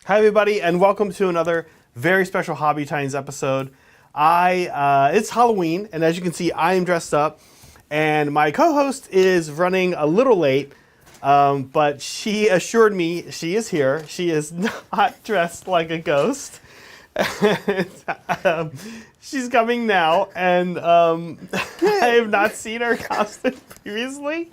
Hi, everybody, and welcome to another very special Hobby Titans episode. It's Halloween, and as you can see, I am dressed up, and my co-host is running a little late, but she assured me she is here. She is not dressed like a ghost. She's coming now, and I have not seen her costume previously,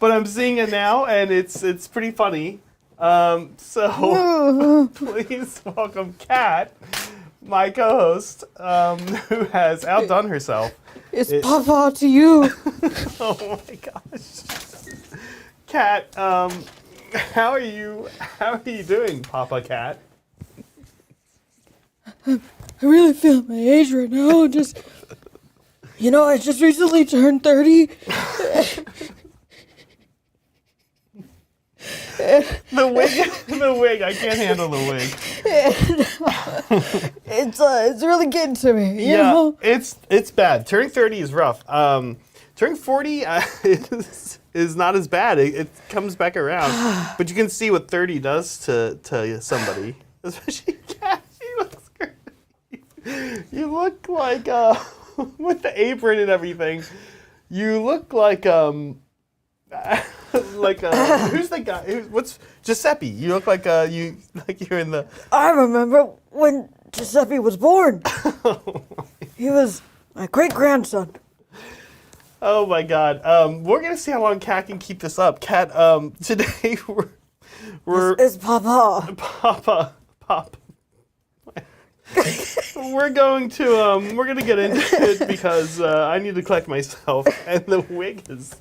but I'm seeing it now, and it's pretty funny. So please welcome Kat, my co-host, who has outdone herself. It's Papa to you. Oh my gosh. Kat, how are you doing, Papa Kat? I really feel my age right now. I just recently turned 30. The wig, I can't handle the wig. It's really getting to me, you know? It's bad. Turning 30 is rough. Turning 40 is not as bad. It comes back around. But you can see what 30 does to somebody. Especially Kat. She looks great. You look like, with the apron and everything, you look like, who's the guy? What's Giuseppe? You look like you're in the. I remember when Giuseppe was born. He was my great-grandson. Oh my God. We're gonna see how long Kat can keep this up. Kat, today It's Papa. Papa. We're gonna get into it because I need to collect myself, and the wig is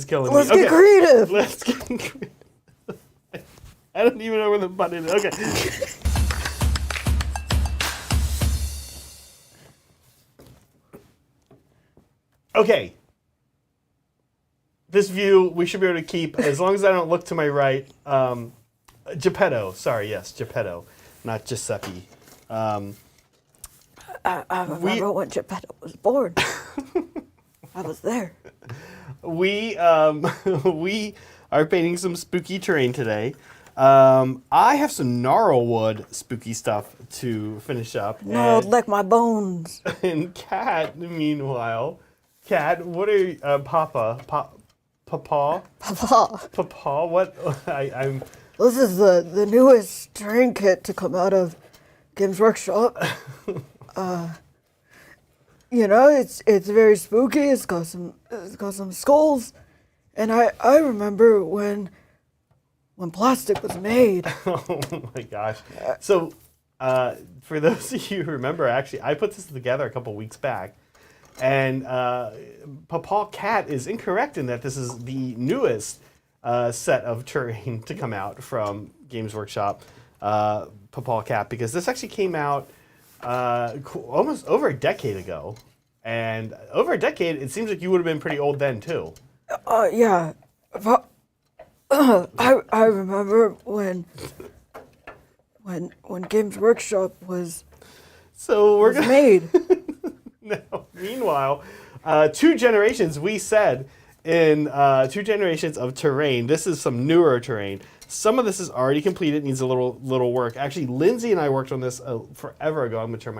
killing me. Let's get creative. Let's get creative. I don't even know where the button is. Okay. Okay. This view we should be able to keep as long as I don't look to my right. Geppetto. Sorry, yes, Geppetto, not Giuseppe. I remember when Geppetto was born. I was there. We are painting some spooky terrain today. I have some gnarlwood spooky stuff to finish up. No, like my bones. And Kat, meanwhile, what are you, Papa? What? I'm. This is the newest terrain kit to come out of Games Workshop. It's very spooky. It's got some skulls, and I remember when plastic was made. Oh my gosh! So, for those of you who remember, actually, I put this together a couple weeks back, and Papa Kat is incorrect in that this is the newest set of terrain to come out from Games Workshop, Papa Kat, because this actually came out. Almost over a decade ago, and over a decade, it seems like you would have been pretty old then too. Yeah, I remember when Games Workshop was made. No. Meanwhile, 2 generations. We said in 2 generations of terrain. This is some newer terrain. Some of this is already completed, needs a little work. Actually, Lindsay and I worked on this forever ago. I'm gonna turn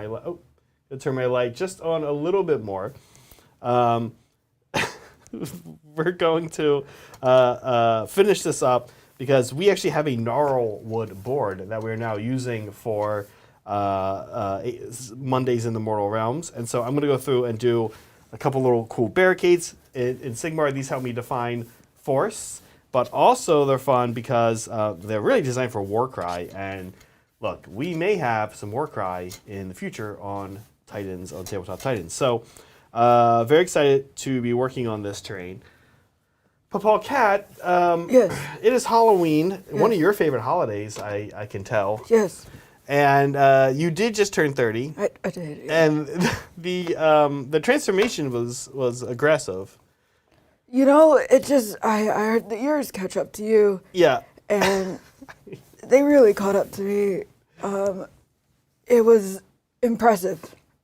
my light just on a little bit more. We're going to finish this up because we actually have a gnarlwood board that we're now using for Mondays in the Mortal Realms, and so I'm gonna go through and do a couple little cool barricades in Sigmar. These help me define forests. But also they're fun because they're really designed for Warcry. And look, we may have some Warcry in the future on Titans, on Tabletop Titans. So very excited to be working on this terrain. Papa Kat, Yes. It is Halloween, Yes. One of your favorite holidays, I can tell. Yes. And you did just turn 30. I did. Yeah. And the transformation was aggressive. You know, I heard the years catch up to you. Yeah. And they really caught up to me. It was impressive,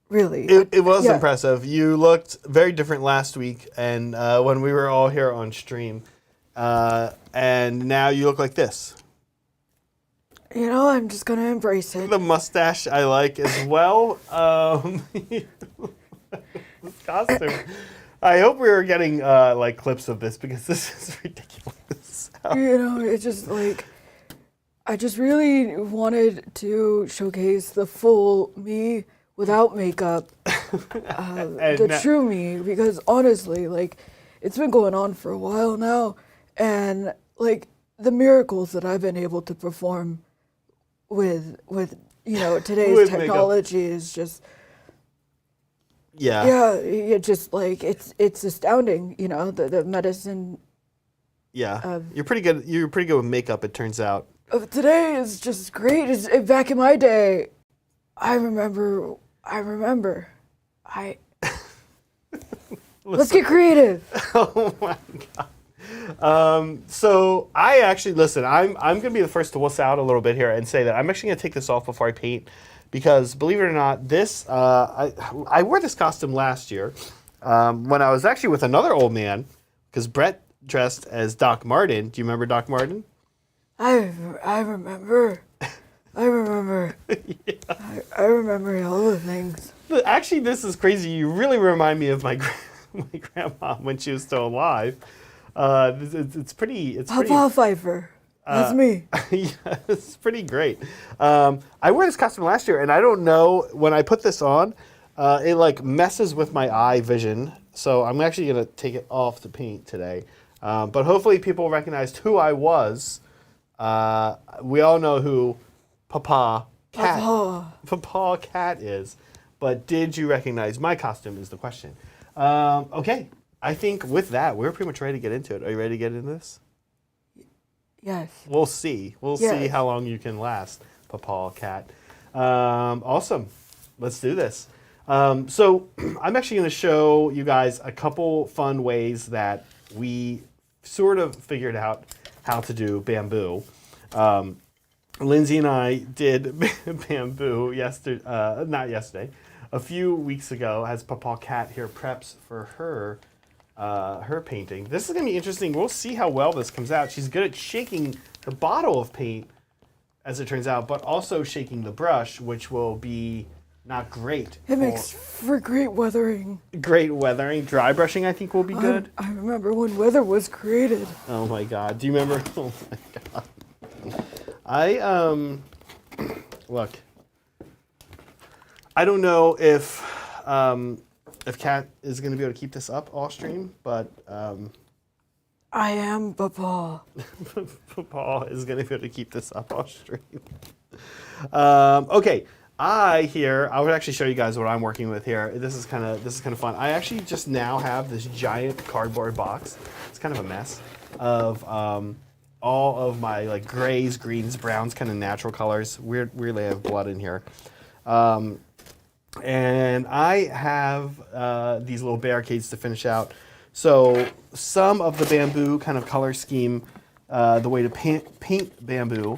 really. It was impressive. You looked very different last week, and when we were all here on stream, and now you look like this. You know, I'm just gonna embrace it. The mustache I like as well. This costume. I hope we were getting like clips of this because this is ridiculous. You know, it's just like, I just really wanted to showcase the full me without makeup, the true me, because honestly, like, it's been going on for a while now, and like the miracles that I've been able to perform with you know today's With technology is just yeah. it just like it's astounding. You know, the medicine Yeah. You're pretty good. You're pretty good with makeup, it turns out. of today is just great. Back in my day, I remember. Let's get creative. Oh my god. So I actually listen. I'm gonna be the first to wuss out a little bit here and say that I'm actually gonna take this off before I paint, because believe it or not, this I wore this costume last year when I was actually with another old man, because Brett dressed as Doc Martin. Do you remember Doc Martin? I remember. I remember. Yeah. I remember all the things. But actually, this is crazy. You really remind me of my my grandma when she was still alive. It's pretty. Papa Pfeiffer. That's me. Yeah, it's pretty great. I wore this costume last year, and I don't know, when I put this on, it like messes with my eye vision. So I'm actually gonna take it off to paint today. But hopefully, people recognized who I was. We all know who Papa Cat is, but did you recognize my costume is the question. Okay, I think with that, we're pretty much ready to get into it. Are you ready to get into this? Yes. We'll see. We'll see how long you can last, Papa Cat. Awesome. Let's do this. So I'm actually going to show you guys a couple fun ways that we sort of figured out how to do bamboo. Lindsay and I did bamboo a few weeks ago, as Papa Cat here preps for her painting. This is going to be interesting. We'll see how well this comes out. She's good at shaking the bottle of paint, as it turns out, but also shaking the brush, which will be not great. It makes for great weathering. Great weathering. Dry brushing, I think, will be good. I remember when weather was created. Oh my god. Do you remember? Oh my god. Look. I don't know if Kat is going to be able to keep this up all stream, but I am Papa. Papa is going to be able to keep this up all stream. Okay. I would actually show you guys what I'm working with here. This is kind of fun. I actually just now have this giant cardboard box. It's kind of a mess of all of my like grays, greens, browns, kind of natural colors. Weirdly, I have blood in here. And I have these little barricades to finish out. So some of the bamboo kind of color scheme, the way to paint bamboo,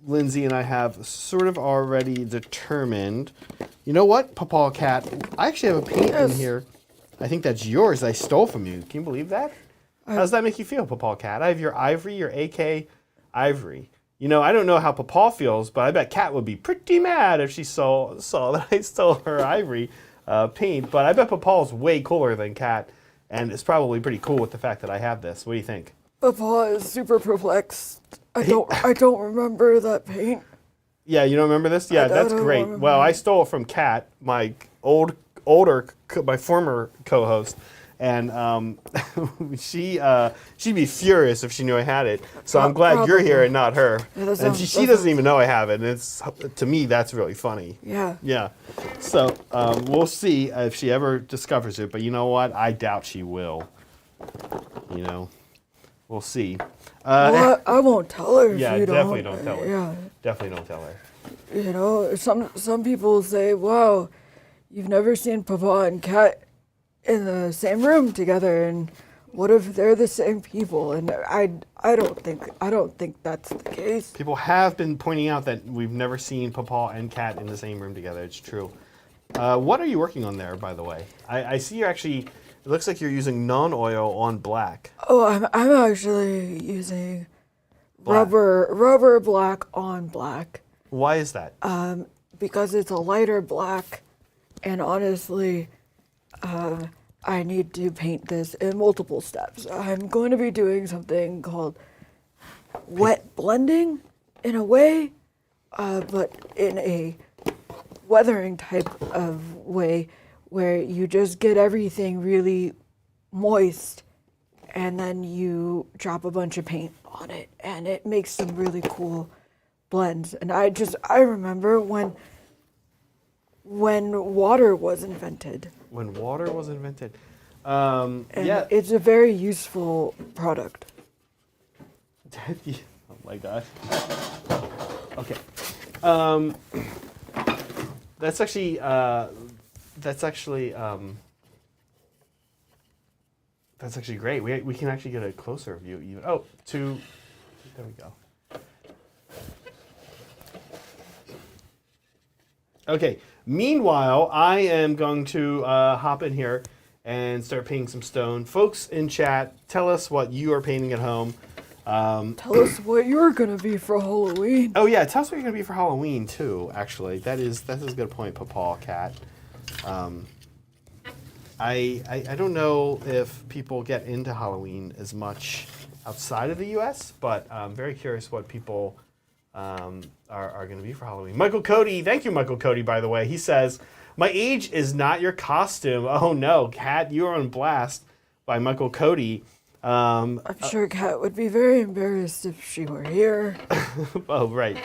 Lindsay and I have sort of already determined. You know what, Papa Cat? I actually have a paint in here. I think that's yours. I stole from you. Can you believe that? How does that make you feel, Papa Cat? I have your ivory, your AK ivory. You know, I don't know how Papa feels, but I bet Kat would be pretty mad if she saw that I stole her ivory paint. But I bet Papa's way cooler than Kat, and it's probably pretty cool with the fact that I have this. What do you think? Papa is super perplexed. I don't remember that paint. Yeah, you don't remember this? Yeah, that's great. Well, I stole it from Kat, my my former co-host. And she'd be furious if she knew I had it. So I'm glad you're here and not her. Yeah, and she doesn't even know I have it. And to me, that's really funny. Yeah. Yeah. So we'll see if she ever discovers it. But you know what? I doubt she will. You know, we'll see. Well, I won't tell her. Yeah, if you definitely don't tell her. Yeah. Definitely don't tell her. You know, some people say, "Wow, you've never seen Papa and Kat in the same room together, and what if they're the same people?" And I don't think that's the case. People have been pointing out that we've never seen Papa and Kat in the same room together. It's true. What are you working on there, by the way? I see you're actually. It looks like you're using non-oil on black. Oh, I'm actually using rubber black on black. Why is that? Because it's a lighter black, and honestly, I need to paint this in multiple steps. I'm going to be doing something called wet blending in a way, but in a weathering type of way where you just get everything really moist and then you drop a bunch of paint on it and it makes some really cool blends. And I remember when water was invented. When water was invented. And yeah. it's a very useful product. Oh my gosh. Okay. That's actually great. We can actually get a closer view even. Oh, there we go. Okay. Meanwhile, I am going to hop in here and start painting some stone. Folks in chat, tell us what you are painting at home. Tell us what you're gonna be for Halloween. Oh yeah, tell us what you're gonna be for Halloween too. Actually, that's a good point, Papal Cat. I don't know if people get into Halloween as much outside of the U.S., but I'm very curious what people are going to be for Halloween. Michael Cody, thank you, Michael Cody, by the way. He says, my age is not your costume. Oh no, Kat, you are on blast by Michael Cody. I'm sure Kat would be very embarrassed if she were here. Oh, right.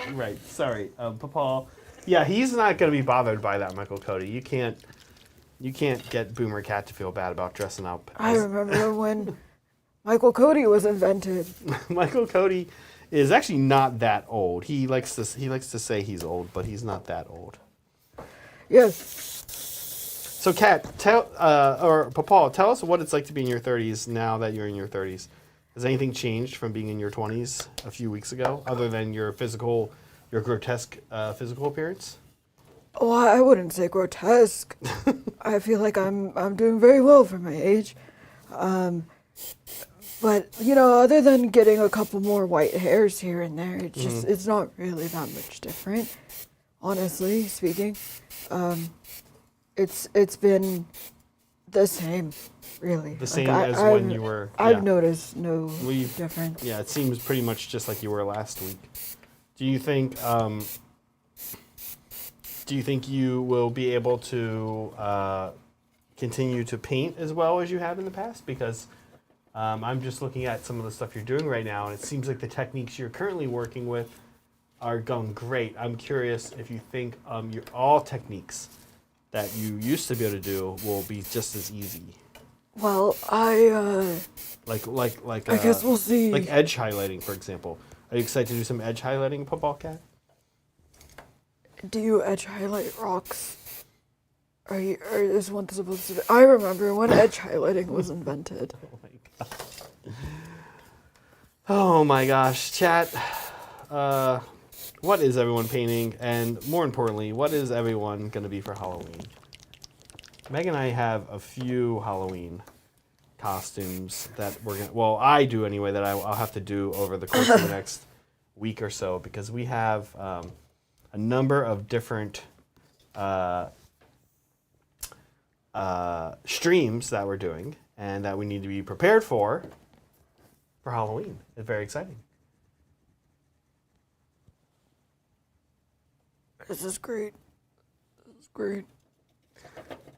Sorry, Papal. Yeah, he's not going to be bothered by that, Michael Cody. You can't get Boomer Cat to feel bad about dressing up. I remember when Michael Cody was invented. Michael Cody is actually not that old. He likes to say he's old, but he's not that old. Yes. So, Kat, or Papal, tell us what it's like to be in your 30s now that you're in your 30s. Has anything changed from being in your 20s a few weeks ago, other than your grotesque physical appearance? Well, I wouldn't say grotesque. I feel like I'm doing very well for my age. But, other than getting a couple more white hairs here and there, it's not really that much different, honestly speaking. It's been the same, really. The same as when you were... I've noticed no difference. Yeah, it seems pretty much just like you were last week. Do you think you will be able to continue to paint as well as you have in the past? Because I'm just looking at some of the stuff you're doing right now, and it seems like the techniques you're currently working with are going great. I'm curious if you think all techniques that you used to be able to do will be just as easy. Well, I guess we'll see. Like edge highlighting, for example. Are you excited to do some edge highlighting, Football Cat? Do you edge highlight rocks? Is one supposed to be? I remember when edge highlighting was invented. Oh my god. Oh my gosh, chat. What is everyone painting? And more importantly, what is everyone going to be for Halloween? Meg and I have a few Halloween costumes that we're going to... Well, I do anyway, that I'll have to do over the course of the next week or so, because we have a number of different streams that we're doing and that we need to be prepared for Halloween. It's very exciting. This is great.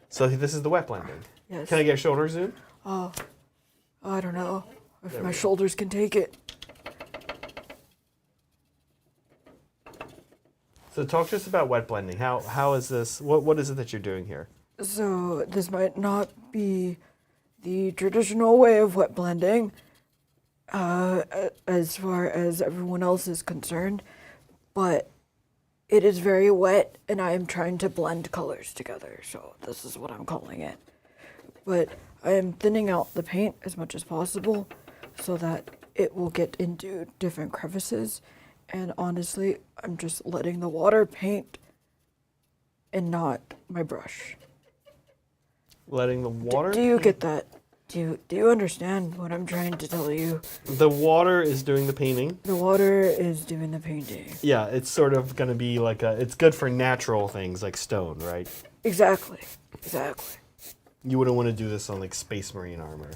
So this is the wet blending. Yes. Can I get a shoulder zoom? Oh, I don't know if my shoulders can take it. So talk to us about wet blending. How is this? What is it that you're doing here? So this might not be the traditional way of wet blending, as far as everyone else is concerned, but it is very wet, and I am trying to blend colors together, so this is what I'm calling it. But I am thinning out the paint as much as possible so that it will get into different crevices, and honestly, I'm just letting the water paint and not my brush. Letting the water... Do you get that? Do you understand what I'm trying to tell you? The water is doing the painting. The water is doing the painting. Yeah, it's sort of going to be like it's good for natural things like stone, right? Exactly. You wouldn't want to do this on like Space Marine armor.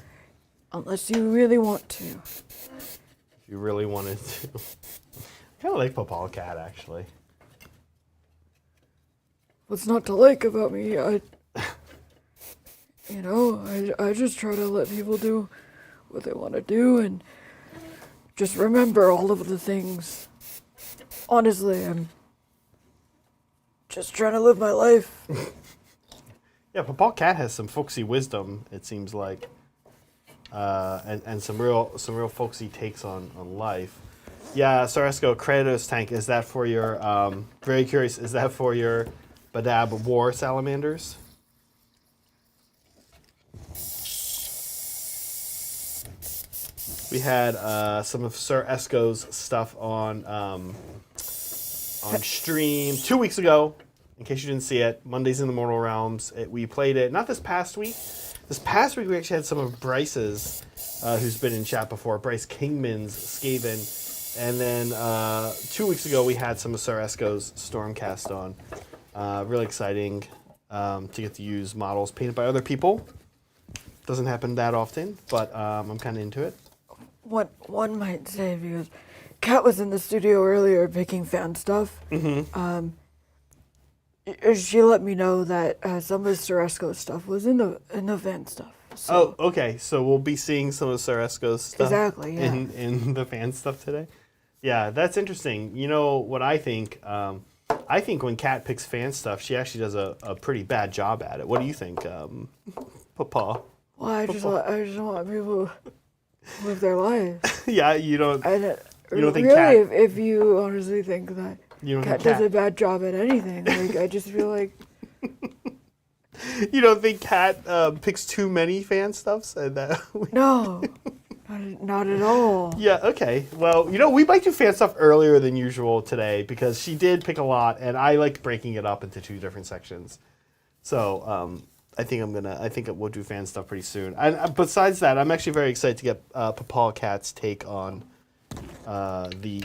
Unless you really want to. If you really wanted to. I kind of like Popal Cat, actually. What's not to like about me? I just try to let people do what they want to do and just remember all of the things. Honestly, I'm just trying to live my life. Yeah, Popal Cat has some folksy wisdom, it seems like. And some real folksy takes on life. Yeah, Saresco, Kratos tank, is that for your, very curious, is that for your Badab War Salamanders? We had some of Sir Esco's stuff on stream 2 weeks ago. In case you didn't see it, Mondays in the Mortal Realms. We played it, not this past week. This past week we actually had some of Bryce's, who's been in chat before, Bryce Kingman's Skaven. And then 2 weeks ago we had some of Sir Esco's Stormcast on. Really exciting to get to use models painted by other people. Doesn't happen that often, but I'm kind of into it. What one might say, because Kat was in the studio earlier picking fan stuff. Mm-hmm. She let me know that some of Saresco's stuff was in the fan stuff. So. Oh, okay. So we'll be seeing some of Saresco's stuff exactly, yeah. in the fan stuff today. Yeah, that's interesting. You know what I think? I think when Kat picks fan stuff, she actually does a pretty bad job at it. What do you think, Papa? Well, I just want people to live their lives. Yeah, you don't think really, Kat... if you honestly think that Kat does a bad job at anything, like I just feel like... You don't think Kat picks too many fan stuffs? No, not at all. Yeah, okay. Well, we might do fan stuff earlier than usual today because she did pick a lot, and I like breaking it up into two different sections. So I think we'll do fan stuff pretty soon. And besides that, I'm actually very excited to get Popal Cat's take on the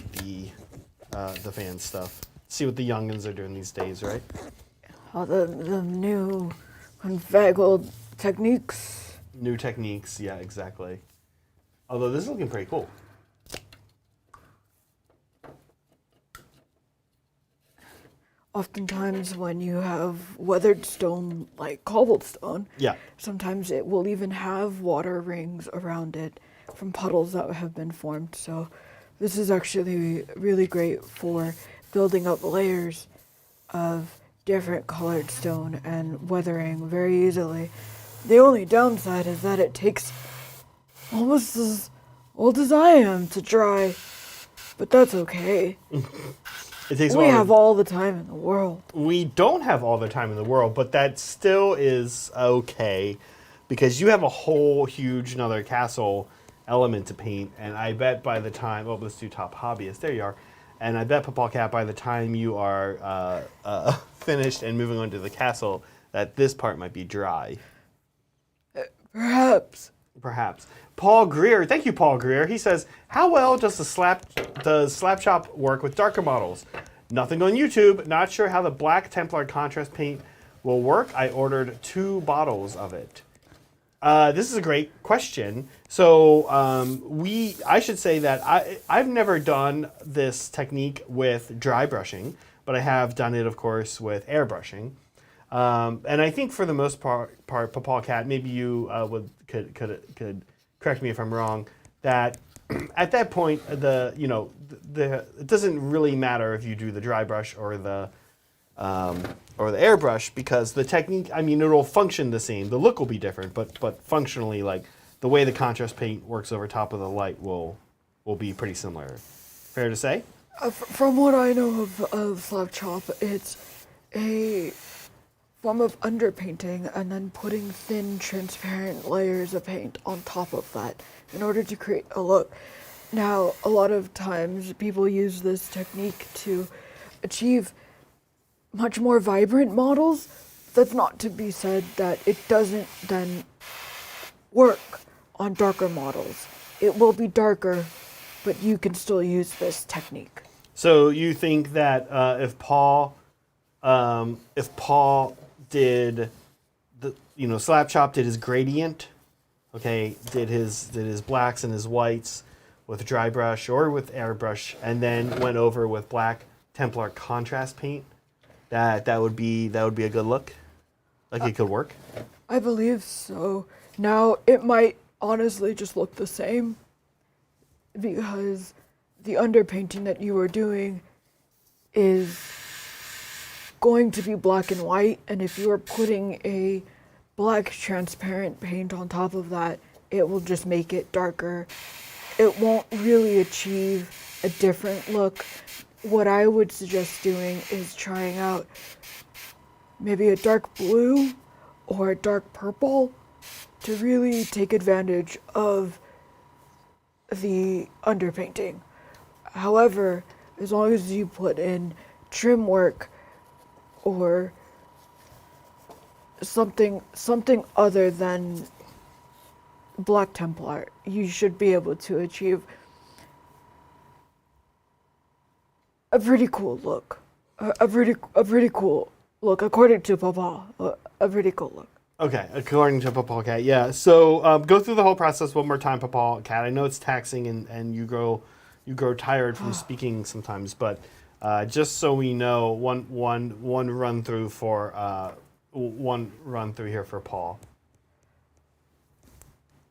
fan stuff. See what the youngins are doing these days, right? All the new newfangled techniques. New techniques, yeah, exactly. Although this is looking pretty cool. Oftentimes when you have weathered stone like cobblestone, yeah, sometimes it will even have water rings around it from puddles that have been formed. So this is actually really great for building up layers of different colored stone and weathering very easily. The only downside is that it takes almost as old as I am to dry, but that's okay. We have all the time in the world. We don't have all the time in the world, but that still is okay because you have a whole huge another castle element to paint, and I bet by the time, let's do top hobbyist, there you are, and I bet Popal Cat by the time you are finished and moving on to the castle that this part might be dry. Perhaps. Paul Greer, thank you, Paul Greer. He says, how well does Slap Shop work with darker models? Nothing on YouTube. Not sure how the Black Templar contrast paint will work. I ordered 2 bottles of it. This is a great question. So I should say that I've never done this technique with dry brushing, but I have done it, of course, with airbrushing. And I think for the most part, Popal Cat, maybe you could correct me if I'm wrong, that at that point, it doesn't really matter if you do the dry brush or the airbrush because the technique, it'll function the same. The look will be different, but functionally, like the way the contrast paint works over top of the light will be pretty similar. Fair to say? From what I know of Slap Chop, it's a form of underpainting and then putting thin, transparent layers of paint on top of that in order to create a look. Now, a lot of times people use this technique to achieve much more vibrant models. That's not to be said that it doesn't then work. on darker models. It will be darker, but you can still use this technique. So you think that if Paul did the Slap Chop did his gradient, okay, did his blacks and his whites with dry brush or with airbrush, and then went over with black Templar contrast paint, that would be a good look. Like it could work. I believe so. Now it might honestly just look the same because the underpainting that you are doing is going to be black and white, and if you are putting a black transparent paint on top of that, it will just make it darker. It won't really achieve a different look. What I would suggest doing is trying out maybe a dark blue or a dark purple to really take advantage of the underpainting. However, as long as you put in trim work or something other than Black Templar, you should be able to achieve a pretty cool look. A pretty cool look, according to Papa. A pretty cool look. Okay, according to Papa Cat, yeah. So go through the whole process one more time, Papa Cat. I know it's taxing and you grow tired from speaking sometimes, but just so we know, one run through here for Paul.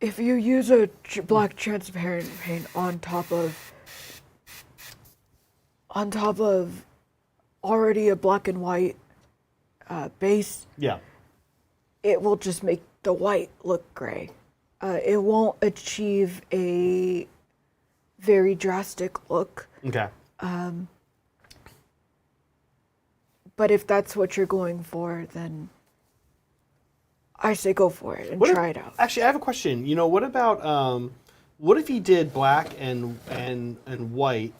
If you use a black transparent paint on top of already a black and white base, yeah, it will just make the white look gray. It won't achieve a very drastic look. Okay. But if that's what you're going for, then I say go for it and try it out. Actually, I have a question. What about what if you did black and white?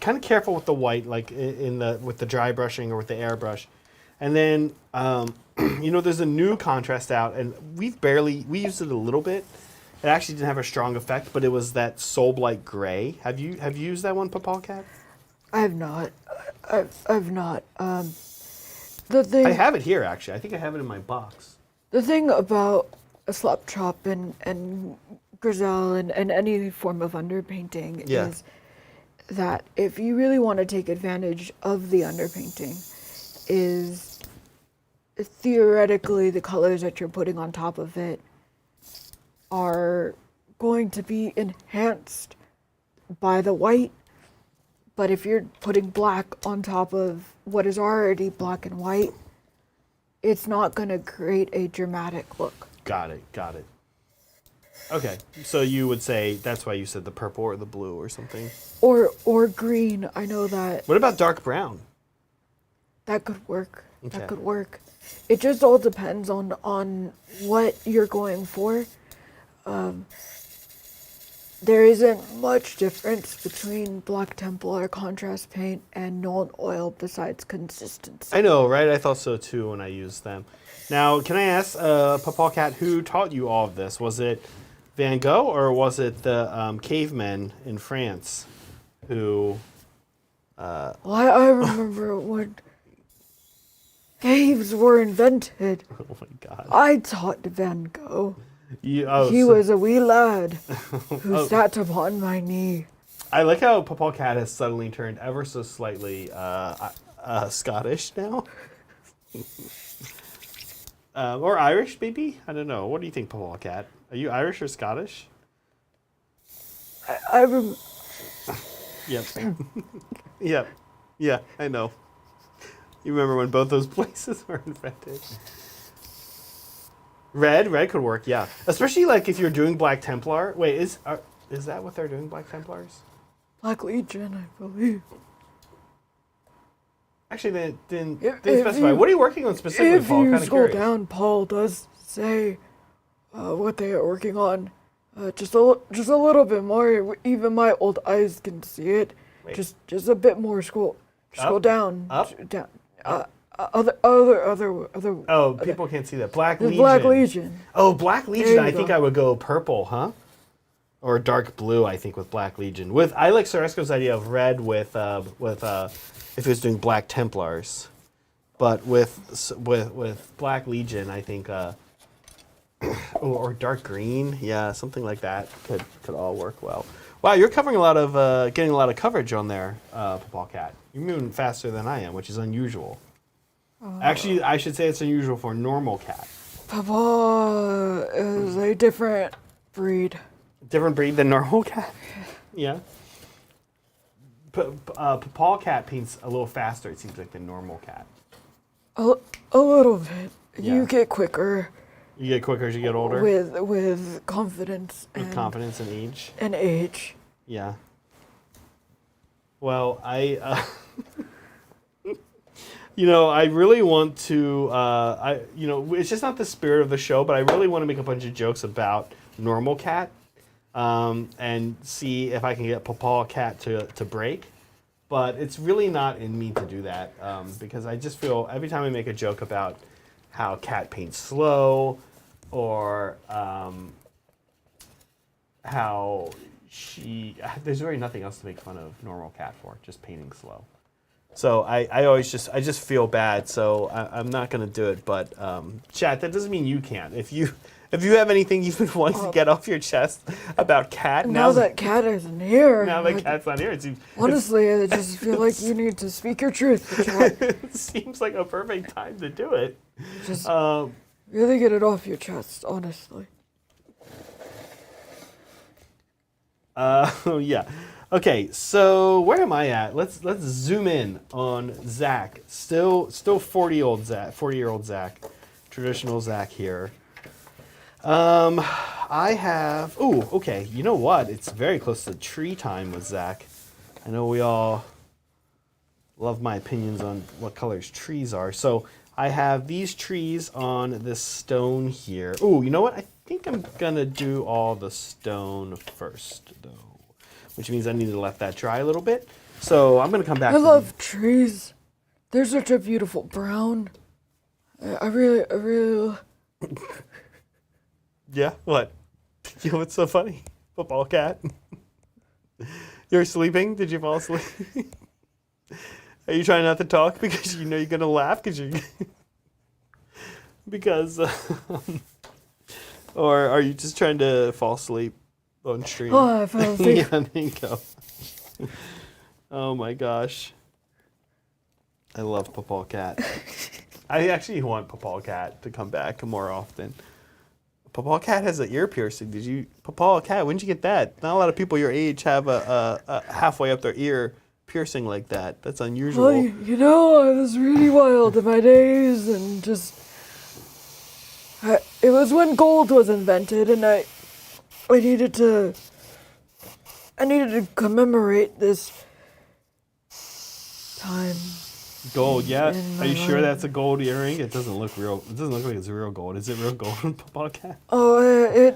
Kind of careful with the white, like with the dry brushing or with the airbrush, and then there's a new contrast out, and we used it a little bit. It actually didn't have a strong effect, but it was that Soul Blight gray. Have you used that one, Papa Cat? I have not. I've not. The thing I have it here actually. I think I have it in my box. The thing about a slap chop and grizzle and any form of underpainting is that if you really want to take advantage of the underpainting, is theoretically the colors that you're putting on top of it are going to be enhanced by the white. But if you're putting black on top of what is already black and white, it's not going to create a dramatic look. Got it. Okay, so you would say that's why you said the purple or the blue or something? Or green, I know that. What about dark brown? That could work. Okay. That could work. It just all depends on what you're going for. There isn't much difference between Black Templar contrast paint and Nuln Oil besides consistency. I know, right? I thought so too when I used them. Now, can I ask, Papa Cat, who taught you all of this? Was it Van Gogh or was it the cavemen in France who... Well, I remember when caves were invented. Oh my God. I taught Van Gogh. He was a wee lad who sat upon my knee. I like how Papa Cat has suddenly turned ever so slightly Scottish now. Or Irish, maybe? I don't know. What do you think, Papa Cat? Are you Irish or Scottish? Yep. Yep. Yeah, I know. You remember when both those places were invented? Red could work, yeah. Especially like if you're doing Black Templar. Wait, is that what they're doing, Black Templars? Black Legion, I believe. Actually, they didn't specify. What are you working on specifically, Paul? If you scroll down, Paul does say what they are working on. Just a little bit more. Even my old eyes can see it. Wait. Just a bit more. Scroll down. Up? Down. Up? Other. Oh, people can't see that. Black The Legion. Black Legion. Oh, Black Legion. you I think go. I would go purple, huh? Or dark blue. I think with Black Legion. I like Soresco's idea of red with if he was doing Black Templars, but with Black Legion, I think or dark green. Yeah, something like that could all work well. Wow, you're covering getting a lot of coverage on there, Paul Cat. You're moving faster than I am, which is unusual. Actually, I should say it's unusual for a normal cat. Papa is a different breed. Different breed than normal cat? Yeah. Paul Cat paints a little faster, it seems like, than normal cat. A little bit. Yeah. You get quicker. You get quicker as you get older? With confidence. With confidence and age? And age. Yeah. Well, I really want to, it's just not the spirit of the show, but I really want to make a bunch of jokes about normal cat and see if I can get Paul Cat to break. But it's really not in me to do that because I just feel every time I make a joke about how cat paints slow or how there's really nothing else to make fun of normal cat for, just painting slow. So I always just feel bad, so I'm not going to do it. But chat, that doesn't mean you can't. If you have anything you've been wanting to get off your chest about cat, now that cat isn't here. Now that cat's not here, honestly, I just feel like you need to speak your truth, chat. It seems like a perfect time to do it. Just really get it off your chest, honestly. Yeah. Okay, so where am I at? Let's zoom in on Zach. Still 40-year-old Zach. Traditional Zach here. I have okay, you know what? It's very close to tree time with Zach. I know we all love my opinions on what colors trees are. So I have these trees on this stone here. You know what? I think I'm gonna do all the stone first though. Which means I need to let that dry a little bit. So I'm going to come back. I love trees. They're such a beautiful brown. I really. Yeah, what? You know what's so funny? Football cat. You're sleeping? Did you fall asleep? Are you trying not to talk because you know you're going to laugh or are you just trying to fall asleep? On stream. Oh, I fell asleep. Yeah, there you go. Oh my gosh. I love Paul Cat. I actually want Paul Cat to come back more often. Paul Cat has an ear piercing. Paul Cat, when did you get that? Not a lot of people your age have a halfway up their ear piercing like that. That's unusual. Well, I was really wild in my days and just... it was when gold was invented and I needed to commemorate this time. Gold, yeah. Are you sure that's a gold earring? It doesn't look real. It doesn't look like it's real gold. Is it real gold, Paul Cat? Oh,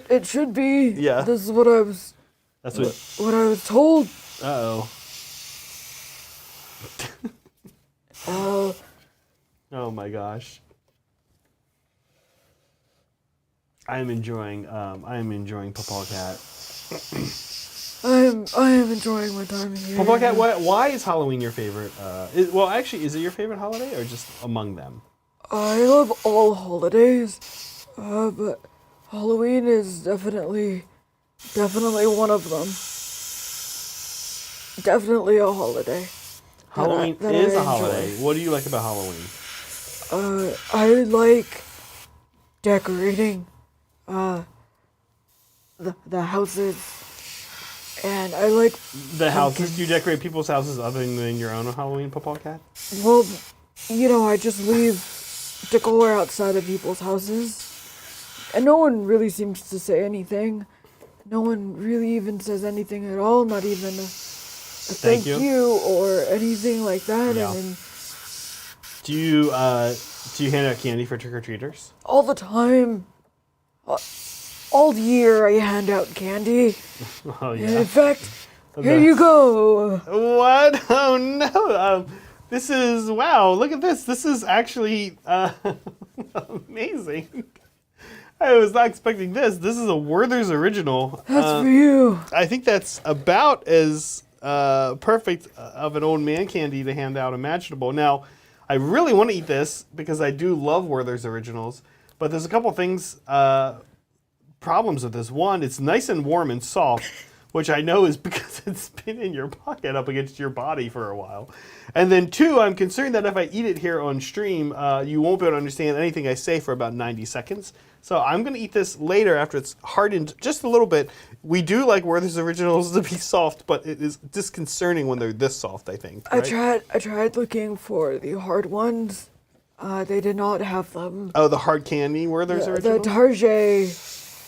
it should be. Yeah. This is what I was. That's what I was told. Uh-oh. Oh my gosh. I am enjoying Paul Cat. I am enjoying my time here. Paul Cat, why is Halloween your favorite? Is it your favorite holiday or just among them? I love all holidays, but Halloween is definitely one of them. Definitely a holiday. Halloween is a holiday. What do you like about Halloween? I like decorating the houses, and I like the houses. Do you decorate people's houses other than your own Halloween, Paul Cat? Well, I just leave decor outside of people's houses, and no one really seems to say anything. No one really even says anything at all. Not even a thank you or anything like that. Yeah. And then, do you hand out candy for trick-or-treaters? all the time. All year I hand out candy. Oh, yeah. And in fact, here you go. What? Oh, no. This is, wow, look at this. This is actually amazing. I was not expecting this. This is a Werther's original. That's for you. I think that's about as perfect of an old man candy to hand out imaginable. Now, I really want to eat this because I do love Werther's originals, but there's a couple things, problems with this. One, it's nice and warm and soft, which I know is because it's been in your pocket up against your body for a while. And then two, I'm concerned that if I eat it here on stream, you won't be able to understand anything I say for about 90 seconds. So I'm going to eat this later after it's hardened just a little bit. We do like Werther's originals to be soft, but it is disconcerting when they're this soft, I think. Right? I tried looking for the hard ones. They did not have them. Oh, the hard candy Werther's originals? The Target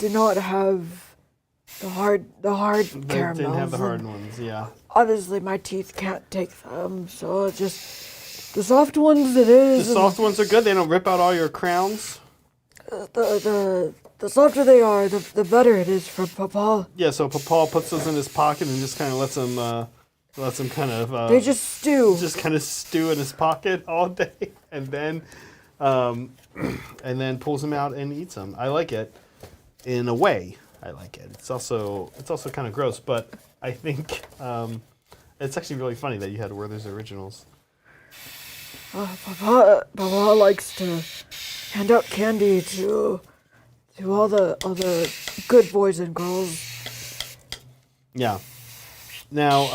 did not have the hard caramels. They didn't have the hard ones, yeah. Honestly, my teeth can't take them, so just the soft ones it is. The soft ones are good. They don't rip out all your crowns. The softer they are, the better it is for Papa. Yeah, so Papa puts those in his pocket and just kind of lets them kind of... they just stew. Just kind of stew in his pocket all day, and then pulls them out and eats them. I like it. In a way, I like it. It's also kind of gross, but I think it's actually really funny that you had Werther's originals. Papa likes to hand out candy to all the good boys and girls. Yeah. Now,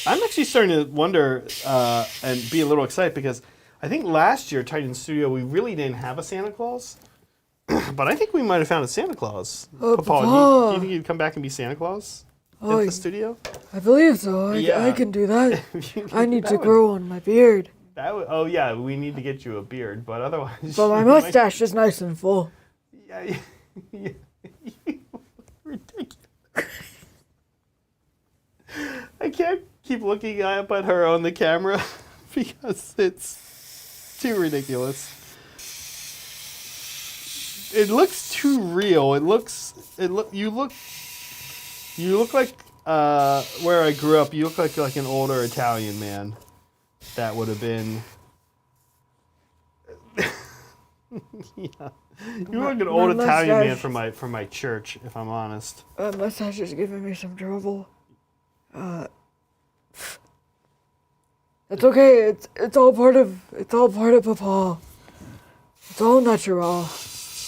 I'm actually starting to wonder and be a little excited because I think last year, Titan Studio, we really didn't have a Santa Claus. But I think we might have found a Santa Claus. Papa, do you think you'd come back and be Santa Claus at the studio? I believe so. I can do that. I need to grow on my beard. Oh, yeah, we need to get you a beard, but otherwise... But my mustache is nice and full. Yeah. Ridiculous. I can't keep looking up at her on the camera because it's too ridiculous. It looks too real. You look like where I grew up. You look like an older Italian man. That would have been. Yeah, you look like an old Italian man from my church. If I'm honest. My mustache is giving me some trouble. It's okay. It's all part of Papa. It's all natural.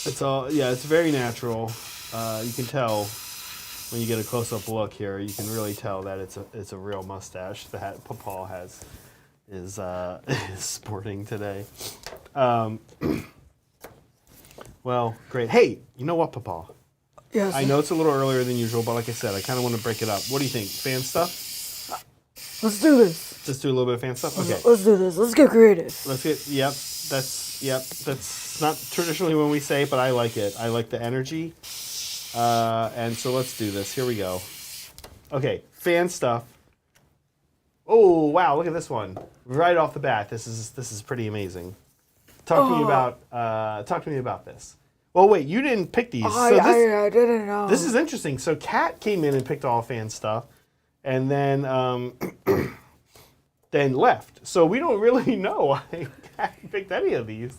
It's very natural. You can tell when you get a close-up look here. You can really tell that it's a real mustache that Papa is sporting today. Well, great. Hey, you know what, Papa? Yes. I know it's a little earlier than usual, but like I said, I kind of want to break it up. What do you think? Fan stuff? Let's do this. Just do a little bit of fan stuff? Okay. Let's do this. Let's get creative. That's not traditionally when we say it, but I like it. I like the energy. And so let's do this. Here we go. Okay, fan stuff. Oh, wow, look at this one. Right off the bat, this is pretty amazing. Talk to me about this. Well, wait, you didn't pick these. I didn't know. This is interesting. So Kat came in and picked all fan stuff, and then then left. So we don't really know why Kat picked any of these.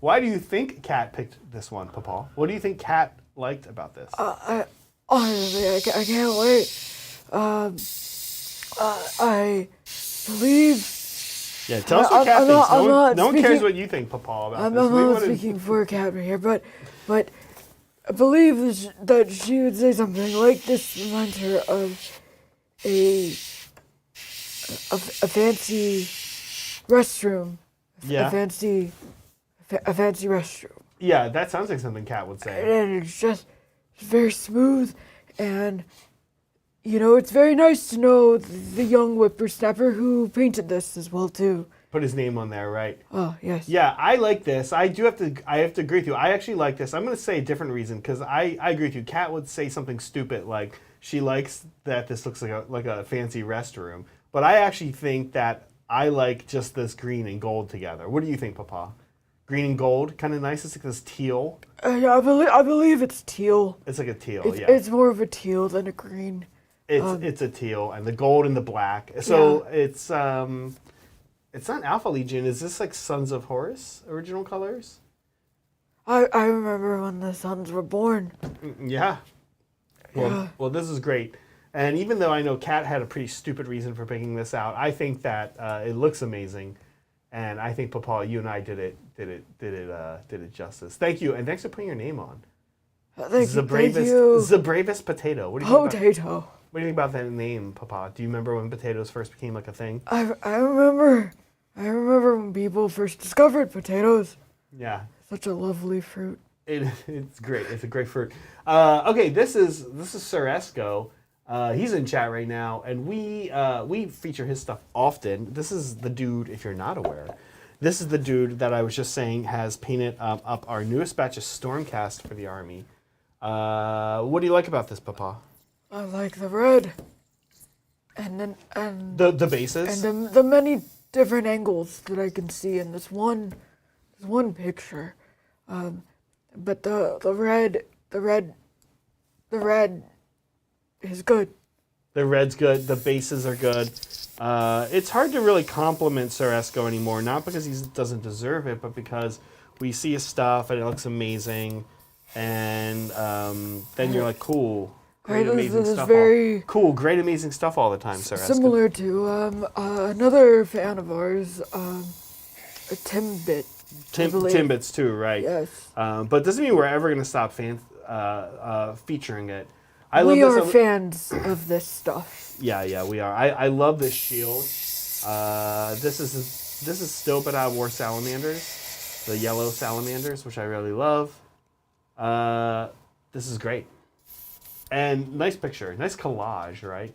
Why do you think Kat picked this one, Papa? What do you think Kat liked about this? Honestly, I can't wait. I believe. Yeah, tell us what Kat thinks. No one cares what you think, Papa, about this. I'm not speaking for Kat here, but I believe that she would say something like this reminds her of a fancy restroom. Yeah. A fancy restroom. Yeah, that sounds like something Kat would say. And it's just very smooth, and it's very nice to know the young whippersnapper who painted this as well too. Put his name on there, right? Oh, yes. Yeah, I like this. I have to agree with you. I actually like this. I'm going to say a different reason because I agree with you. Kat would say something stupid like she likes that this looks like a fancy restroom. But I actually think that I like just this green and gold together. What do you think, Papa? Green and gold, kind of nice. It's like this teal. Yeah, I believe it's teal. It's like a teal, yeah. It's more of a teal than a green. It's a teal, and the gold and the black. So yeah. It's not Alpha Legion. Is this like Sons of Horus original colors? I remember when the sons were born. Yeah. Well, this is great. And even though I know Kat had a pretty stupid reason for picking this out, I think that it looks amazing, and I think Papa, you and I did it justice. Thank you, and thanks for putting your name on. Thank you. Zabravus Potato. What do you think Potato. what do you think about that name, Papa? Do you remember when potatoes first became like a thing? I remember when people first discovered potatoes. Yeah. Such a lovely fruit. It's great. It's a great fruit. Okay, this is Sir Esco. He's in chat right now, and we feature his stuff often. This is the dude, if you're not aware, this is the dude that I was just saying has painted up our newest batch of Stormcast for the army. What do you like about this, Papa? I like the red, and The bases and the many different angles that I can see in this one picture. But the red is good. The red's good. The bases are good. It's hard to really compliment Sir Esco anymore, not because he doesn't deserve it, but because we see his stuff and it looks amazing, and then you're like, cool, great, amazing stuff. Cool, great, amazing stuff all the time, Sir Esco. Similar to another fan of ours, Timbit. Timbits too, right? Yes. But doesn't mean we're ever going to stop featuring it. We are fans of this stuff. Yeah, we are. I love this shield. This is still but out of War Salamanders, the yellow salamanders, which I really love. This is great. And nice picture, nice collage, right?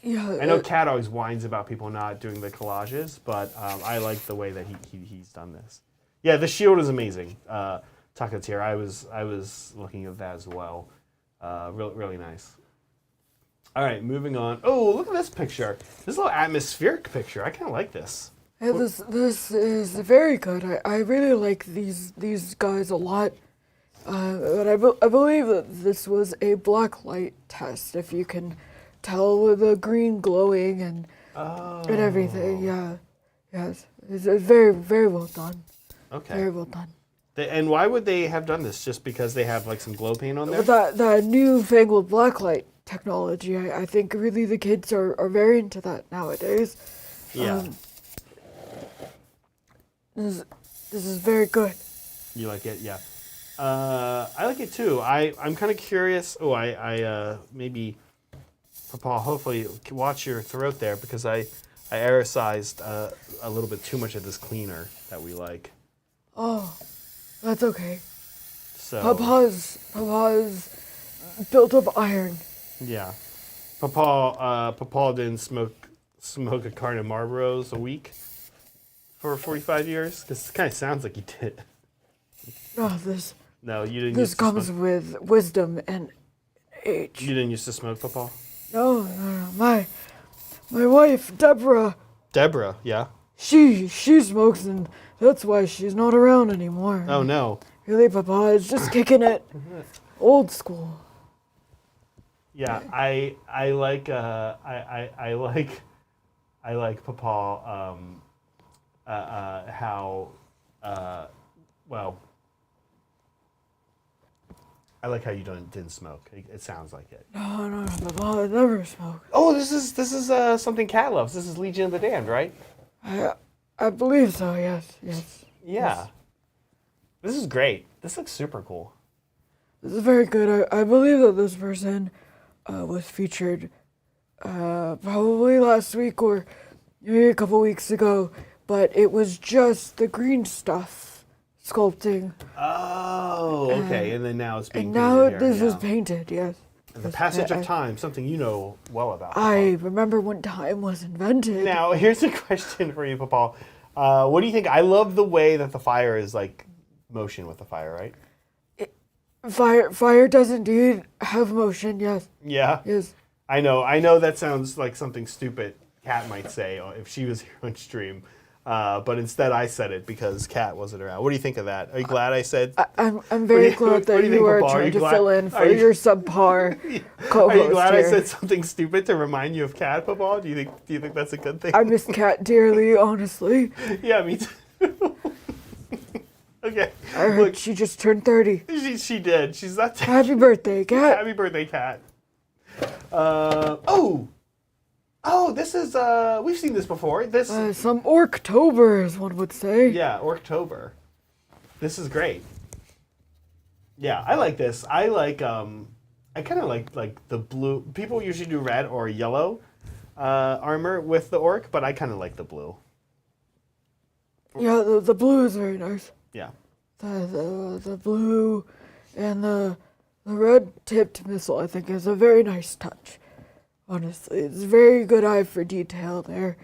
Yeah. I know Kat always whines about people not doing the collages, but I like the way that he's done this. Yeah, the shield is amazing. Takatir, I was looking at that as well. Really nice. All right, moving on. Oh, look at this picture. This little atmospheric picture. I kind of like this. Yeah, this is very good. I really like these guys a lot. But I believe that this was a blacklight test. If you can tell with the green glowing and everything. Yeah, yes, it's very very well done. Okay. Very well done. And why would they have done this? Just because they have like some glow paint on there? That newfangled blacklight technology, I think really the kids are very into that nowadays. Yeah. This is very good. You like it? Yeah. I like it too. I'm kind of curious. Oh, I maybe, Papa, hopefully watch your throat there, because I aerosolized a little bit too much of this cleaner that we like. Oh, that's okay. So Papa's built up iron. Yeah, Papa didn't smoke a carton of Marlboros a week for 45 years. This kind of sounds like he did. No, you didn't. This comes with wisdom and age. You didn't used to smoke, Papa? No. My wife, Deborah. Deborah, yeah. She smokes, and that's why she's not around anymore. Oh no. Really, Papa is just kicking it old school. Yeah, I like Papa how well, I like how you didn't smoke. It sounds like it. No, Papa, I never smoke. Oh, this is something Kat loves. This is Legion of the Damned, right? I believe so. Yes. Yeah. Yes. This is great. This looks super cool. This is very good. I believe that this person was featured probably last week or maybe a couple weeks ago, but it was just the green stuff sculpting. Oh, okay. And then now it's being painted. And now this is painted, yes. The passage of time, something you know well about. Papa. I remember when time was invented. Now, here's a question for you, Papa. What do you think? I love the way that the fire is like motion with the fire, right? Fire does indeed have motion, yes. Yeah? Yes. I know that sounds like something stupid Kat might say if she was here on stream. But instead I said it because Kat wasn't around. What do you think of that? Are you glad I said? I'm very glad that you were trying to fill in for your subpar co-host. Are you glad I here. said something stupid to remind you of Kat, Papa? Do you think that's a good thing? I miss Kat dearly, honestly. Yeah, me too. Okay. I heard she just turned 30. She did. She's not. Happy birthday, Kat. Happy birthday, Kat. Oh, this is, we've seen this before. This, Some Orktober, as one would say. yeah, Orktober. This is great. Yeah, I like this. I like, I kind of like the blue. People usually do red or yellow armor with the orc, but I kind of like the blue. Yeah, the blue is very nice. Yeah. The blue and the red-tipped missile, I think, is a very nice touch. Honestly, it's a very good eye for detail there,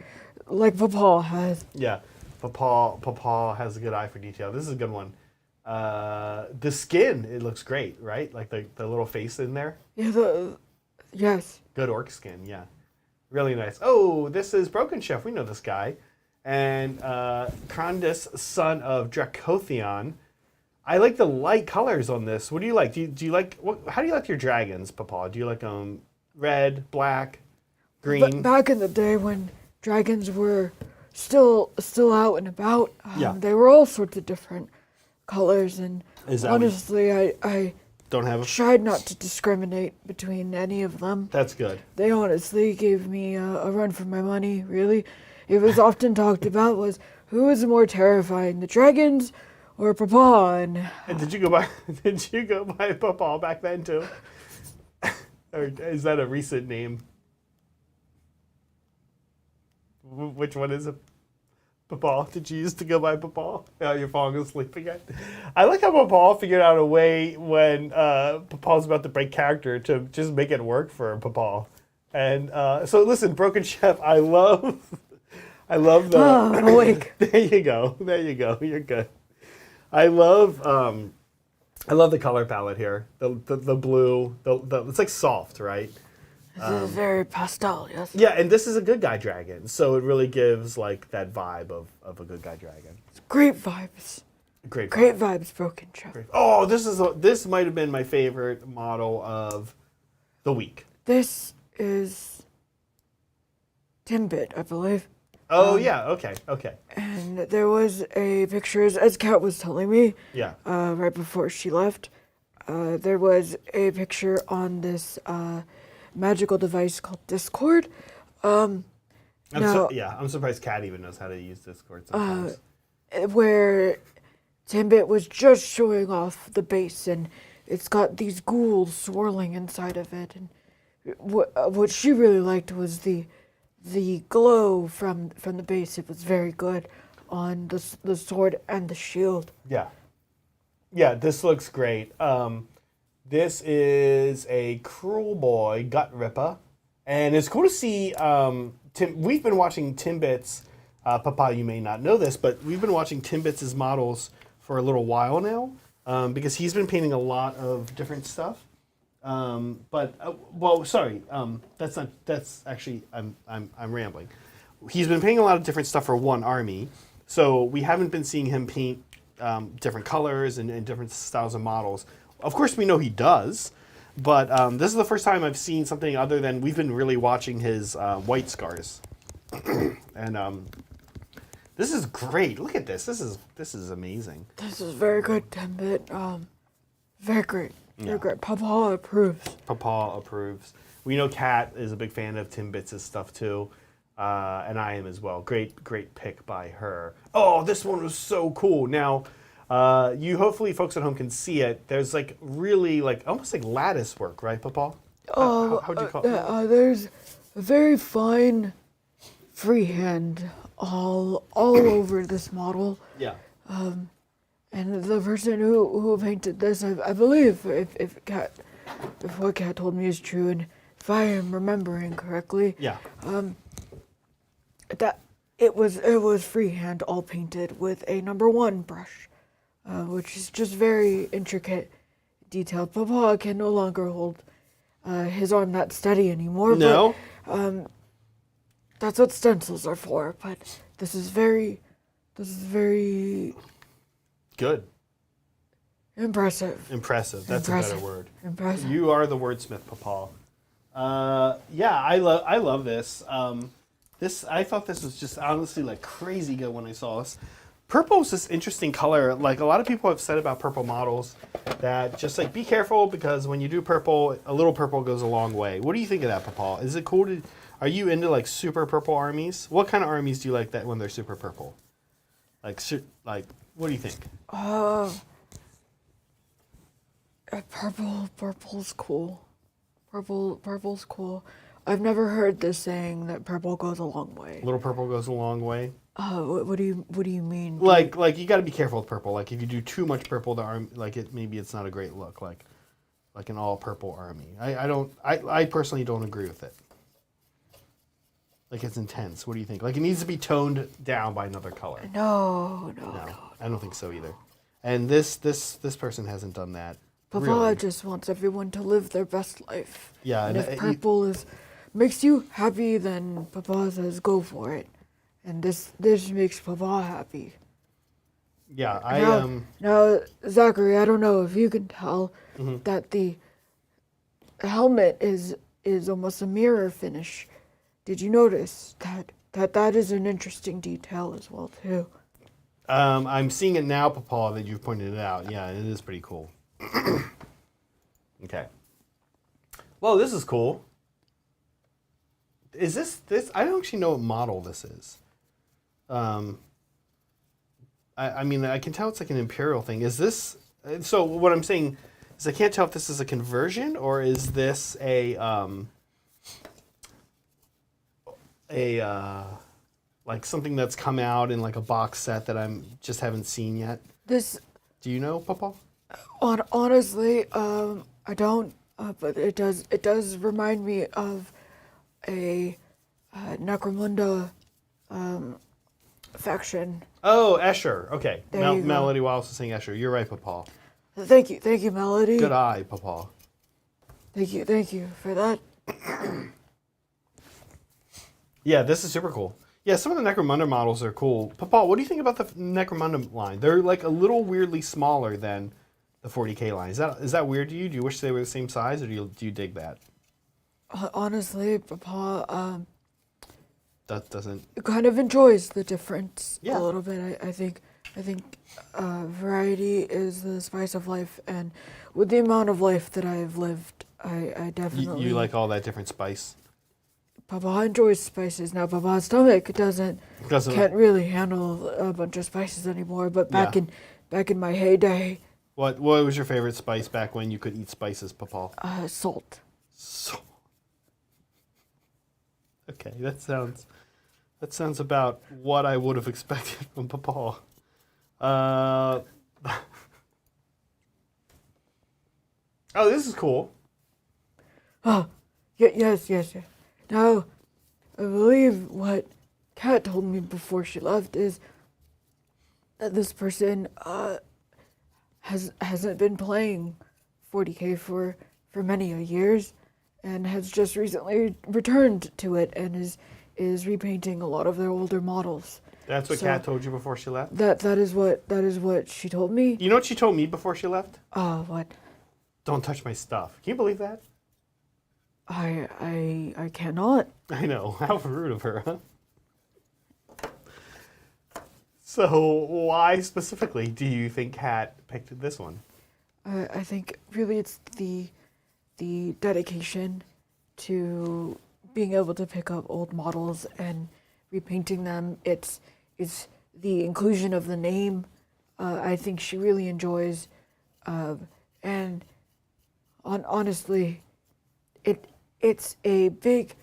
like Papa has. Yeah, Papa has a good eye for detail. This is a good one. The skin, it looks great, right? Like the little face in there. Yeah, yes. Good orc skin, yeah. Really nice. Oh, this is Broken Chef. We know this guy. And Krondis, son of Dracotheon. I like the light colors on this. What do you like? Do you like, how do you like your dragons, Papa? Do you like them red, black, green? Back in the day when dragons were still out and about, Yeah. they were all sorts of different colors, and Is that honestly, I don't have a... tried not to discriminate between any of them. That's good. They honestly gave me a run for my money, really. It was often talked about was who was more terrifying, the dragons or Papa? And did you go by Papa back then too? Or is that a recent name? Which one is it? Papa? Did you used to go by Papa? Now you're falling asleep again. I like how Papa figured out a way when Papa's about to break character to just make it work for Papa. And so listen, Broken Chef, I love the... I'm awake. There you go. You're good. I love the color palette here. The blue, it's like soft, right? This is very pastel, yes. Yeah, and this is a good guy dragon, so it really gives like that vibe of a good guy dragon. Great vibes. Great Vibes, Broken Chef. Oh, this might have been my favorite model of the week. This is Timbit, I believe. Oh yeah, okay. And there was a picture, as Kat was telling me, Yeah. right before she left, there was a picture on this magical device called Discord. I'm surprised Kat even knows how to use Discord sometimes. Where Timbit was just showing off the base, and it's got these ghouls swirling inside of it. And what she really liked was the glow from the base. It was very good on the sword and the shield. Yeah, this looks great. This is a Cruel Boy Gut Ripper, and it's cool to see. We've been watching Timbits. Papa, you may not know this, but we've been watching Timbits' models for a little while now, because he's been painting a lot of different stuff. That's actually, I'm rambling. He's been painting a lot of different stuff for one army, so we haven't been seeing him paint different colors and different styles of models. Of course, we know he does, but this is the first time I've seen something other than we've been really watching his white scars, and this is great. Look at this. This is amazing. This is very good, Timbit. Very great. Very great. Papa approves. We know Kat is a big fan of Timbits' stuff too, and I am as well. Great pick by her. Oh, this one was so cool. Now, you hopefully folks at home can see it. There's like really like almost like lattice work, right, Papa? How'd you call it? There's a very fine freehand all over this model. Yeah. And the person who painted this, I believe, if what Kat told me is true, and if I am remembering correctly, Yeah. that it was freehand, all painted with a #1 brush, which is just very intricate, detailed. Papa can no longer hold his arm that steady anymore. No. But, that's what stencils are for. But this is very, This is very Good. impressive. Impressive. That's a better word. Impressive. You are the wordsmith, Papal. Yeah, I love this. I thought this was just honestly like crazy good when I saw this. Purple is this interesting color. Like a lot of people have said about purple models that just like be careful because when you do purple, a little purple goes a long way. What do you think of that, Papal? Is it cool to? Are you into like super purple armies? What kind of armies do you like that when they're super purple? Like what do you think? Purple's cool. Purple's cool. I've never heard this saying that purple goes a long way. Little purple goes a long way. What do you mean? Like you got to be careful with purple. Like if you do too much purple, the arm maybe it's not a great look. Like an all purple army. I personally don't agree with it. Like it's intense. What do you think? Like it needs to be toned down by another color. No. I don't think so either. And this person hasn't done that. Papa really. just wants everyone to live their best life. Yeah, and if purple makes you happy, then Papa says go for it. And this makes Papa happy. Yeah, Now, Zachary, I don't know if you can tell that the helmet is almost a mirror finish. Did you notice that is an interesting detail as well too? I'm seeing it now, Papa, that you've pointed it out. Yeah, it is pretty cool. Okay. Well, this is cool. Is this? I don't actually know what model this is. I mean, I can tell it's like an Imperial thing. Is this? So what I'm saying is I can't tell if this is a conversion or is this a like something that's come out in like a box set that I'm just haven't seen yet. This. Do you know, Papa? Honestly, I don't. But it does remind me of a Necromunda faction. Oh, Escher. Okay. Melody Wallace is saying Escher. You're right, Papa. Thank you, Melody. Good eye, Papa. Thank you for that. Yeah, this is super cool. Yeah, some of the Necromunda models are cool. Papa, what do you think about the Necromunda line? They're like a little weirdly smaller than the 40K line. Is that weird to you? Do you wish they were the same size, or do you dig that? Honestly, Papa, That doesn't. kind of enjoys the difference Yeah. a little bit. I think variety is the spice of life, and with the amount of life that I've lived, I definitely. You like all that different spice. Papa enjoys spices. Now Papa's stomach can't really handle a bunch of spices anymore. But back in my heyday, What was your favorite spice back when you could eat spices, Papa? salt. So. Okay, that sounds about what I would have expected from Papa. Oh, this is cool. Oh, yes. Now, I believe what Kat told me before she left is that this person hasn't been playing 40K for many years, and has just recently returned to it and is repainting a lot of their older models. That's what Kat told you before she left? That is what she told me. You know what she told me before she left? What? Don't touch my stuff. Can you believe that? I cannot. I know. How rude of her, huh? So why specifically do you think Kat picked this one? I think really it's the dedication to being able to pick up old models and repainting them. It's the inclusion of the name. I think she really enjoys, and honestly, it's a big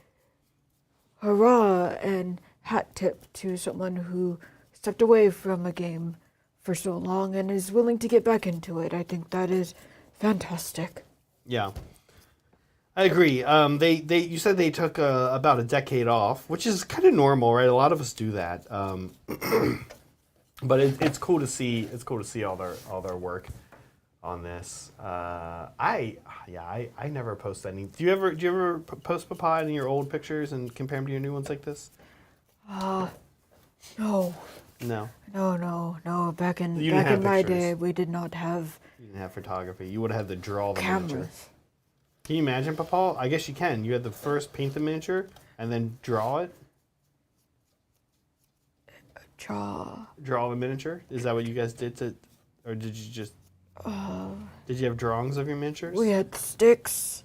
hurrah and hat tip to someone who stepped away from a game for so long and is willing to get back into it. I think that is fantastic. Yeah, I agree. You said they took about a decade off, which is kind of normal, right? A lot of us do that. But it's cool to see. It's cool to see all their work on this. I never post any. Do you ever post Papa in your old pictures and compare them to your new ones like this? No. No. No. Back in You didn't have my pictures. day, we did not have You didn't have photography. You would have had to draw the miniature. cameras. Can you imagine, Papa? I guess you can. You had to first paint the miniature and then draw it. Draw the miniature. Is that what you guys did to, or did you just? Did you have drawings of your miniatures? We had sticks.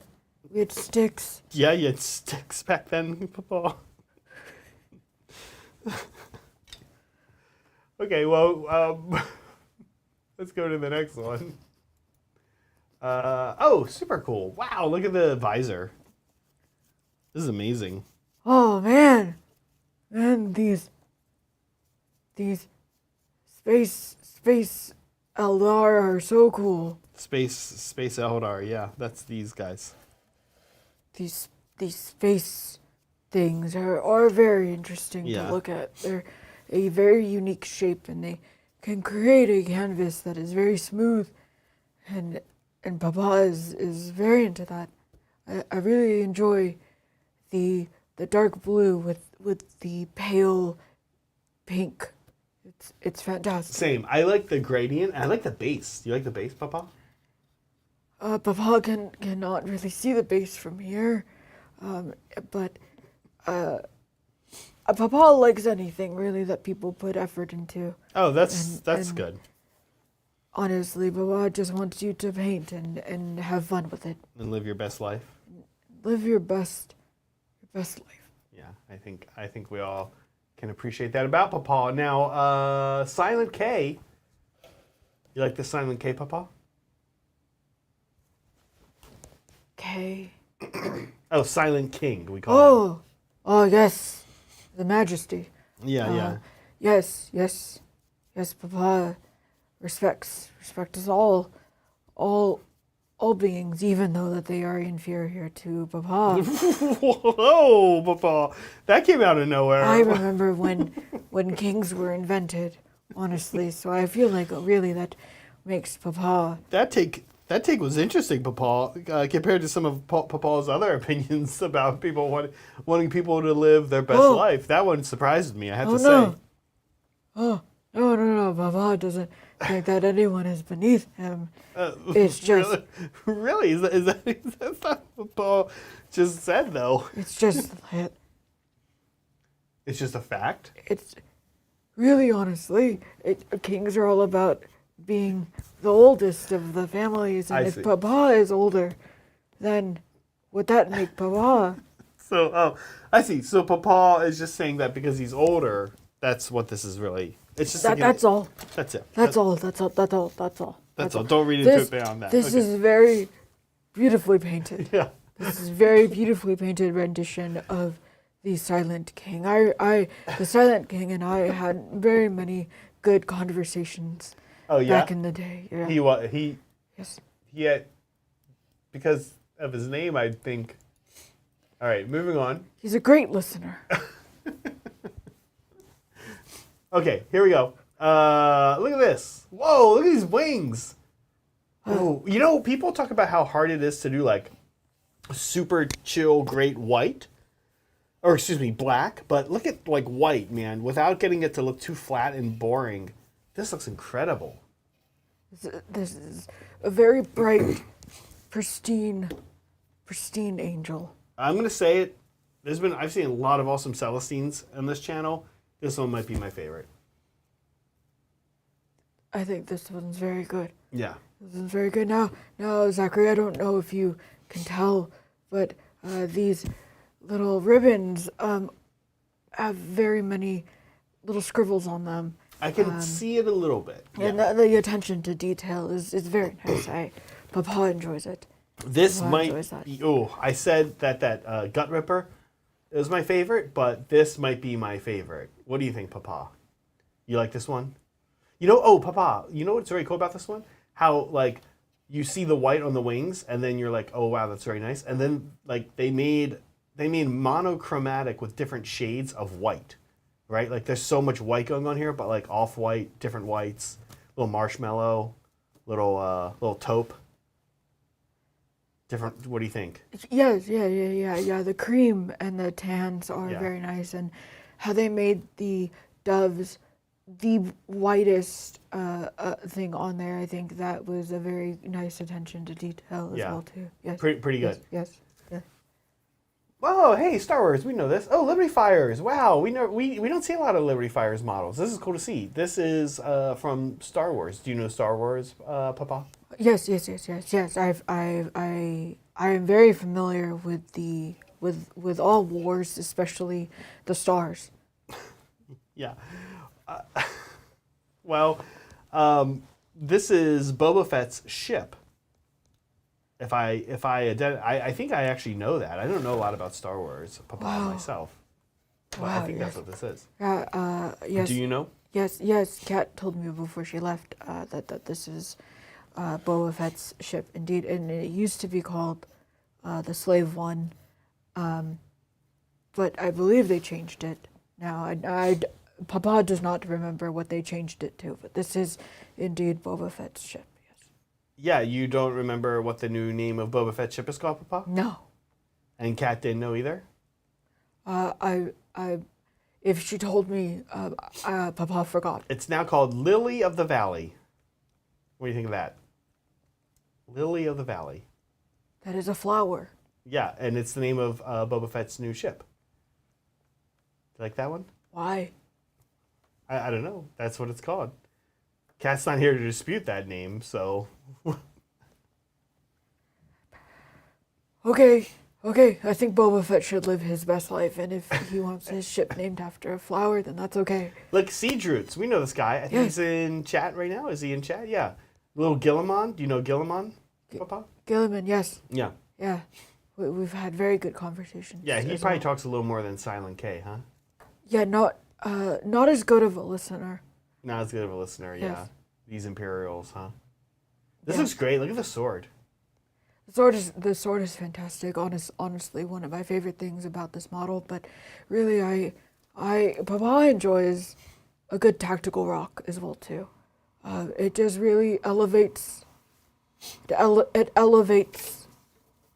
Yeah, you had sticks back then, Papa. Okay, well, let's go to the next one. Oh, super cool. Wow, look at the visor. This is amazing. Oh man, these space Eldar are so cool. Space Eldar, yeah, that's these guys. These space things are very interesting Yeah. to look at. They're a very unique shape, and they can create a canvas that is very smooth, and Papa is very into that. I really enjoy the dark blue with the pale pink. It's fantastic. Same. I like the gradient. I like the base. Do you like the base, Papa? Papa cannot really see the base from here, but Papa likes anything really that people put effort into. Oh, that's And- good. Honestly, Papa just wants you to paint and have fun with it. And live your best life. Live your best life. Yeah, I think we all can appreciate that about Papa. Now, Silent K. You like the Silent K, Papa? Okay. Oh, Silent King, we call him. Oh yes, the Majesty. Yeah. Yes, Papa respects us all beings, even though that they are inferior to Papa. Whoa, Papa. That came out of nowhere. I remember when kings were invented, honestly, so I feel like really that makes Papa. That take was interesting, Papa, compared to some of Papa's other opinions about people wanting people to live their best life. That one surprised me, I have to say. No, Papa doesn't think that anyone is beneath him. It's just, Really? Is that not what Papa just said, though? it's just that, It's just a fact? it's really honestly, kings are all about being the oldest of the families, and I if see. Papa is older, then would that make Papa? So, I see. So Papa is just saying that because he's older, that's what this is really. It's just That's all. That's it. That's all. That's all. Don't read into it beyond that. This Okay. is very beautifully painted. Yeah. This is very beautifully painted rendition of the Silent King. The Silent King and I had very many good conversations Oh yeah. back in the day. Yeah. He Yes. had, because of his name, I'd think. All right, moving on. He's a great listener. Okay, here we go. Look at this. Whoa, look at these wings. Oh, people talk about how hard it is to do like super chill, great white, or excuse me, black. But look at like white, man, without getting it to look too flat and boring. This looks incredible. This is a very bright, pristine angel. I'm gonna say it. I've seen a lot of awesome Celestines on this channel. This one might be my favorite. I think this one's very good. Yeah. This one's very good. Now, Zachary, I don't know if you can tell, but these little ribbons have very many little scribbles on them. I can see it a little bit. And Yeah. the attention to detail is very nice. Papa enjoys it. This Papa might enjoys that. be. Oh, I said that Gut Ripper is my favorite, but this might be my favorite. What do you think, Papa? You like this one? Papa, you know what's very cool about this one? How, like, you see the white on the wings, and then you're like, oh, wow, that's very nice. And then, like, they made monochromatic with different shades of white, right? Like, there's so much white going on here, but, like, off-white, different whites, little marshmallow, little taupe. Different, what do you think? Yes, yeah. The cream and the tans are Yeah. very nice, and how they made the doves the whitest thing on there. I think that was a very nice attention to detail as well too. Yes. Pretty good. Yes. Yes. Oh, hey, Star Wars, we know this. Oh, Liberty Fires. Wow, we don't see a lot of Liberty Fires models. This is cool to see. This is from Star Wars. Do you know Star Wars, Papa? Yes. I am very familiar with all wars, especially the stars. Yeah. Well, this is Boba Fett's ship. I think I actually know that. I don't know a lot about Star Wars, Papa, myself. But I think that's what this is. Yes. Do you know? Yes. Kat told me before she left that this is Boba Fett's ship, indeed, and it used to be called the Slave One, but I believe they changed it now. Papa does not remember what they changed it to, but this is indeed Boba Fett's ship. Yeah, you don't remember what the new name of Boba Fett's ship is called, Papa? No. And Kat didn't know either? If she told me, Papa forgot. It's now called Lily of the Valley. What do you think of that? Lily of the Valley. That is a flower. Yeah, and it's the name of Boba Fett's new ship. You like that one? Why? I don't know. That's what it's called. Kat's not here to dispute that name, so... Okay. I think Boba Fett should live his best life, and if he wants his ship named after a flower, then that's okay. Look, Siege Roots. We know this guy. I think he's in chat right now. Is he in chat? Yeah. Little Gillimon. Do you know Gillimon, Papa? Gilliman, yes. Yeah. Yeah. We've had very good conversations. Yeah, he probably talks a little more than Silent K, huh? Yeah, not as good of a listener. Not as good of a listener, yeah. Yes. These Imperials, huh? This looks great. Look at the sword. The sword is fantastic. Honestly, one of my favorite things about this model. But really, Papa enjoys a good tactical rock as well too. It just really elevates. It elevates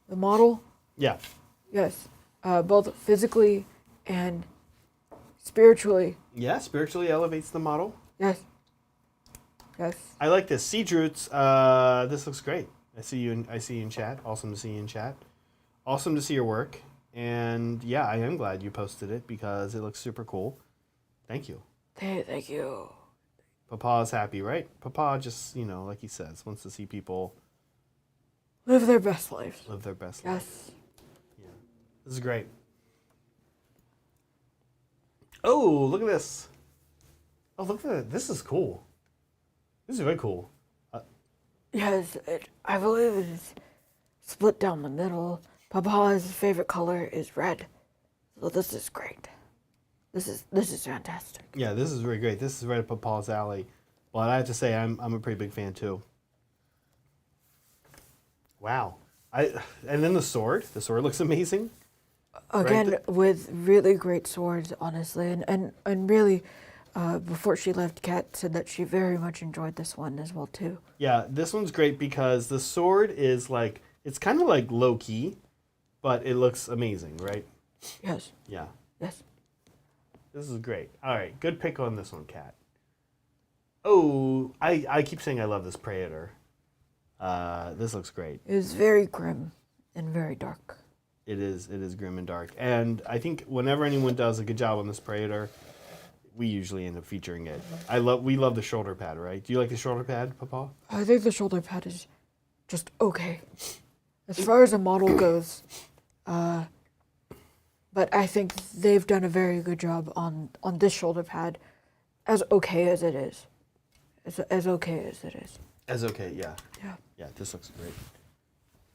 the model. Yeah. Yes, both physically and spiritually. Yeah, spiritually elevates the model. Yes. I like this. Siege Roots, this looks great. I see you in chat. Awesome to see you in chat. Awesome to see your work. And yeah, I am glad you posted it because it looks super cool. Thank you. Thank you. Papa's happy, right? Papa just, like he says, wants to see people live their best lives. Live their best life. Yes. Yeah. This is great. Oh, look at this. Oh, look at that. This is cool. This is very cool. Yes, I believe it is split down the middle. Papa's favorite color is red. So this is great. This is fantastic. Yeah, this is really great. This is right up Papa's alley. But I have to say, I'm a pretty big fan too. Wow. And then the sword. The sword looks amazing. Again, right? with really great swords, honestly, and really, before she left, Kat said that she very much enjoyed this one as well too. Yeah, this one's great because the sword is like, it's kind of like low key, but it looks amazing, right? Yes. Yeah. Yes. This is great. All right, good pick on this one, Kat. Oh, I keep saying I love this Praetor. This looks great. It is very grim and very dark. It is grim and dark. And I think whenever anyone does a good job on this Praetor, we usually end up featuring it. We love the shoulder pad, right? Do you like the shoulder pad, Papa? I think the shoulder pad is just okay. As far as a model goes, but I think they've done a very good job on this shoulder pad, as okay as it is. As okay as it is. As okay, yeah. Yeah. Yeah, this looks great.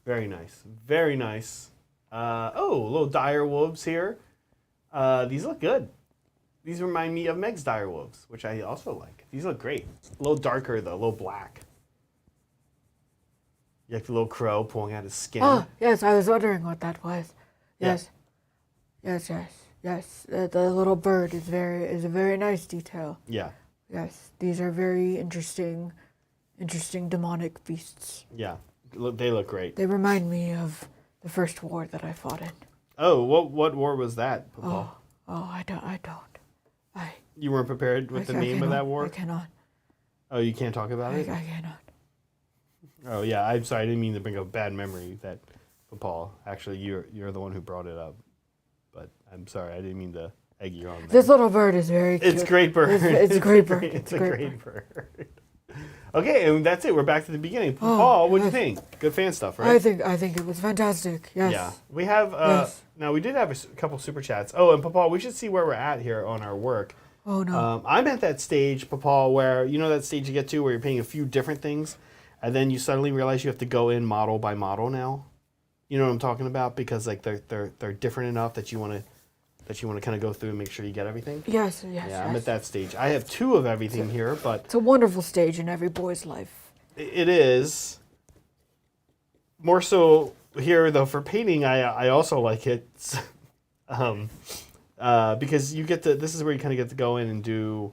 Very nice. Very nice. Little dire wolves here. These look good. These remind me of Meg's dire wolves, which I also like. These look great. A little darker though, a little black. You like the little crow pulling out his skin? Oh, yes, I was wondering what that was. Yes. Yeah. Yes. The little bird is a very nice detail. Yeah. Yes, these are very interesting demonic beasts. Yeah, they look great. They remind me of the first war that I fought in. Oh, what war was that, Papa? I don't. You weren't prepared with the name of that war? I cannot. Oh, you can't talk about it? I cannot. Oh, yeah. I'm sorry. I didn't mean to bring up bad memory that Paul. Actually, you're the one who brought it up. But I'm sorry. I didn't mean to egg you on. This little bird is very cute. It's a great bird. It's a great bird. It's a great bird. Okay, and that's it. We're back to the beginning. Paul, what do you think? Good fan stuff, right? I think it was fantastic. Yes. Yeah. We have now we did have a couple super chats. Oh, and Paul, we should see where we're at here on our work. Oh no. I'm at that stage, Paul, where you know that stage you get to where you're paying a few different things, and then you suddenly realize you have to go in model by model now. You know what I'm talking about? Because like they're different enough that you want to kind of go through and make sure you get everything. Yes. Yeah, I'm at that stage. I have 2 of everything here, but it's a wonderful stage in every boy's life. it is. More so here though for painting, I also like it, because you get to. This is where you kind of get to go in and do.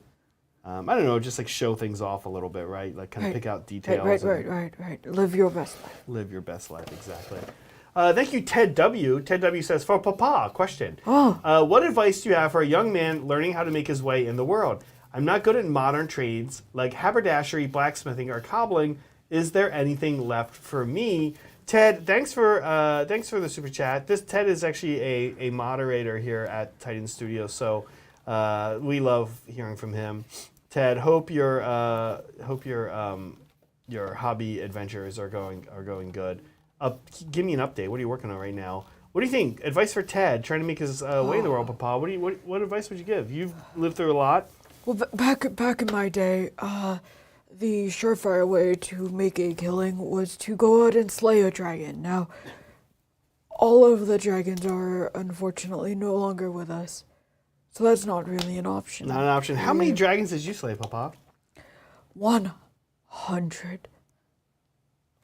I don't know, just like show things off a little bit, right? Like kind of pick out details. Right. Live your best life. Live your best life, exactly. Thank you, Ted W. Ted W says, for Papa, question. What advice do you have for a young man learning how to make his way in the world? I'm not good at modern trades like haberdashery, blacksmithing, or cobbling. Is there anything left for me? Ted, thanks for the super chat. Ted is actually a moderator here at Titan Studios, so we love hearing from him. Ted, hope your hobby adventures are going good. Give me an update. What are you working on right now? What do you think? Advice for Ted trying to make his way in the world, Papa. What advice would you give? You've lived through a lot. Well, back in my day, the surefire way to make a killing was to go out and slay a dragon. Now, all of the dragons are unfortunately no longer with us, so that's not really an option. Not an option. How many dragons did you slay, Papa? 100.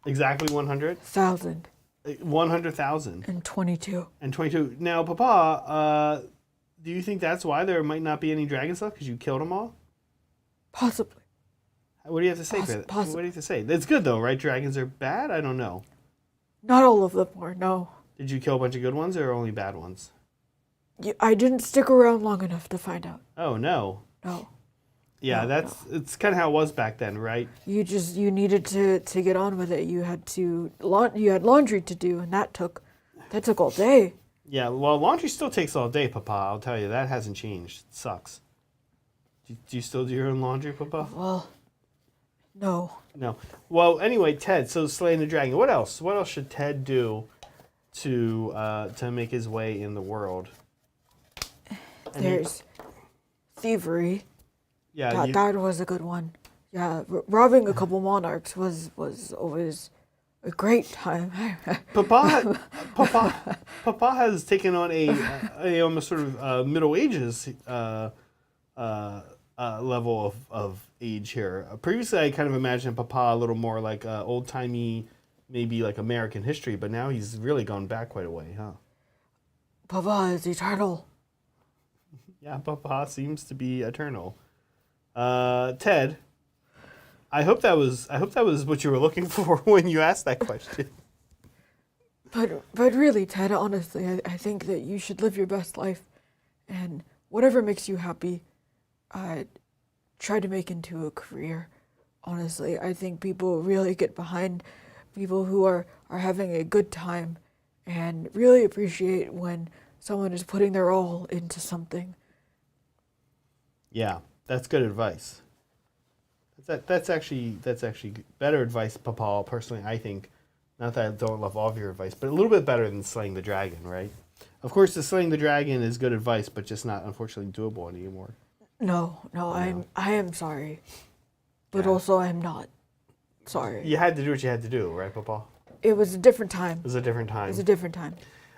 Exactly 100? 1,000. 100,000. And 22. And 22. Now, Papa, do you think that's why there might not be any dragons left? Because you killed them all? Possibly. What do you have to say for that? What do you have to say? That's good, though, right? Dragons are bad? I don't know. Not all of them are, no. Did you kill a bunch of good ones or only bad ones? I didn't stick around long enough to find out. Oh, no. No. Yeah, it's kind of how it was back then, right? You needed to get on with it. You had laundry to do, and that took all day. Yeah, well, laundry still takes all day, Papa. I'll tell you, that hasn't changed. It sucks. Do you still do your own laundry, Papa? Well, no. No. Well, anyway, Ted. So slaying the dragon. What else? What else should Ted do to make his way in the world? There's thievery. Yeah, that was a good one. Yeah, robbing a couple monarchs was always a great time. Papa has taken on a almost sort of Middle Ages level of age here. Previously, I kind of imagined Papa a little more like old timey, maybe like American history, but now he's really gone back quite a way, huh? Papa is eternal. Yeah, Papa seems to be eternal. Ted, I hope that was what you were looking for when you asked that question. But really, Ted, honestly, I think that you should live your best life, and whatever makes you happy, try to make into a career. Honestly, I think people really get behind people who are having a good time, and really appreciate when someone is putting their all into something. Yeah. That's good advice. That's actually better advice, Papa. Personally, I think. Not that I don't love all of your advice, but a little bit better than slaying the dragon, right? Of course, the slaying the dragon is good advice, but just not unfortunately doable anymore. No, I am sorry, but also I'm not sorry. You had to do what you had to do, right, Papa? It was a different time. It was a different time.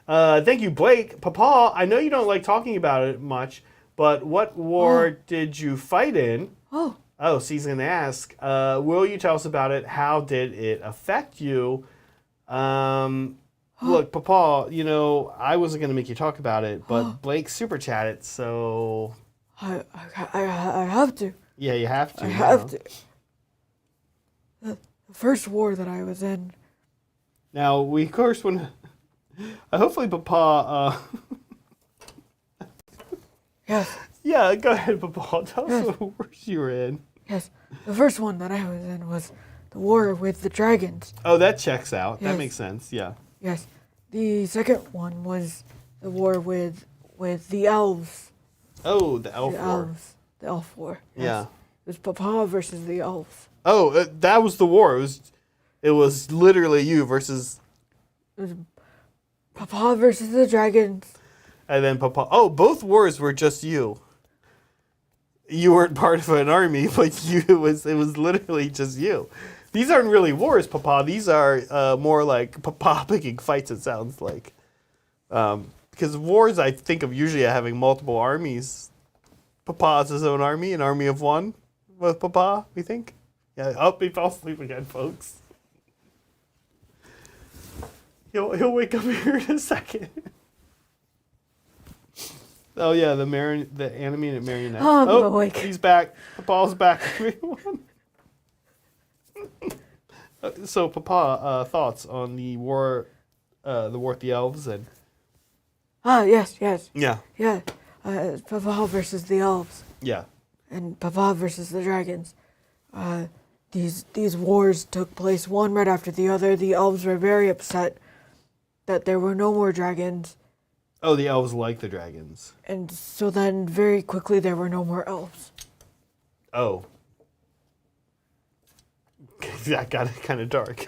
Thank you, Blake. Papa, I know you don't like talking about it much. But what war did you fight in? Oh, so he's going to ask, will you tell us about it? How did it affect you? Look, Papa, I wasn't going to make you talk about it, but Blake super chatted, so... I have to. Yeah, you have to. I have to. The first war that I was in. Now, we, of course, when... hopefully, Papa... Yes. Yeah, go ahead, Papa. Tell us what wars you were in. Yes, the first one that I was in was the war with the dragons. Oh, that checks out. Yes. That makes sense. Yeah. Yes, the second one was the war with the elves. Oh, the elf The war. elves. The elf war. Yes. Yeah. It was Papa versus the elves. Oh, that was the war. It was literally you versus. It was Papa versus the dragons. And then Papa. Oh, both wars were just you. You weren't part of an army, but it was literally just you. These aren't really wars, Papa. These are more like Papa picking fights. It sounds like, because wars I think of usually having multiple armies. Papa has his own army, an army of one with Papa. We think. Yeah. Oh, he fell asleep again, folks. He'll wake up here in a second. Oh yeah, the animated marionette. I'm awake. He's back. Papa's back, everyone. So, Papa, thoughts on the war with the elves and? Yes. Yeah. Yeah. Papa versus the elves. Yeah. And Papa versus the dragons. These wars took place one right after the other. The elves were very upset that there were no more dragons. Oh, the elves like the dragons. And so then very quickly there were no more elves. Oh. That got kind of dark.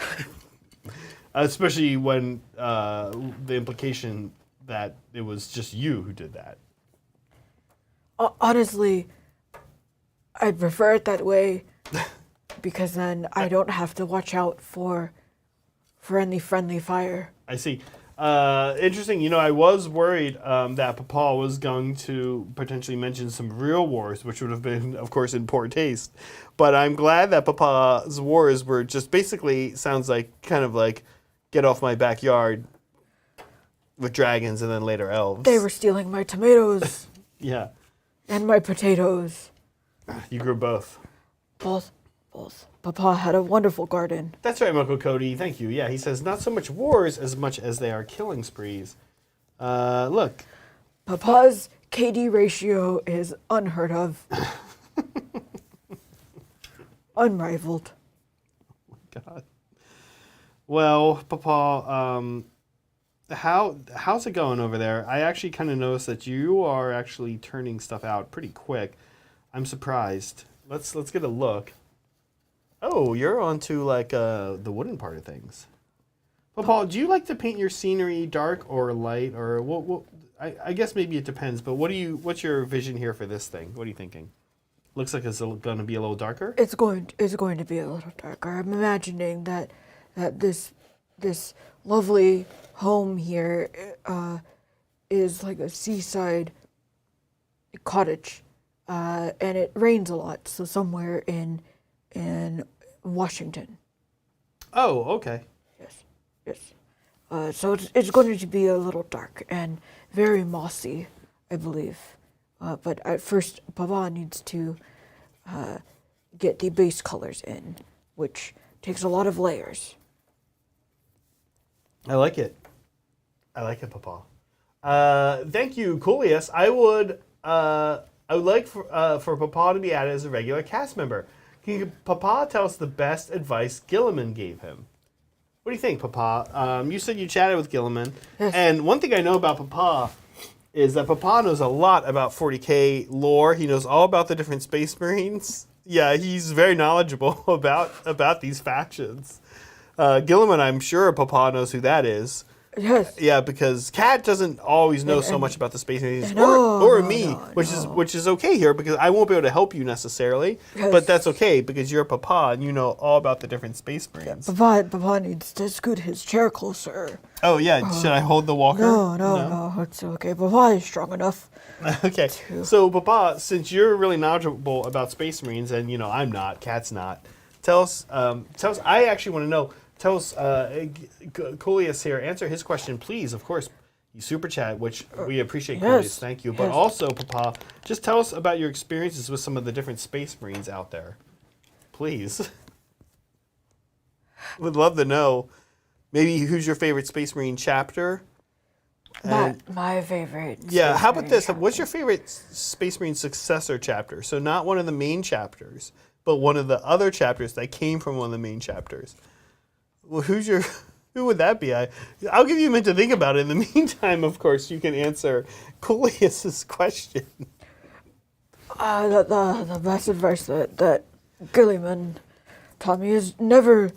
Especially when the implication that it was just you who did that. Honestly, I'd prefer it that way because then I don't have to watch out for any friendly fire. I see. Interesting. I was worried that Papa was going to potentially mention some real wars, which would have been, of course, in poor taste. But I'm glad that Papa's wars were just basically sounds like kind of like get off my backyard with dragons and then later elves. They were stealing my tomatoes. Yeah. And my potatoes. You grew both. Both. Papa had a wonderful garden. That's right, Uncle Cody. Thank you. Yeah, he says not so much wars as much as they are killing sprees. Look. Papa's KD ratio is unheard of. Unrivaled. Oh my God. Well, Papa, how's it going over there? I actually kind of noticed that you are actually turning stuff out pretty quick. I'm surprised. Let's get a look. Oh, you're onto like the wooden part of things. Papa, do you like to paint your scenery dark or light, or what? I guess maybe it depends. But what's your vision here for this thing? What are you thinking? Looks like it's going to be a little darker. It's going to be a little darker. I'm imagining that this lovely home here is like a seaside cottage, and it rains a lot. So somewhere in Washington. Oh, okay. Yes. So it's going to be a little dark and very mossy, I believe. But at first, Papa needs to get the base colors in, which takes a lot of layers. I like it. Papa. Thank you, Coolius. I would like for Papa to be added as a regular cast member. Can Papa tell us the best advice Gilliman gave him? What do you think, Papa? You said you chatted with Gilliman. Yes. And one thing I know about Papa is that Papa knows a lot about 40K lore. He knows all about the different Space Marines. Yeah, he's very knowledgeable about these factions. Gilliman, I'm sure Papa knows who that is. Yes. Yeah, because Kat doesn't always know so much about the Space Marines, which is okay here because I won't be able to help you necessarily, but that's okay because you're Papa and you know all about the different Space Marines. Papa needs to scoot his chair closer. Oh yeah, should I hold the walker? No, it's okay. Papa is strong enough. Okay, so Papa, since you're really knowledgeable about Space Marines and I'm not, Kat's not, tell us. I actually want to know. Tell us, Coolius here, answer his question, please. Of course, you super chat, which we appreciate, Coolius. Thank you. But also, Papa, just tell us about your experiences with some of the different Space Marines out there. Please. Would love to know. Maybe who's your favorite Space Marine chapter? My favorite. Yeah, Space how about Marine this? chapter. What's your favorite Space Marine successor chapter? So not one of the main chapters, but one of the other chapters that came from one of the main chapters. Well, who would that be? I'll give you a minute to think about it. In the meantime, of course, you can answer Coleus's question. The best advice that Gilliman taught me is never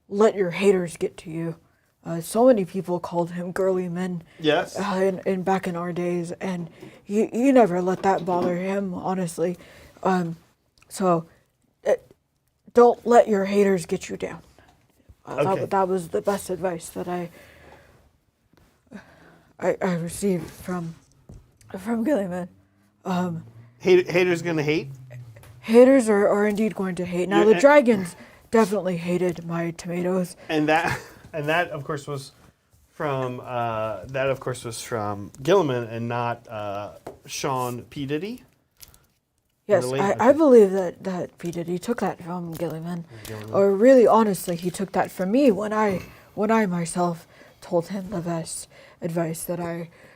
let your haters get to you. So many people called him girly men. Yes. In back in our days, and he never let that bother him, honestly. So don't let your haters get you down. Okay. That was the best advice that I received from Gilliman. Haters gonna hate? Haters are indeed going to hate. Now, the dragons definitely hated my tomatoes. And that of course was from Gilliman and not Sean P. Diddy. Yes, Really? I believe that P. Diddy took that from Gilliman. Or really, honestly, he took that from me when I myself told him the best advice that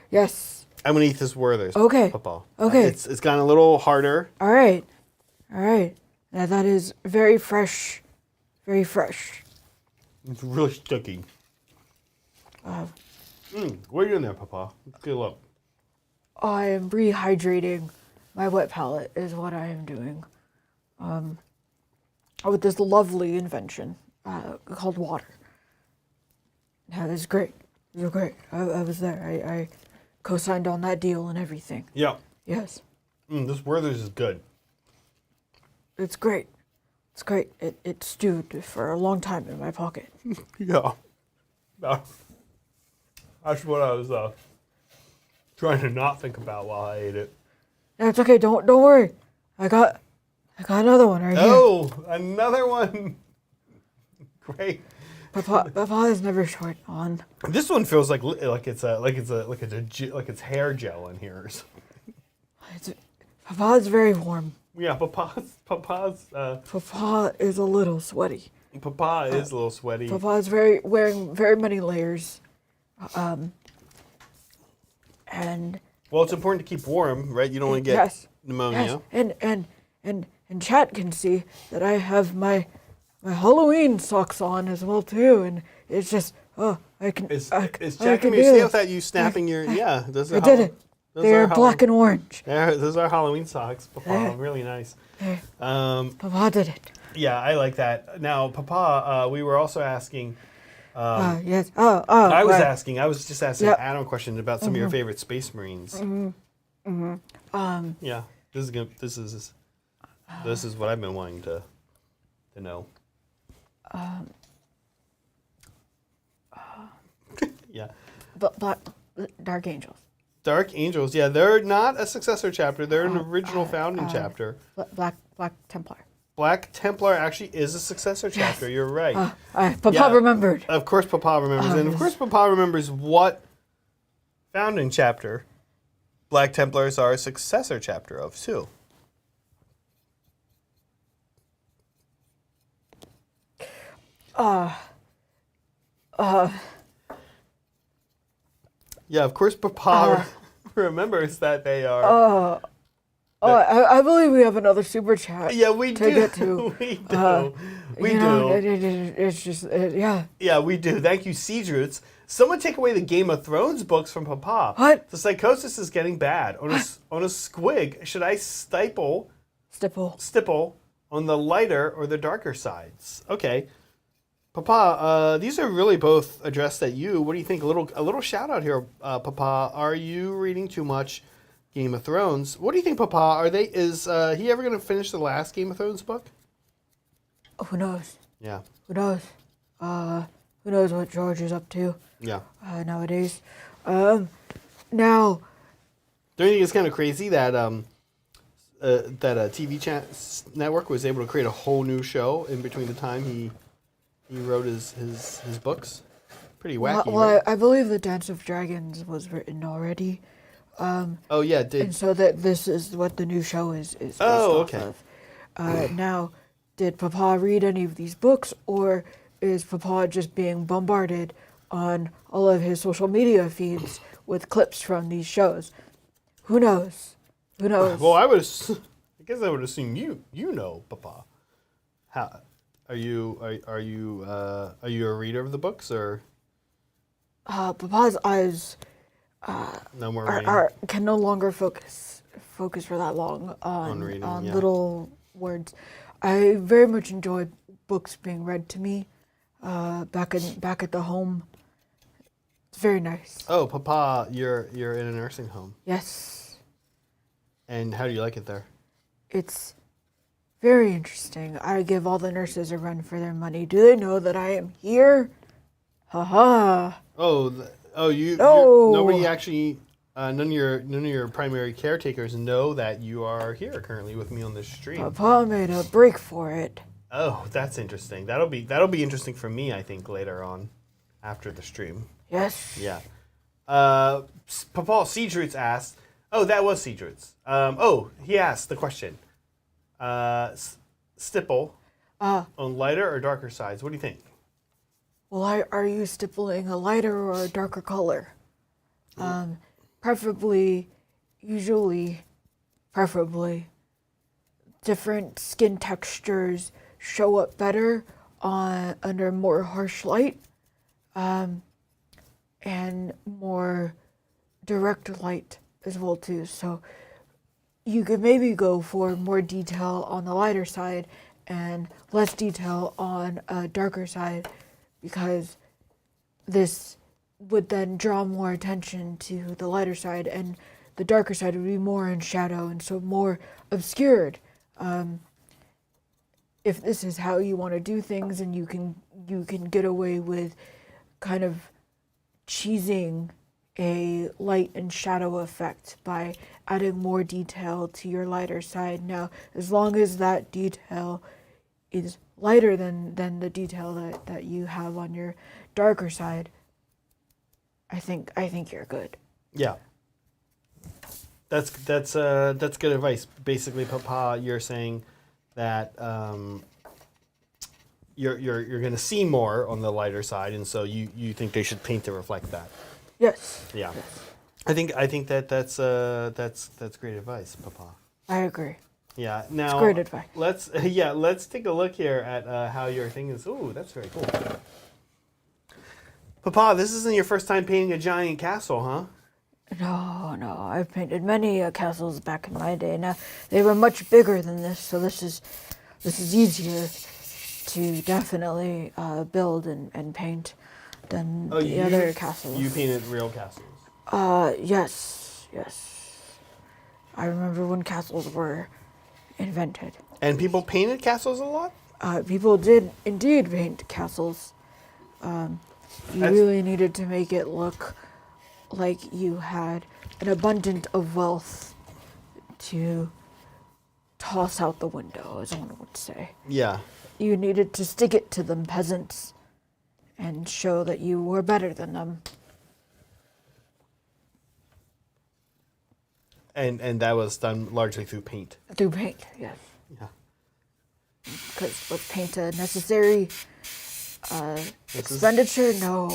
yes. I'm gonna eat this Werther's. Okay. Football. Okay. It's gotten a little harder. All right. Now that is very fresh. Very fresh. It's really sticky. What are you doing there, Papa? Let's get a look. I am rehydrating my wet palate is what I am doing. With this lovely invention called water. Yeah, this is great. This is great. I was there. I co-signed on that deal and everything. Yeah. Yes. This Werther's is good. It's great. It's great. It stewed for a long time in my pocket. Yeah. That's what I was trying to not think about while I ate it. No, it's okay. Don't worry. I got another one right here. Oh, another one. Great. Papa is never short on. This one feels like it's hair gel in here or something. Papa is very warm. Yeah, Papa's. Papa is a little sweaty. Papa is a little sweaty. Papa is wearing very many layers. And Well, it's important to keep warm, right? You don't want to get pneumonia. Yes. And chat can see that I have my Halloween socks on as well too, and it's just I can. Is I Jack can and me do see this. without you snapping your those are I did it. They are black and orange. Yeah, those are Halloween socks, Papa. Really nice. Papa did it. Yeah, I like that. Now, Papa, we were also asking. Yes. I was just asking Yep. Adam a question about some of your favorite Space Marines. Yeah, this is what I've been wanting to know. Yeah. Dark Angels. Dark Angels. Yeah, they're not a successor chapter. They're an original founding chapter. Black Templar. Black Templar actually is a successor chapter. You're right. Papa remembered. Of course, Papa remembers, and of course, Papa remembers what founding chapter Black Templars are a successor chapter of too. Yeah, of course, Papa remembers that they are. I believe we have another super chat. Yeah, we to do. Get to. We do. It's just yeah. Yeah, we do. Thank you, Seedroots. Someone take away the Game of Thrones books from Papa. What? The psychosis is getting bad. On a squig, should I stipple on the lighter or the darker sides? Okay. Papa, these are really both addressed at you. What do you think? A little shout out here, Papa. Are you reading too much Game of Thrones? What do you think, Papa? Is he ever going to finish the last Game of Thrones book? Who knows? Yeah. Who knows? Who knows what George is up to? Yeah. Nowadays. Now. Don't you think it's kind of crazy that that a TV network was able to create a whole new show in between the time he wrote his books? Pretty wacky. Well, right? I believe the Dance of Dragons was written already. Oh yeah, it did. And so that this is what the new show is based off of. Now, did Papa read any of these books, or is Papa just being bombarded on all of his social media feeds with clips from these shows. Who knows? Who knows? Well, I guess I would assume you know, Papa. How are you a reader of the books, or Papa's eyes no more reading? can no longer focus for that long On reading, yeah. little words. I very much enjoy books being read to me back at the home. It's very nice. Oh, Papa, you're in a nursing home. Yes. And how do you like it there? It's very interesting. I give all the nurses a run for their money. Do they know that I am here? Ha. Oh, No. Nobody actually. None of your primary caretakers know that you are here currently with me on this stream. Papa made a break for it. Oh, that's interesting. That'll be interesting for me, I think, later on, after the stream. Yes. Yeah. Papa Seedroots asked. Oh, that was Seedroots. He asked the question. Stipple on lighter or darker sides. What do you think? Well, are you stippling a lighter or a darker color? Preferably, different skin textures show up better under more harsh light, and more direct light as well too. So you could maybe go for more detail on the lighter side and less detail on a darker side, because this would then draw more attention to the lighter side, and the darker side would be more in shadow and so more obscured. If this is how you want to do things, and you can get away with kind of cheesing a light and shadow effect by adding more detail to your lighter side. Now, as long as that detail is lighter than the detail that you have on your darker side, I think you're good. Yeah. That's good advice. Basically, Papa, you're saying that you're going to see more on the lighter side, and so you think they should paint to reflect that. Yes. Yeah. Yes. I think that's great advice, Papa. I agree. Yeah. Now, It's great advice. Let's take a look here at how your thing is. Ooh, that's very cool. Papa, this isn't your first time painting a giant castle, huh? No. I've painted many castles back in my day. Now, they were much bigger than this, so this is easier to definitely build and paint than the other castles. You painted real castles. Yes. I remember when castles were invented. And people painted castles a lot? People did indeed paint castles. You really needed to make it look like you had an abundance of wealth to toss out the window, as one would say. Yeah. You needed to stick it to them peasants and show that you were better than them. And that was done largely through paint. Through paint, yes. Yeah. Because was paint a necessary expenditure? No,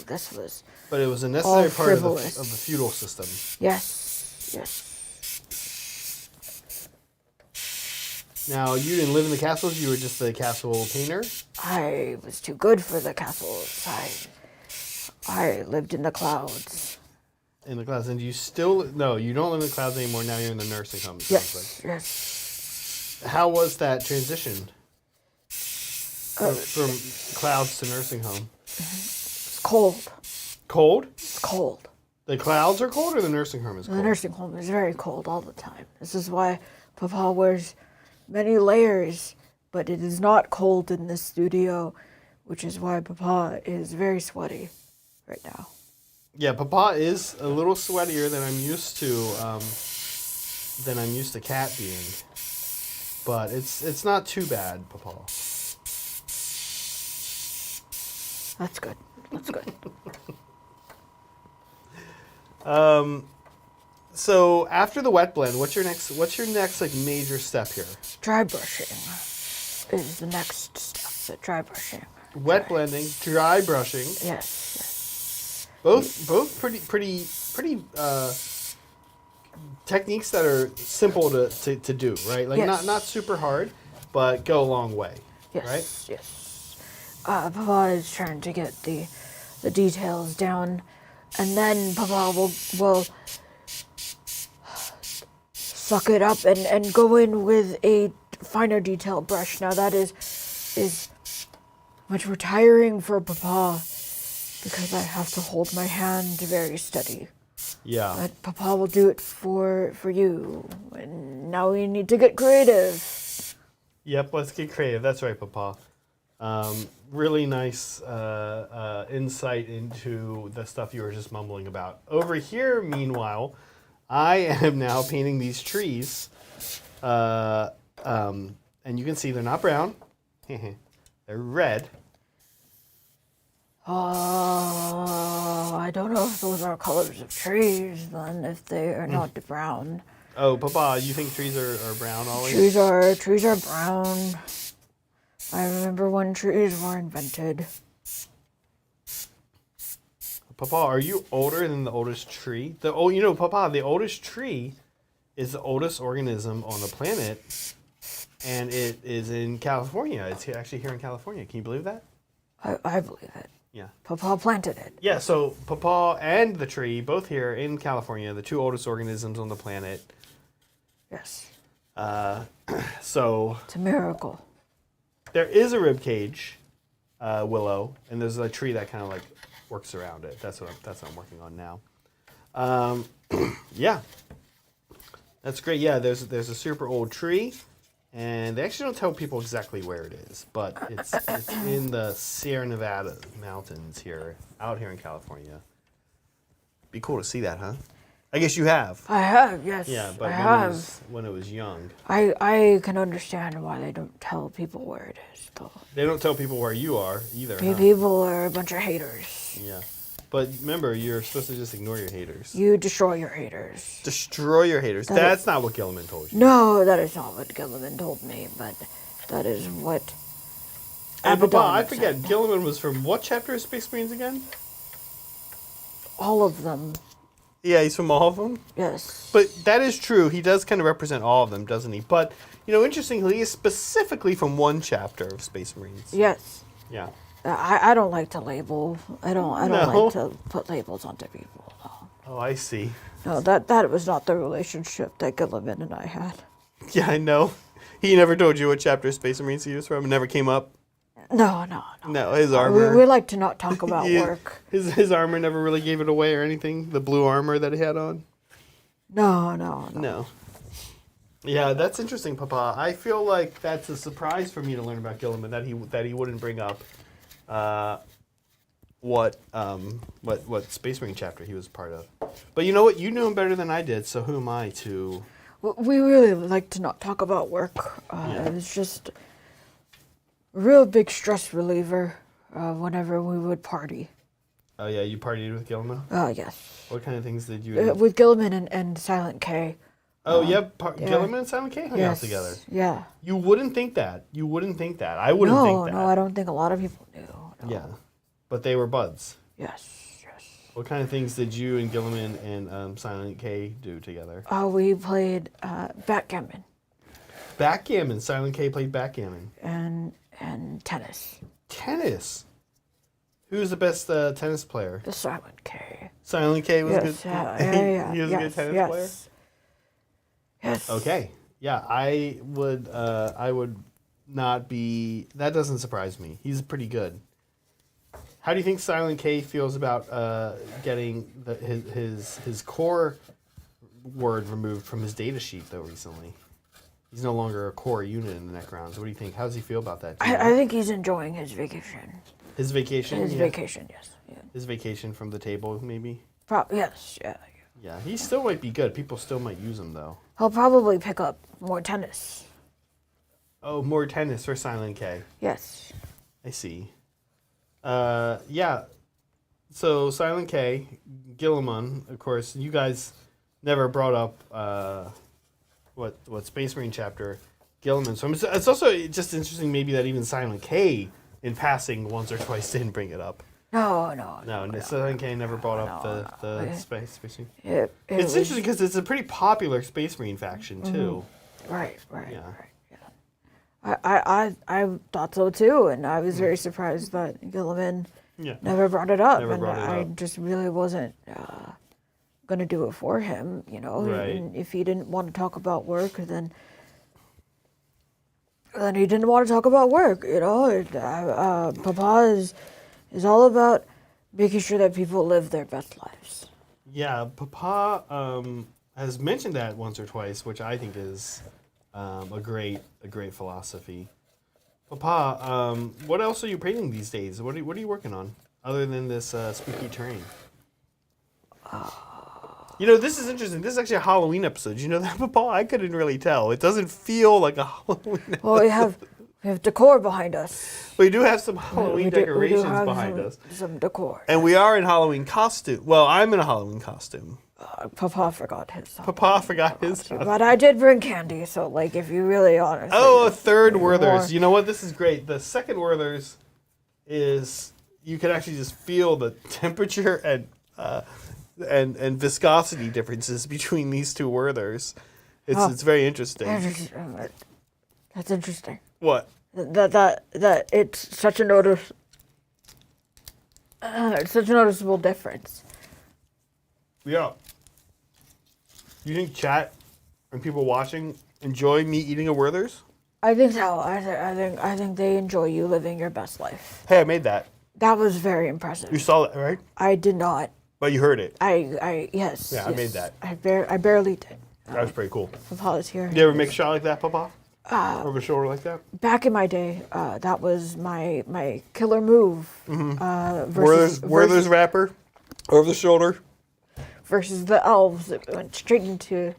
this was But it was a necessary part of the feudal system. Yes. Now, you didn't live in the castles, you were just the castle painter? I was too good for the castles. I lived in the clouds. In the clouds. And you still... No, you don't live in the clouds anymore. Now you're in the nursing home. Yes. How was that transition? From clouds to nursing home? It's cold. Cold? It's cold. The clouds are cold or the nursing home is cold? The nursing home is very cold all the time. This is why Papa wears many layers, but it is not cold in this studio, which is why Papa is very sweaty right now. Yeah, Papa is a little sweatier than I'm used to Cat being. But it's not too bad, Papa. That's good. So after the wet blend, what's your next like major step here? Dry brushing is the next step. Dry brushing. Wet blending, dry brushing. Yes. Both pretty techniques that are simple to do, right? Like not super hard, but go a long way. Yes. Right? Yes. Papa is trying to get the details down, and then Papa will suck it up and go in with a finer detail brush. Now that is much more tiring for Papa because I have to hold my hand very steady. Yeah. But Papa will do it for you. And now we need to get creative. Yep, let's get creative. That's right, Papa. Really nice insight into the stuff you were just mumbling about. Over here, meanwhile, I am now painting these trees. And you can see they're not brown. They're red. I don't know if those are colors of trees, then, if they are not brown. Oh, Papa, you think trees are brown always? Trees are brown. I remember when trees were invented. Papa, are you older than the oldest tree? Papa, the oldest tree is the oldest organism on the planet, and it is in California. It's actually here in California. Can you believe that? I believe it. Yeah. Papa planted it. Yeah, so Papa and the tree, both here in California, the two oldest organisms on the planet. Yes. So it's a miracle. There is a rib cage, willow, and there's a tree that kind of like works around it. That's what I'm working on now. Yeah, that's great. Yeah, there's a super old tree, and they actually don't tell people exactly where it is, but it's in the Sierra Nevada mountains out here in California. Be cool to see that, huh? I guess you have. I have, yes. Yeah, but when it was young. I can understand why they don't tell people where it is, though. They don't tell people where you are either. People are a bunch of haters. Yeah. But remember, you're supposed to just ignore your haters. You destroy your haters. Destroy your haters. That's not what Gilliman told you. No, that is not what Gilliman told me, but that is what Papa, I forget, Gilliman was from what chapter of Space Marines again? All of them. Yeah, he's from all of them? Yes. But that is true. He does kind of represent all of them, doesn't he? But, interestingly, he is specifically from one chapter of Space Marines. Yes. Yeah. I don't like to label. I don't like to put labels onto people. No. Oh, I see. No, that was not the relationship that Gilliman and I had. Yeah, I know. He never told you what chapter of Space Marines he was from? It never came up? No. No, his armor. We like to not talk about work. His armor never really gave it away or anything? The blue armor that he had on? No. Yeah, that's interesting, Papa. I feel like that's a surprise for me to learn about Gilliman, that he wouldn't bring up what Space Marine chapter he was part of. But you know what? You knew him better than I did, so who am I to... We really like to not talk about work. It's just a real big stress reliever whenever we would party. Oh, yeah, you partied with Gilliman? Yes. What kind of things did you do? With Gilliman and Silent K. Oh, Gilliman and Silent K hung out together. Yeah. You wouldn't think that. I wouldn't think that. No, I don't think a lot of people knew. No. Yeah. But they were buds. Yes. What kind of things did you and Gilliman and Silent K do together? We played backgammon. Backgammon. Silent K played backgammon. And tennis. Tennis? Who's the best tennis player? The Silent K. Silent K was good? Yeah. He was a good tennis player? Yes. Okay. Yeah, I would not be... That doesn't surprise me. He's pretty good. How do you think Silent K feels about getting his core word removed from his data sheet, though, recently? He's no longer a core unit in the Necrons. What do you think? How does he feel about that? I think he's enjoying his vacation. His vacation? His vacation, yes. Yeah. His vacation from the table, maybe? Yes, yeah. Yeah, he still might be good. People still might use him, though. He'll probably pick up more tennis. Oh, more tennis for Silent K. Yes. I see. Yeah. So Silent K, Gilliman, of course, you guys never brought up what Space Marine chapter Gilliman. So it's also just interesting maybe that even Silent K in passing once or twice didn't bring it up. No. Southern K never brought up the Space Marine. It's Interesting because it's a pretty popular Space Marine faction too. Right. Yeah. I thought so too, and I was very surprised that Gilliman never brought it up, I just really wasn't gonna do it for him, you know. Right. And if he didn't want to talk about work, then he didn't want to talk about work, you know. Papa is all about making sure that people live their best lives. Yeah, Papa has mentioned that once or twice, which I think is a great philosophy. Papa, what else are you painting these days? What are you working on other than this spooky terrain? You know, this is interesting. This is actually a Halloween episode. You know that, Papa? I couldn't really tell. It doesn't feel like a Halloween episode. Well, we have decor behind us. We do have some Halloween decorations behind us. Some decor. And we are in Halloween costume. Well, I'm in a Halloween costume. Papa forgot his. Papa forgot his. But I did bring candy, so like if you really honestly. Oh, a third Werther's. You know what? This is great. The second Werther's is you can actually just feel the temperature and viscosity differences between these two Werther's. It's very interesting. That's interesting. What? That it's such a noticeable difference. Yeah. You think chat and people watching enjoy me eating a Werther's? I think so. I think they enjoy you living your best life. Hey, I made that. That was very impressive. You saw that, right? I did not. But you heard it. Yes. Yeah, I made that. I barely did. That was pretty cool. Papa's here. Did you ever make a shot like that, Papa? Over the shoulder like that? Back in my day, that was my killer move. Werther's wrapper over the shoulder. Versus the elves that went straight into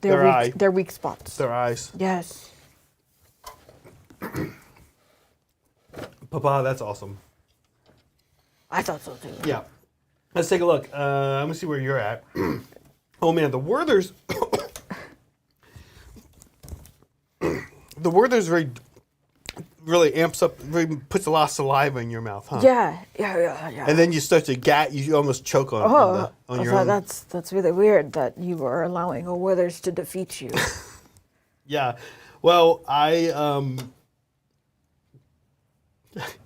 their weak spots. Their eyes. Yes. Papa, that's awesome. I thought so too. Yeah. Let's take a look. I'm going to see where you're at. Oh, man, the Werther's... the Werther's really amps up, really puts a lot of saliva in your mouth, huh? Yeah. And then you start to you almost choke on your own. That's really weird that you are allowing a Withers to defeat you. Yeah. Well,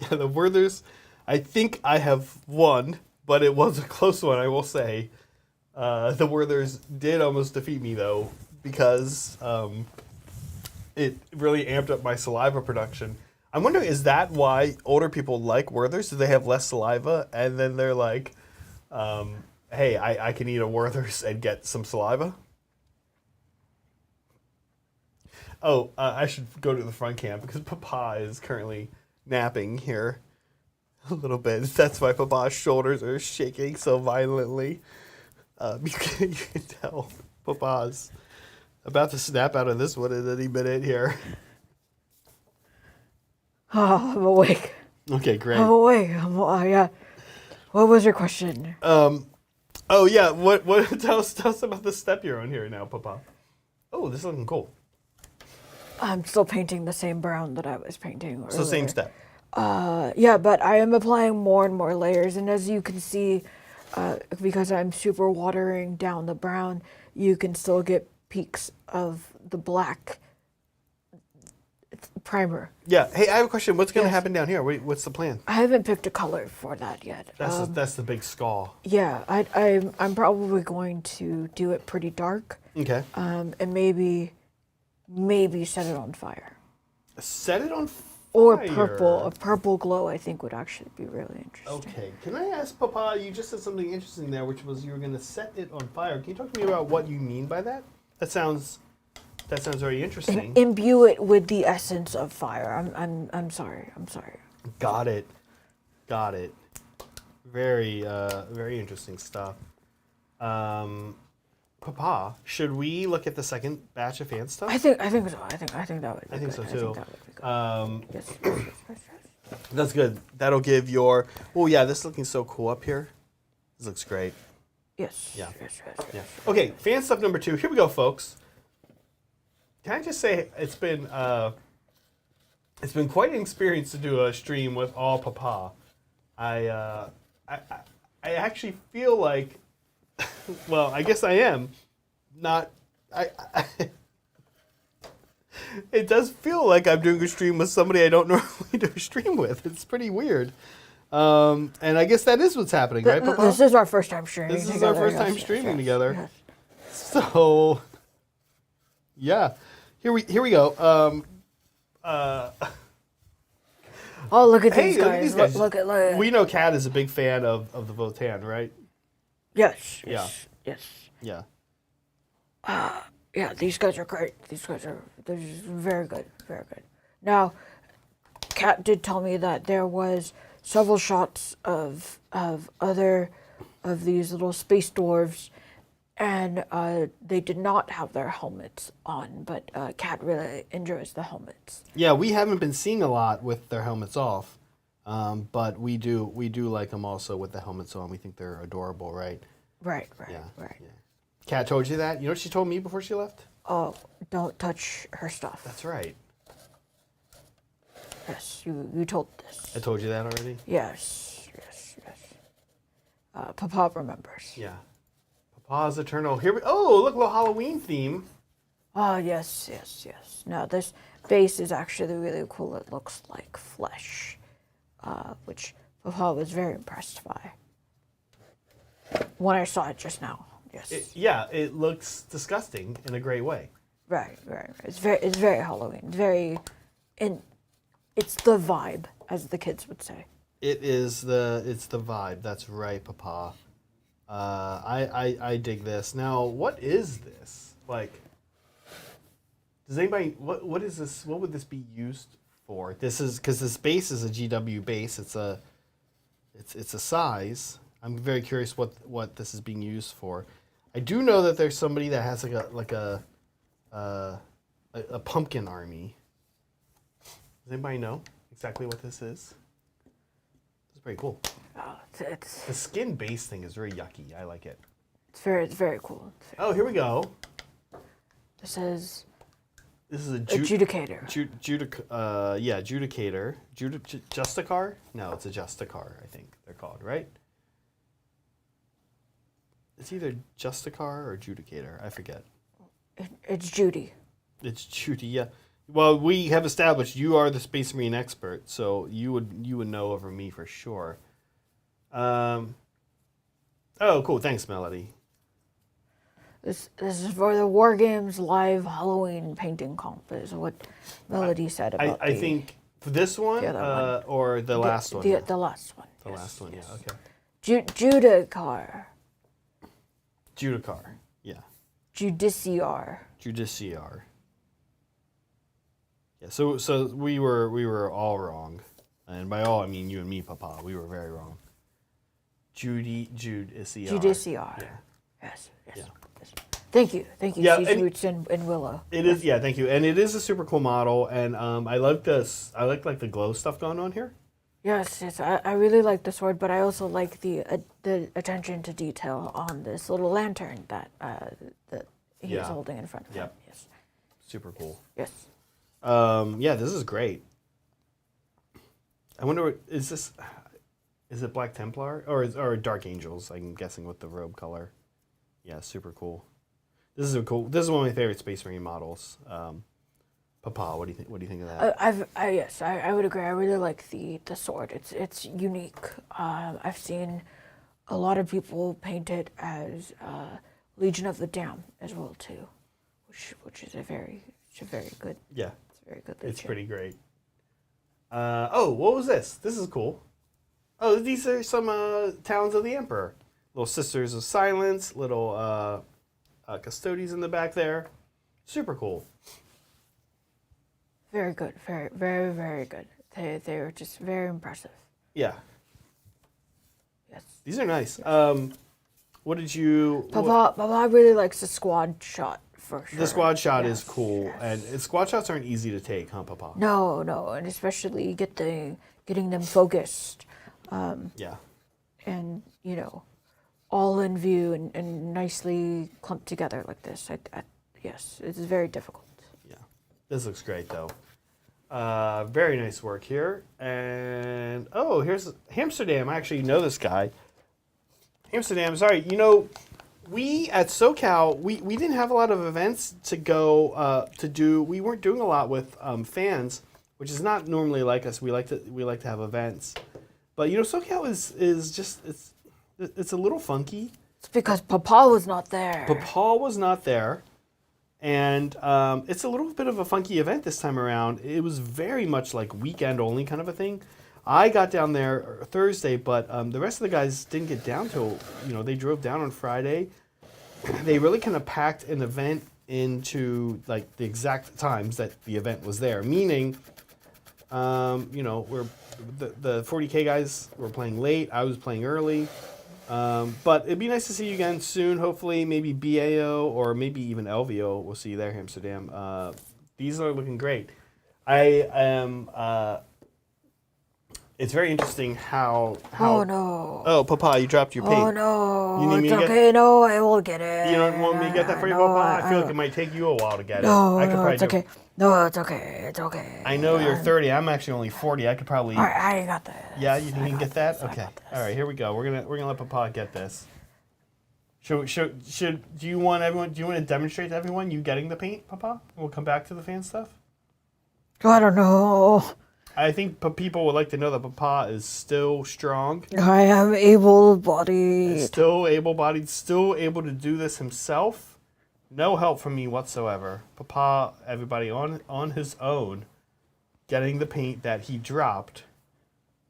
the Werther's, I think I have won, but it was a close one, I will say. The Werther's did almost defeat me, though, because it really amped up my saliva production. I'm wondering, is that why older people like Werther's? Do they have less saliva? And then they're like, hey, I can eat a Werther's and get some saliva? Oh, I should go to the front cam because Papa is currently napping here a little bit. That's why Papa's shoulders are shaking so violently. You can tell Papa's about to snap out of this one in any minute here. Oh, I'm awake. Okay, great. I'm awake. Yeah. What was your question? Oh yeah. What? Tell us about the step you're on here now, Papa. Oh, this is looking cool. I'm still painting the same brown that I was painting earlier. So same step. Yeah, but I am applying more and more layers, and as you can see, because I'm super watering down the brown, you can still get peaks of the black primer. Yeah. Hey, I have a question. What's going to happen down here? What's the plan? I haven't picked a color for that yet. That's the big skull. Yeah, I'm probably going to do it pretty dark. Okay. And maybe set it on fire. Set it on fire. Or purple. A purple glow, I think, would actually be really interesting. Okay. Can I ask, Papa, you just said something interesting there, which was you were going to set it on fire. Can you talk to me about what you mean by that? That sounds very interesting. Imbue it with the essence of fire. I'm sorry. Got it. Very interesting stuff. Papa, should we look at the second batch of fan stuff? I think so. I think that would be I think good. so too. I think that would be good. Yes. That's good. That'll give your. Oh yeah, this is looking so cool up here. This looks great. Yes. Yeah. Yes. Yeah. Okay, fan stuff number 2. Here we go, folks. Can I just say it's been It's been quite an experience to do a stream with all Papa. I actually feel like, well, I guess I am not. It does feel like I'm doing a stream with somebody I don't normally do a stream with. It's pretty weird. And I guess that is what's happening, right, Papa? This is our first time streaming This together. is our first time streaming together. So, yeah. Here we go. Oh, look at Hey, these look at guys. these guys. Look at. We know Kat is a big fan of the Votan, right? Yes. Yeah. Yes. Yeah. Yeah, these guys are great. They're just very good. Very good. Now, Kat did tell me that there was several shots of other of these little space dwarves, and they did not have their helmets on, but Kat really enjoys the helmets. Yeah, we haven't been seeing a lot with their helmets off, but we do like them also with the helmets on. We think they're adorable, right? Right. Yeah. Right. Yeah. Kat told you that? You know what she told me before she left? Oh, don't touch her stuff. That's right. Yes, you told this. I told you that already? Yes. Papa remembers. Yeah. Papa's Eternal. Here we. Oh, look, little Halloween theme. Oh, yes. No, this base is actually really cool. It looks like flesh, which Papa was very impressed by when I saw it just now. Yes. It looks disgusting in a great way. Right. It's very Halloween. It's the vibe, as the kids would say. It's the vibe. That's right, Papa. I dig this. Now, what is this? Like, does anybody what is this? What would this be used for? This is because this base is a GW base. It's a size. I'm very curious what this is being used for. I do know that there's somebody that has like a pumpkin army. Does anybody know exactly what this is? It's pretty cool. Oh, it's The skin base thing is very yucky. I like it. it's very cool. Oh, here we go. This is This is a adjudicator. Judicator. Justicar? No, it's a Justicar, I think they're called, right? It's either Justicar or Judicator. I forget. It's Judy. It's Judy, yeah. Well, we have established you are the Space Marine expert, so you would know over me for sure. Oh, cool. Thanks, Melody. This is for the War Games live Halloween painting comp. Is what Melody said about I think for this one, the other one. or the last one. The last one. The last one, yes. yeah. Okay. Judicar. Judicar, yeah. Judiciar. Judiciar. Yeah. So we were all wrong, and by all I mean you and me, Papa. We were very wrong. Judiciar. Judiciar. Yeah. Yes. Yeah. Thank you, Yeah, Steve Roots and Willow. It is, yeah. Thank you, and it is a super cool model, and I like this. I like the glow stuff going on here. Yes. I really like the sword, but I also like the attention to detail on this little lantern that he's holding in front of him. Yes. Super cool. Yes. Yeah, this is great. I wonder, is it Black Templar or Dark Angels? I'm guessing with the robe color. Yeah, super cool. This is one of my favorite Space Marine models. Papa, what do you think? What do you think of that? I would agree. I really like the sword. It's unique. I've seen a lot of people paint it as Legion of the Damned as well too, which is a very good. Yeah, it's a very good. It's pretty great. What was this? This is cool. Oh, these are some Talons of the Emperor. Little Sisters of Silence. Little Custodies in the back there. Super cool. Very good. Very good. They were just very impressive. Yeah. Yes. These are nice. What did you... Papa really likes the squad shot for sure. The squad shot is cool, and squad shots aren't easy to take, huh, Papa? No, and especially getting them focused. Yeah. And, all in view and nicely clumped together like this. Yes, it's very difficult. Yeah. This looks great, though. Very nice work here. And, oh, here's Amsterdam. I actually know this guy. Amsterdam, sorry. You know, we at SoCal, we didn't have a lot of events to go to do. We weren't doing a lot with fans, which is not normally like us. We like to have events. But, you know, SoCal is just, it's a little funky. It's because Papa was not there. Papa was not there. And it's a little bit of a funky event this time around. It was very much like weekend only kind of a thing. I got down there Thursday, but the rest of the guys didn't get down till, you know, they drove down on Friday. They really kind of packed an event into like the exact times that the event was there. Meaning, you know, the 40K guys were playing late. I was playing early. But it'd be nice to see you again soon. Hopefully, maybe BAO or maybe even LVO. We'll see you there, Amsterdam. These are looking great. I am. It's very interesting how. Oh no! Oh, Papa, you dropped your paint. Oh no! You need me It's to okay. No, I will get it. You don't want me to get that for you, No, Papa? I feel like it might take you a while to get No, it. I could no, probably it's okay. No, it's okay. It's okay. I know you're 30. I'm actually only 40. I could probably. All right, I got this. Yeah, you can get that. I Okay. got this. All right, here we go. We're gonna let Papa get this. Should do you want everyone? Do you want to demonstrate to everyone you getting the paint, Papa? We'll come back to the fan stuff. I don't know. I think people would like to know that Papa is still strong, I am able-bodied. still able-bodied, still able to do this himself. No help from me whatsoever. Papa, everybody on his own, getting the paint that he dropped.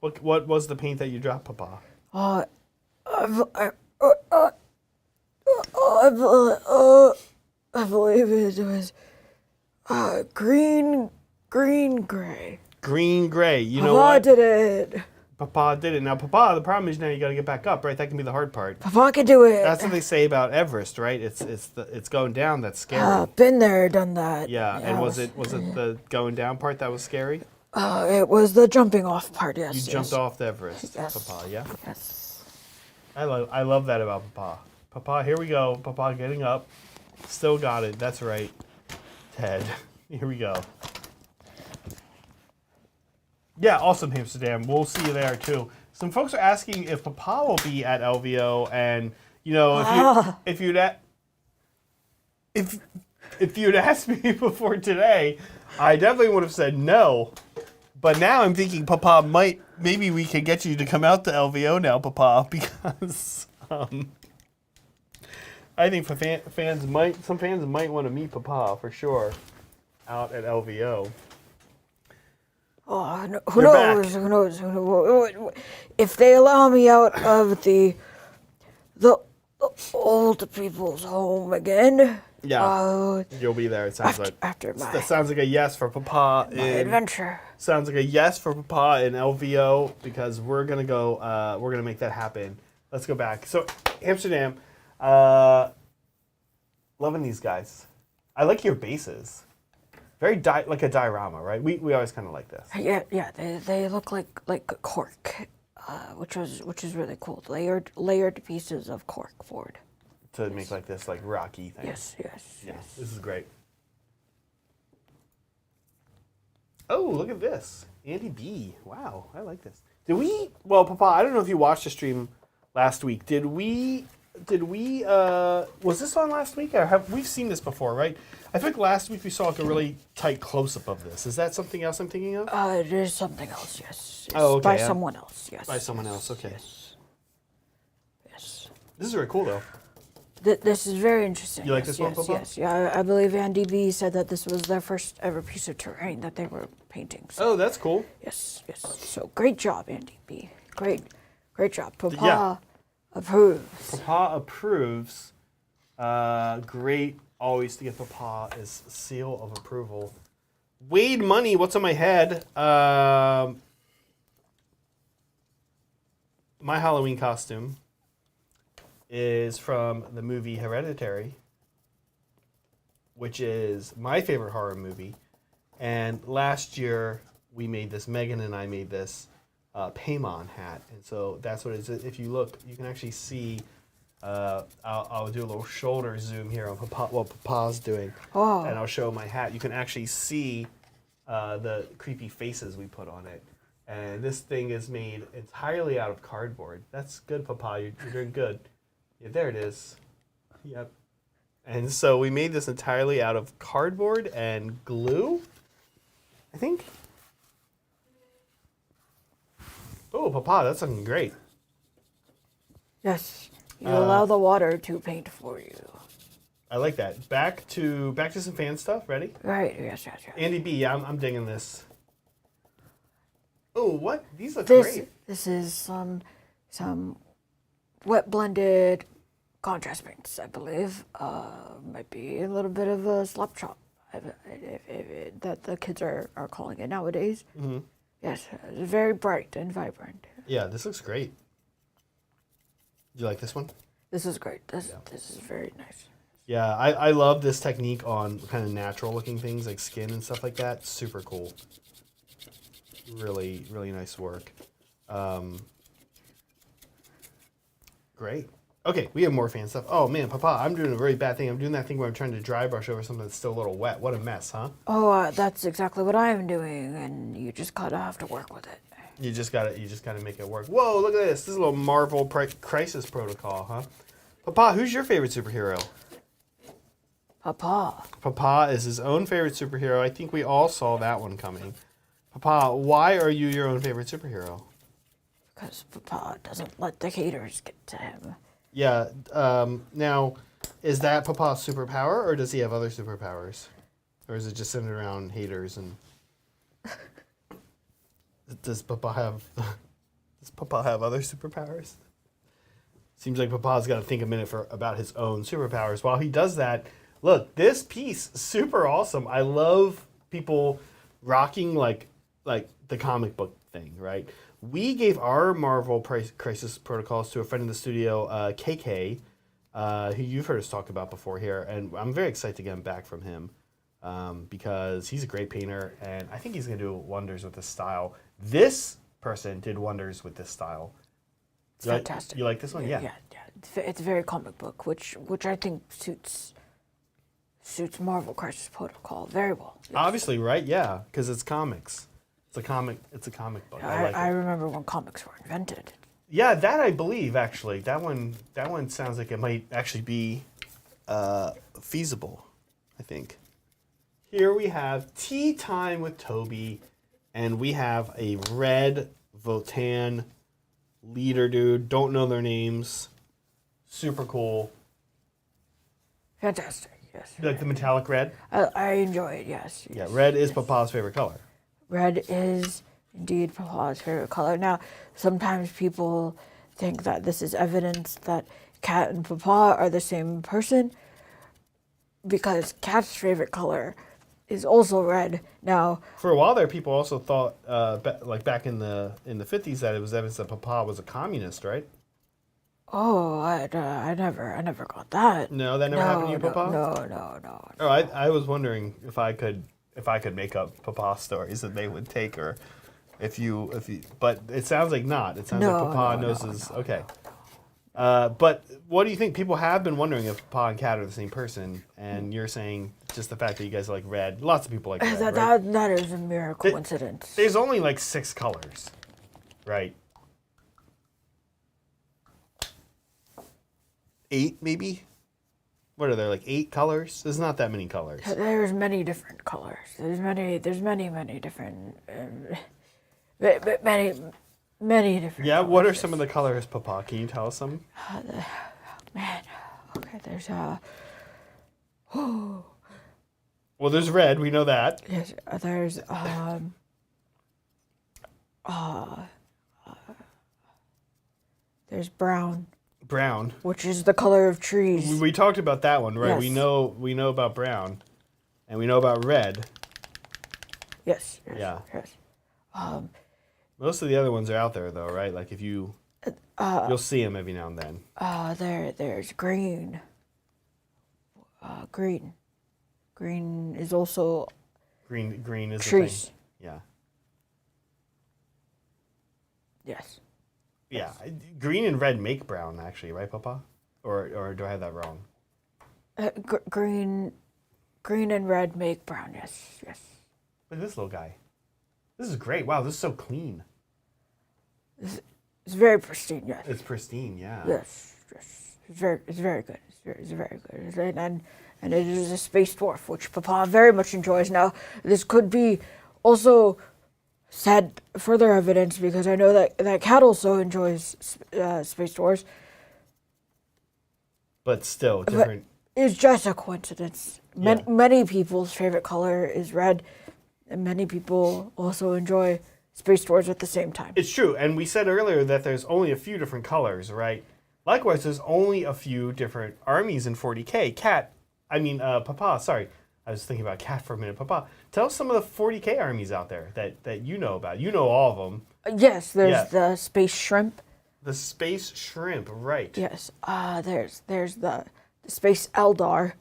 What was the paint that you dropped, Papa? I believe it was green gray. Green gray. You know Papa what? did it. Papa did it. Now, Papa, the problem is now you got to get back up, right? That can be the hard part. Papa can do it. That's what they say about Everest, right? It's going down that's scary. Been there, done that. Yeah, and was it the going down part that was scary? It was the jumping off part. Yes. You jumped off the Everest, Yes. Papa. Yeah. Yes. I love that about Papa. Papa, here we go. Papa getting up. Still got it. That's right. Ted. Here we go. Yeah, awesome, Amsterdam. We'll see you there too. Some folks are asking if Papa will be at LVO, and you know, if you'd asked me before today, I definitely would have said no. But now I'm thinking Papa maybe we could get you to come out to LVO now, Papa, because I think some fans might want to meet Papa for sure out at LVO. Oh, no, You're back. Who knows? If they allow me out of the old people's home again, Yeah, you'll be there. It sounds after my that sounds like a yes for Papa. adventure. Sounds like a yes for Papa in LVO because we're gonna go. We're gonna make that happen. Let's go back. So Amsterdam, loving these guys. I like your bases. Very like a diorama, right? We always kind of like this. Yeah. They look like cork, which is really cool. Layered pieces of cork forward. To make like this like rocky thing. Yes. Yeah, this is great. Oh, look at this. Andy B. Wow, I like this. Well, Papa, I don't know if you watched the stream last week. Did we was this on last week? Or we've seen this before, right? I think last week we saw like a really tight close-up of this. Is that something else I'm thinking of? It is something else, yes. Oh, okay. By someone else, yes. By someone else, okay. Yes. This is very cool, though. This is very interesting. You like this one, Papa? Yes. Yeah, I believe Andy B said that this was their first ever piece of terrain that they were painting. So, Oh, that's cool. yes. So great job, Andy B. Great job. Papa Yeah. approves. Papa approves. Great. Always to get Papa is seal of approval. Wade Money, what's on my head? My Halloween costume is from the movie Hereditary, which is my favorite horror movie. And last year we made this, Megan and I made this Paimon hat. And so that's what it is. If you look, you can actually see, I'll do a little shoulder zoom here on what Papa's doing. Oh. And I'll show my hat. You can actually see the creepy faces we put on it. And this thing is made entirely out of cardboard. That's good, Papa. You're doing good. Yeah, there it is. Yep. And so we made this entirely out of cardboard and glue, I think. Oh, Papa, that's looking great. Yes, you allow the water to paint for you. I like that. Back to some fan stuff. Ready? Right. Yes. Andy B. Yeah, I'm digging this. Oh, what? These look great. This is some wet blended contrast paints, I believe. Might be a little bit of a slop chop that the kids are calling it nowadays. Mm-hmm. Yes, it's very bright and vibrant. Yeah, this looks great. Do you like this one? This is great. This is very nice. Yeah, I love this technique on kind of natural looking things like skin and stuff like that. Super cool. Really, really nice work. Great. Okay, we have more fan stuff. Oh man, Papa, I'm doing a very bad thing. I'm doing that thing where I'm trying to dry brush over something that's still a little wet. What a mess, huh? Oh, that's exactly what I'm doing, and you just gotta have to work with it. You just gotta make it work. Whoa, look at this. This is a little Marvel Crisis Protocol, huh? Papa, who's your favorite superhero? Papa. Papa is his own favorite superhero. I think we all saw that one coming. Papa, why are you your own favorite superhero? Because Papa doesn't let the haters get to him. Yeah. Now, is that Papa's superpower, or does he have other superpowers? Or is it just centered around haters and... Does Papa have other superpowers? Seems like Papa's got to think a minute about his own superpowers. While he does that, look, this piece super awesome. I love people rocking like the comic book thing, right? We gave our Marvel Crisis Protocols to a friend in the studio, KK, who you've heard us talk about before here, and I'm very excited to get him back from him because he's a great painter, and I think he's going to do wonders with this style. This person did wonders with this style. It's fantastic. You like this one? Yeah. It's very comic book, which I think suits Marvel Crisis Protocol very well. Yes. Obviously, right? Yeah, because it's comics. It's a comic book. I remember when comics were invented. Yeah, that I believe actually. That one sounds like it might actually be feasible, I think. Here we have Tea Time with Toby, and we have a red Votan leader dude. Don't know their names. Super cool. Fantastic, yes. You like the metallic red? I enjoy it, yes. Yeah, red is Papa's favorite color. Red is indeed Papa's favorite color. Now, sometimes people think that this is evidence that Cat and Papa are the same person because Cat's favorite color is also red. Now, for a while there, people also thought, back in the 50s, that it was evidence that Papa was a communist, right? oh, I never got that. No, that never happened to you, Papa? No. Oh, I was wondering if I could make up Papa stories that they would take, or if you, but it sounds like not. It sounds like Papa knows his. Okay. But what do you think? People have been wondering if Papa and Cat are the same person, and you're saying just the fact that you guys like red. Lots of people like red, right? That is a mere coincidence. There's only like 6 colors, right? 8 maybe? What are there, like 8 colors? There's not that many colors. There's many different colors. There's many different, many different. Yeah, what are some of the colors, Papa? Can you tell us some? Man, okay. There's Well, there's red. We know that. yes. There's there's brown. Brown. Which is the color of trees. We talked about that one, right? Yes. We know about brown, and we know about red. Yes. Yeah. Yes. Most of the other ones are out there, though, right? Like if you'll see them every now and then. There's green. Green is also Green is trees. the thing. Yeah. Yes. Yeah. Green and red make brown, actually, right, Papa? Or do I have that wrong? Green and red make brown. Yes. Look at this little guy. This is great. Wow, this is so clean. It's very pristine, yes. It's pristine, yeah. Yes. It's very good. It's very good. And it is a space dwarf, which Papa very much enjoys. Now, this could be also sad further evidence because I know that Cat also enjoys space dwarfs. But still, different. It's just a coincidence. Many people's favorite color is red, and many people also enjoy space dwarfs at the same time. It's true, and we said earlier that there's only a few different colors, right? Likewise, there's only a few different armies in 40K. Papa, sorry. I was thinking about Cat for a minute. Papa, tell us some of the 40K armies out there that you know about. You know all of them. Yes, there's the space shrimp. The space shrimp, right. Yes, there's the space Eldar.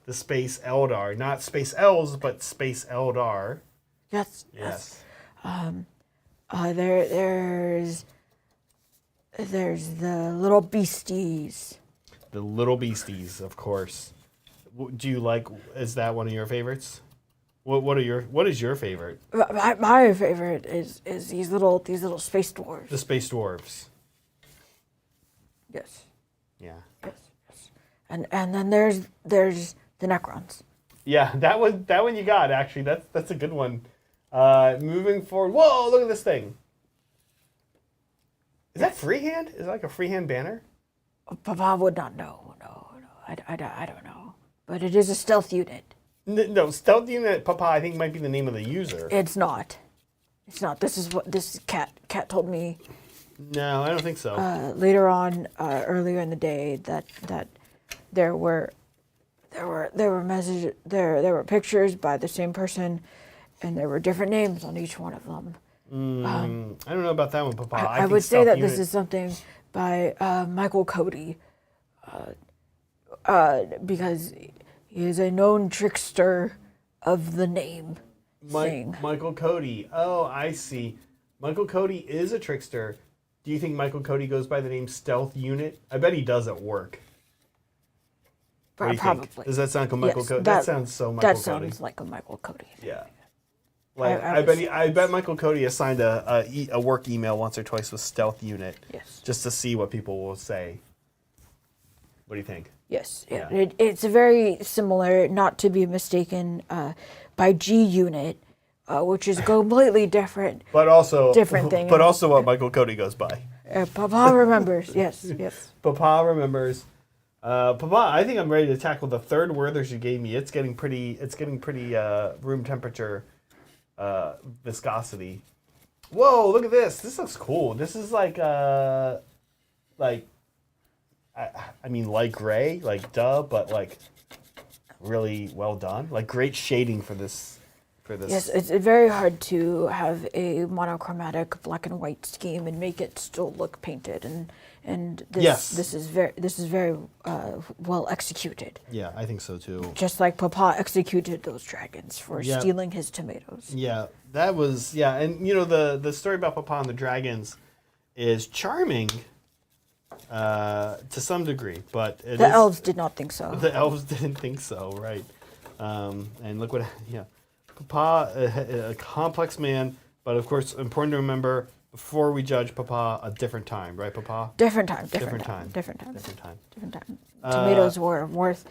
The space Eldar. Not space elves, but space Eldar. Yes. There's the little beasties. The little beasties, of course. Do you like? Is that one of your favorites? What is your favorite? My favorite is these little space dwarves. The space dwarves. Yes. Yeah. Yes. And then there's the Necrons. Yeah, that one you got actually. That's a good one. Moving forward. Whoa! Look at this thing. Is that freehand? Is it like a freehand banner? Papa would not know. No. I don't know. But it is a stealth unit. No, stealth unit, Papa, I think might be the name of the user. It's not. This is Cat told me. No, I don't think so. Later on, earlier in the day, that there were pictures by the same person, and there were different names on each one of them. I don't know about that one, Papa. I would say that this is something by Michael Cody, because he is a known trickster of the name thing. Michael Cody. Oh, I see. Michael Cody is a trickster. Do you think Michael Cody goes by the name Stealth Unit? I bet he does at work. What do you Probably. think? Does that sound like a Michael Cody? That sounds so Michael Cody. That sounds like a Michael Cody. Yeah. Like I bet Michael Cody assigned a work email once or twice with Stealth Unit. Yes. Just to see what people will say. What do you think? Yes. Yeah. It's very similar, not to be mistaken, by G Unit, which is completely different. But also different thing. But also what Michael Cody goes by. Papa remembers. Yes. Papa remembers. Papa, I think I'm ready to tackle the third Werthers you gave me. It's getting pretty room temperature viscosity. Whoa, look at this. This looks cool. This is like light gray, like duh, but like really well done. Like great shading for this. Yes, it's very hard to have a monochromatic black and white scheme and make it still look painted, and this is very well executed. Yeah, I think so too. Just like Papa executed those dragons for stealing his tomatoes. Yeah, that was and you know the story about Papa and the dragons is charming to some degree, but the elves did not think so. The elves didn't think so, right? And look what Papa, a complex man, but of course important to remember before we judge Papa, a different time, right, Papa? Different time. Tomatoes were worth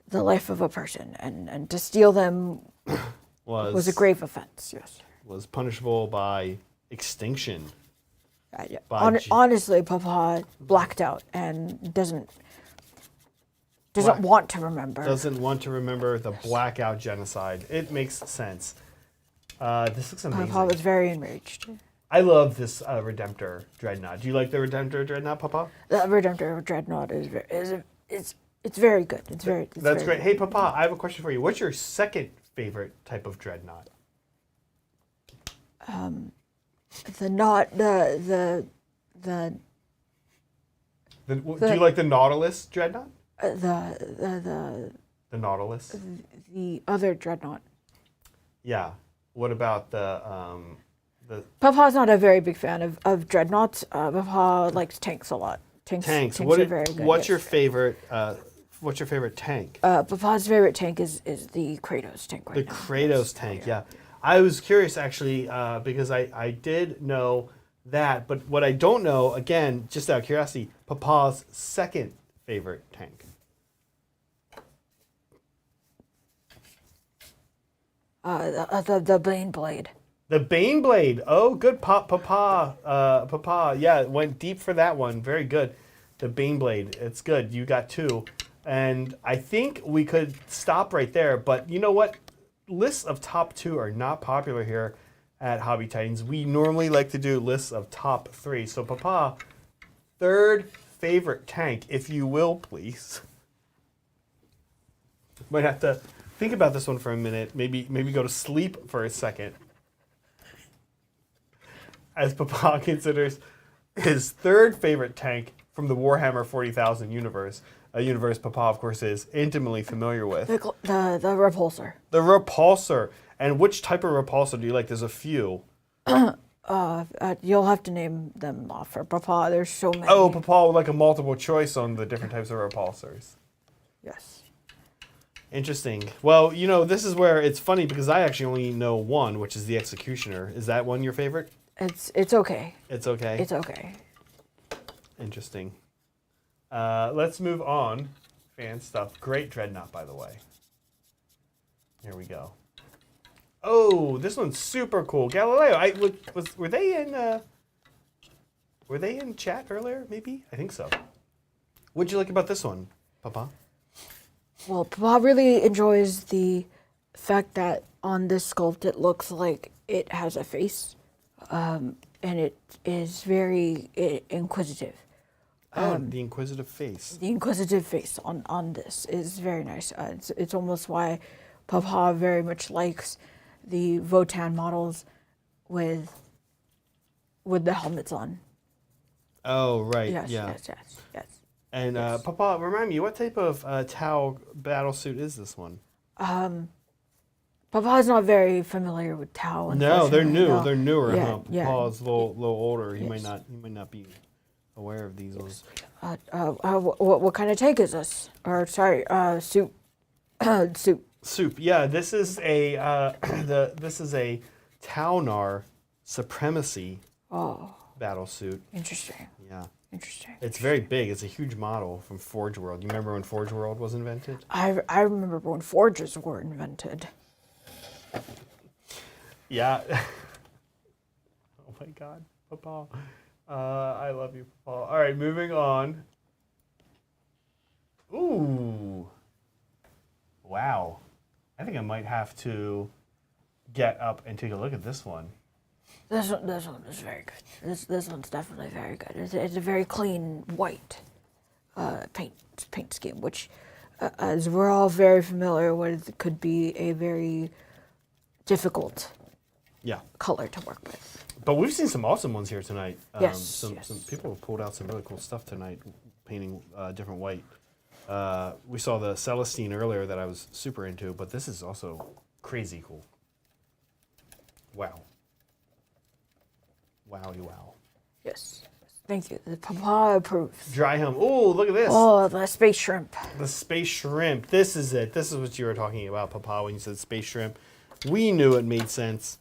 the life of a person, and to steal them was a grave offense. Yes, was punishable by extinction. Honestly, Papa blacked out and doesn't want to remember. Doesn't want to remember the blackout genocide. It makes sense. This looks amazing. Papa was very enraged. I love this Redemptor Dreadnought. Do you like the Redemptor Dreadnought, Papa? The Redemptor Dreadnought is very good. That's great. Hey, Papa, I have a question for you. What's your second favorite type of Dreadnought? Do you like the Nautilus Dreadnought? The Nautilus. The other Dreadnought. Yeah. What about the Papa's not a very big fan of Dreadnoughts. Papa likes tanks a lot. Tanks are very good. What's your favorite what's your favorite tank? Papa's favorite tank is the Kratos tank The right now. Kratos tank, yeah. I was curious actually because I did know that, but what I don't know, again, just out of curiosity, Papa's second favorite tank. The Bane Blade. The Bane Blade. Oh, good, Papa. Papa. Yeah, went deep for that one. Very good. The Bane Blade. It's good. You got 2. And I think we could stop right there. But you know what? Lists of top 2 are not popular here at Hobby Titans. We normally like to do lists of top 3. So, Papa, third favorite tank, if you will, please. Might have to think about this one for a minute. Maybe go to sleep for a second. As Papa considers his third favorite tank from the Warhammer 40,000 universe, a universe Papa, of course, is intimately familiar with. The Repulsor. The Repulsor. And which type of Repulsor do you like? There's a few. You'll have to name them off for Papa. There's so many. Oh, Papa would like a multiple choice on the different types of Repulsors. Yes. Interesting. Well, you know, this is where it's funny because I actually only know one, which is the Executioner. Is that one your favorite? It's okay. It's okay. It's okay. Interesting. Let's move on. Fan stuff. Great Dreadnought, by the way. Here we go. Oh, this one's super cool. Galileo. Were they in chat earlier? Maybe. I think so. What'd you like about this one, Papa? Well, Papa really enjoys the fact that on this sculpt it looks like it has a face, and it is very inquisitive. The inquisitive face. The inquisitive face on this is very nice. It's almost why Papa very much likes the Votan models with the helmets on. Oh, right. Yes, yeah. yes. And Papa, remind me, what type of Tau battlesuit is this one? Papa's not very familiar with Tau. No, they're new. No. They're newer. Yeah, Huh? yeah. Papa's a little older. He Yes. might not be aware of these ones. What kind of tank is this? Or sorry, soup. Soup. Soup. Yeah, this is a this is a Taunar Supremacy battlesuit. Interesting. Yeah. Interesting. It's very big. It's a huge model from Forge World. You remember when Forge World was invented? I remember when forges were invented. Yeah. Oh my God, Papa. I love you, Papa. All right, moving on. Ooh. Wow. I think I might have to get up and take a look at this one. This one is very good. This one's definitely very good. It's a very clean white paint scheme, which, as we're all very familiar with, could be a very difficult color to work with. But we've seen some awesome ones here tonight. Yes, Some people have pulled out some really cool stuff tonight, painting different white. We saw the Celestine earlier that I was super into, but this is also crazy cool. Wow. Wowie wow. Yes. Thank you. The Papa approves. Dry hum. Oh, look at this. Oh, the space shrimp. The space shrimp. This is it. This is what you were talking about, Papa, when you said space shrimp. We knew it made sense.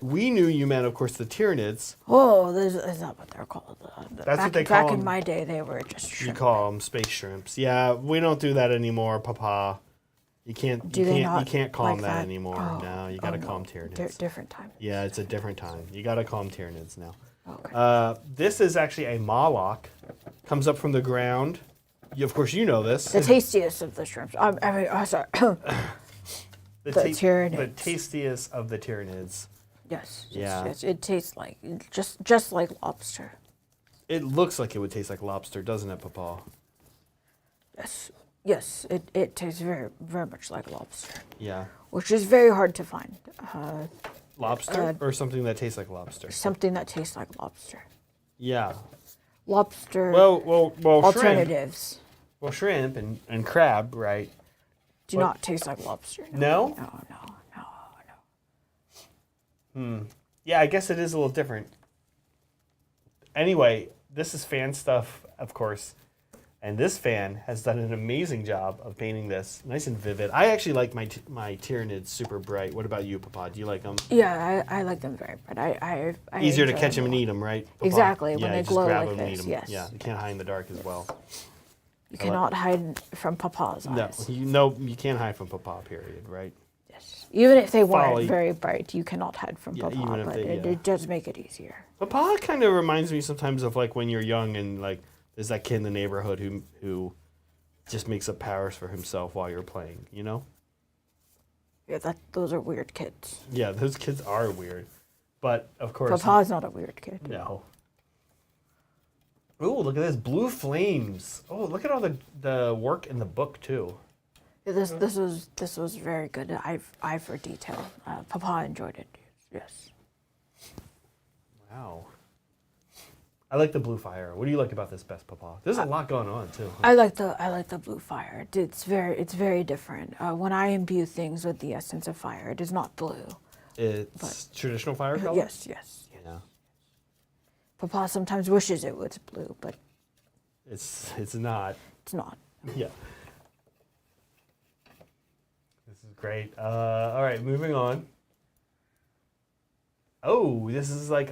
We knew you meant, of course, the Tyranids. Oh, that's not what they're called. That's what they call Back them. in my day, they were just shrimp. You call them space shrimps. Yeah, we don't do that anymore, Papa. You can't call them that anymore. Oh, no, you gotta call them Tyranids. Different time. Yeah, it's a different time. You gotta call them Tyranids now. Okay. This is actually a Moloch. Comes up from the ground. Of course, you know this. The tastiest of the shrimps. Sorry. The Tyranids. The tastiest of the Tyranids. Yes. Yeah. Yes, it tastes like just like lobster. It looks like it would taste like lobster, doesn't it, Papa? Yes. Yes. It tastes very very much like lobster. Yeah. Which is very hard to find. Lobster or something that tastes like lobster? Something that tastes like lobster. Yeah. Lobster. Well, alternatives. Shrimp and crab, right? Do not taste like lobster. No? No. Yeah, I guess it is a little different. Anyway, this is fan stuff, of course. And this fan has done an amazing job of painting this nice and vivid. I actually like my Tyranids super bright. What about you, Papa? Do you like them? Yeah, I like them very bright. I Easier to enjoy catch them them and a eat them, right? Papa? Exactly, Yeah, when they you just glow grab like them and eat this, them. yes. Yeah, you can't hide in the dark as well. You cannot hide from Papa's No, eyes. you can't hide from Papa, period, right? Yes. Even if they Folly. weren't very bright, you cannot hide from Yeah, Papa, even if but they- yeah. it does make it easier. Papa kind of reminds me sometimes of like when you're young and like there's that kid in the neighborhood who just makes up powers for himself while you're playing, you know? Yeah, those are weird kids. Yeah, those kids are weird. But of course Papa's not a weird kid. no. Ooh, look at this. Blue flames. Oh, look at all the work in the book too. Yeah, this was very good. Eye for detail. Papa enjoyed it. Yes. Wow. I like the blue fire. What do you like about this best, Papa? There's a lot going on too. I like the blue fire. It's very different. When I imbue things with the essence of fire, it is not blue. It's traditional fire color? Yes. Yeah. Papa sometimes wishes it was blue, but It's not. it's not. Yeah. This is great. All right, moving on. Oh, this is like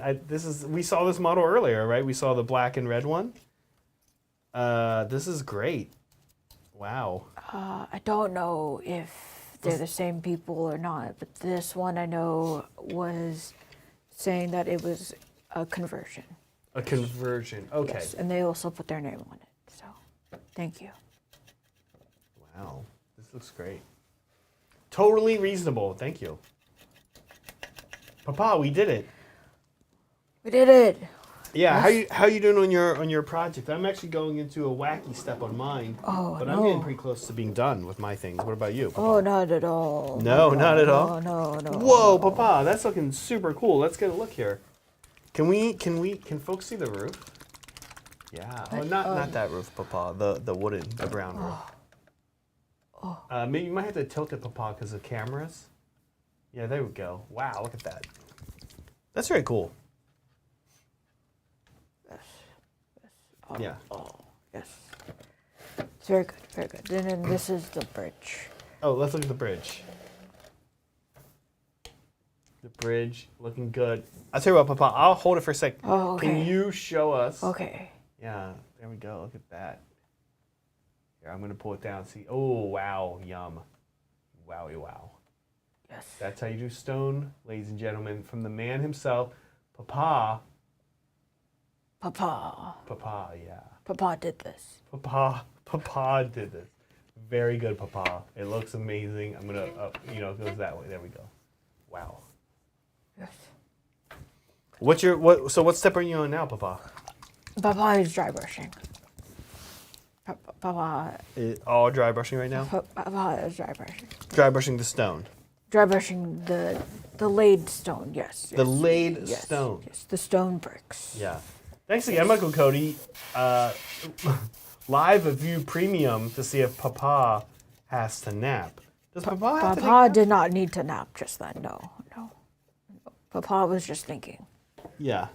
we saw this model earlier, right? We saw the black and red one. This is great. Wow. I don't know if they're the same people or not, but this one I know was saying that it was a conversion. A conversion. Okay. Yes, and they also put their name on it. So, thank you. Wow. This looks great. Totally reasonable. Thank you. Papa, we did it. We did it. Yeah, Yes. how you doing on your project? I'm actually going into a wacky step on mine. Oh, but no. I'm getting pretty close to being done with my things. What about you, Papa? Oh, not at all. No, not at all? No. Whoa, Papa, that's looking super cool. Let's get a look here. Can folks see the roof? Yeah. Oh, not that roof, Papa. The brown roof. Maybe you might have to tilt it, Papa, because of cameras. Yeah, there we go. Wow, look at that. That's very cool. Yes. Yeah. Oh, yes. It's very good, very good. And then this is the bridge. Oh, let's look at the bridge. The bridge looking good. I'll tell you what, Papa. I'll hold it for a sec. Oh, okay. Can you show us? Okay. Yeah, there we go. Look at that. Here, I'm gonna pull it down. See. Oh, wow, yum. Wowie, wow. Yes. That's how you do stone, ladies and gentlemen, from the man himself, Papa. Papa. Papa, yeah. Papa did this. Papa did this. Very good, Papa. It looks amazing. I'm gonna, it goes that way. There we go. Wow. Yes. So what step are you on now, Papa? Papa is dry brushing. Papa. All dry brushing right now? Papa is dry brushing. Dry brushing the stone. Dry brushing the laid stone. Yes. The laid yes, stone. Yes. The stone bricks. Yeah. Thanks again, Michael Cody. Live View Premium to see if Papa has to nap. Does Papa have to take a Papa nap? did not need to nap just then. No. Papa was just thinking. Yeah.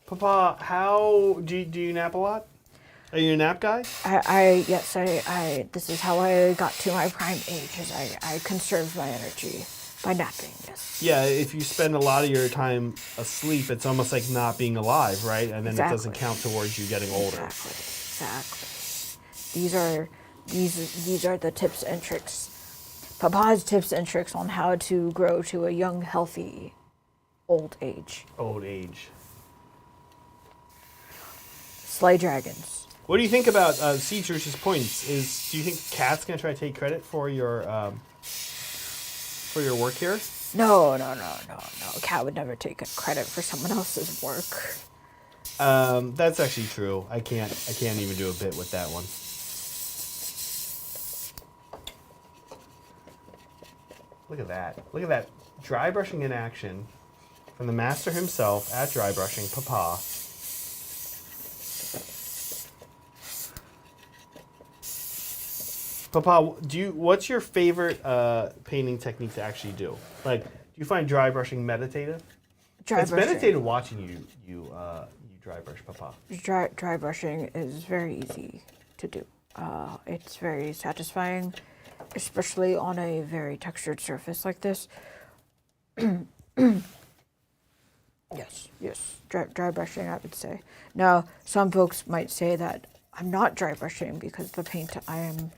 Papa, how do you nap a lot? Are you a nap guy? Yes, this is how I got to my prime age, is I conserved my energy by napping, yes. Yeah, if you spend a lot of your time asleep, it's almost like not being alive, right? And then it doesn't count towards you getting older. Exactly. These are the tips and tricks. Papa's tips and tricks on how to grow to a young, healthy old age. Old age. Slay dragons. What do you think about Cease's points? Do you think Kat's gonna try to take credit for your work here? No. Cat would never take credit for someone else's work. That's actually true. I can't even do a bit with that one. Look at that. Look at that. Dry brushing in action from the master himself at dry brushing, Papa. Papa, what's your favorite painting technique to actually do? Like, do you find dry brushing meditative? It's meditative watching you dry brush, Papa. Dry brushing is very easy to do. It's very satisfying, especially on a very textured surface like this. Yes, dry brushing, I would say. Now, some folks might say that I'm not dry brushing because the paint I am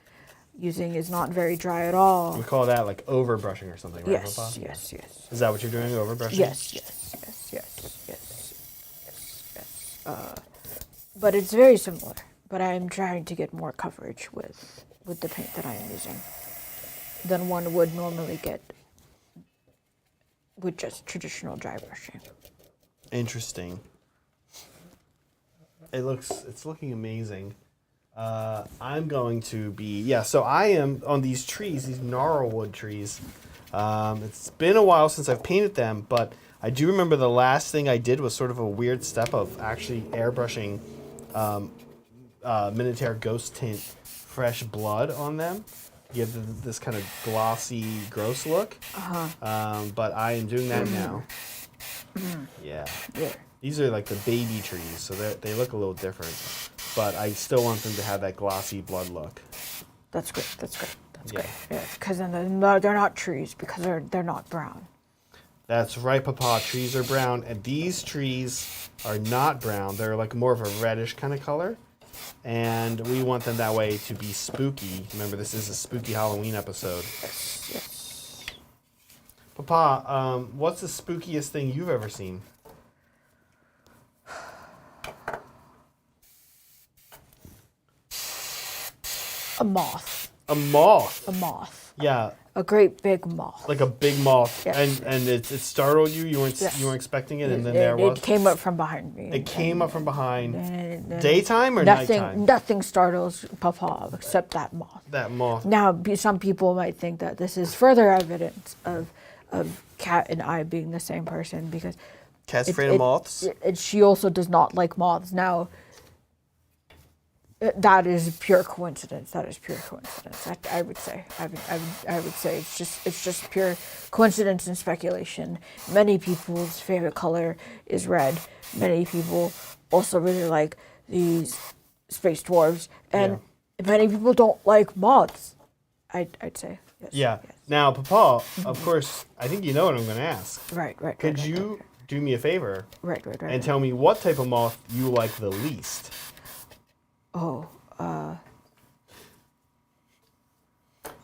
using is not very dry at all. We call that like over brushing or something, right? Yes, Papa? yes. Is that what you're doing, over brushing? Yes. But it's very similar. But I'm trying to get more coverage with the paint that I am using than one would normally get with just traditional dry brushing. Interesting. It's looking amazing. I'm going to be, so I am on these trees, these gnarlwood trees. It's been a while since I've painted them, but I do remember the last thing I did was sort of a weird step of actually airbrushing Minotaur Ghost Tint Fresh Blood on them. You have this kind of glossy, gross look. But I am doing that now. Yeah. These are like the baby trees, so they look a little different. But I still want them to have that glossy blood look. That's great. Great. Yeah, because then they're not trees because they're not brown. That's right, Papa. Trees are brown, and these trees are not brown. They're like more of a reddish kind of color, and we want them that way to be spooky. Remember, this is a spooky Halloween episode. Yes. Papa, what's the spookiest thing you've ever seen? A moth. A moth. A moth. Yeah. A great big moth. Like a big moth, Yes. and it startled you. You weren't expecting it, and then there it was. It came up from behind me. It came up from behind. Daytime or nighttime? Nothing startles Papa except that moth. That moth. Now, some people might think that this is further evidence of Kat and I being the same person because Cat's afraid of moths. She also does not like moths. Now, that is pure coincidence. I would say. I would say it's just pure coincidence and speculation. Many people's favorite color is red. Many people also really like these space dwarves, and many people don't like moths. I'd say. Yes, Yeah. Yes. Now, Papa, of course, I think you know what I'm going to ask. Right. Could you do me a favor? Right. And tell me what type of moth you like the least? Oh,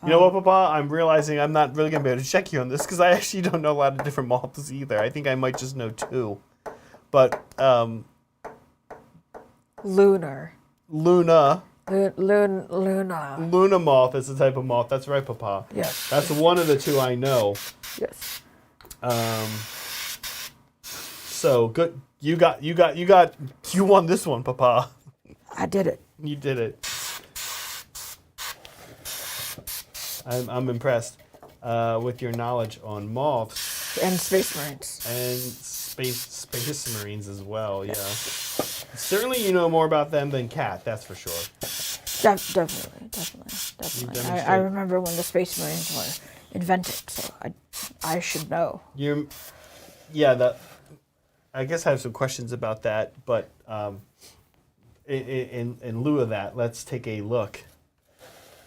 You know what, Papa? I'm realizing I'm not really going to be able to check you on this because I actually don't know a lot of different moths either. I think I might just know two. But, lunar. Luna. Luna. Luna moth is the type of moth. That's right, Papa. Yes. That's one of the two I know. Yes. So good. You won this one, Papa. I did it. You did it. I'm impressed with your knowledge on moths And space marines. and space marines as well. Yeah, certainly you know more about them than Kat. That's for sure. Definitely. demonstrate- I remember when the space marines were invented, so I should know. I guess I have some questions about that, but in lieu of that, let's take a look.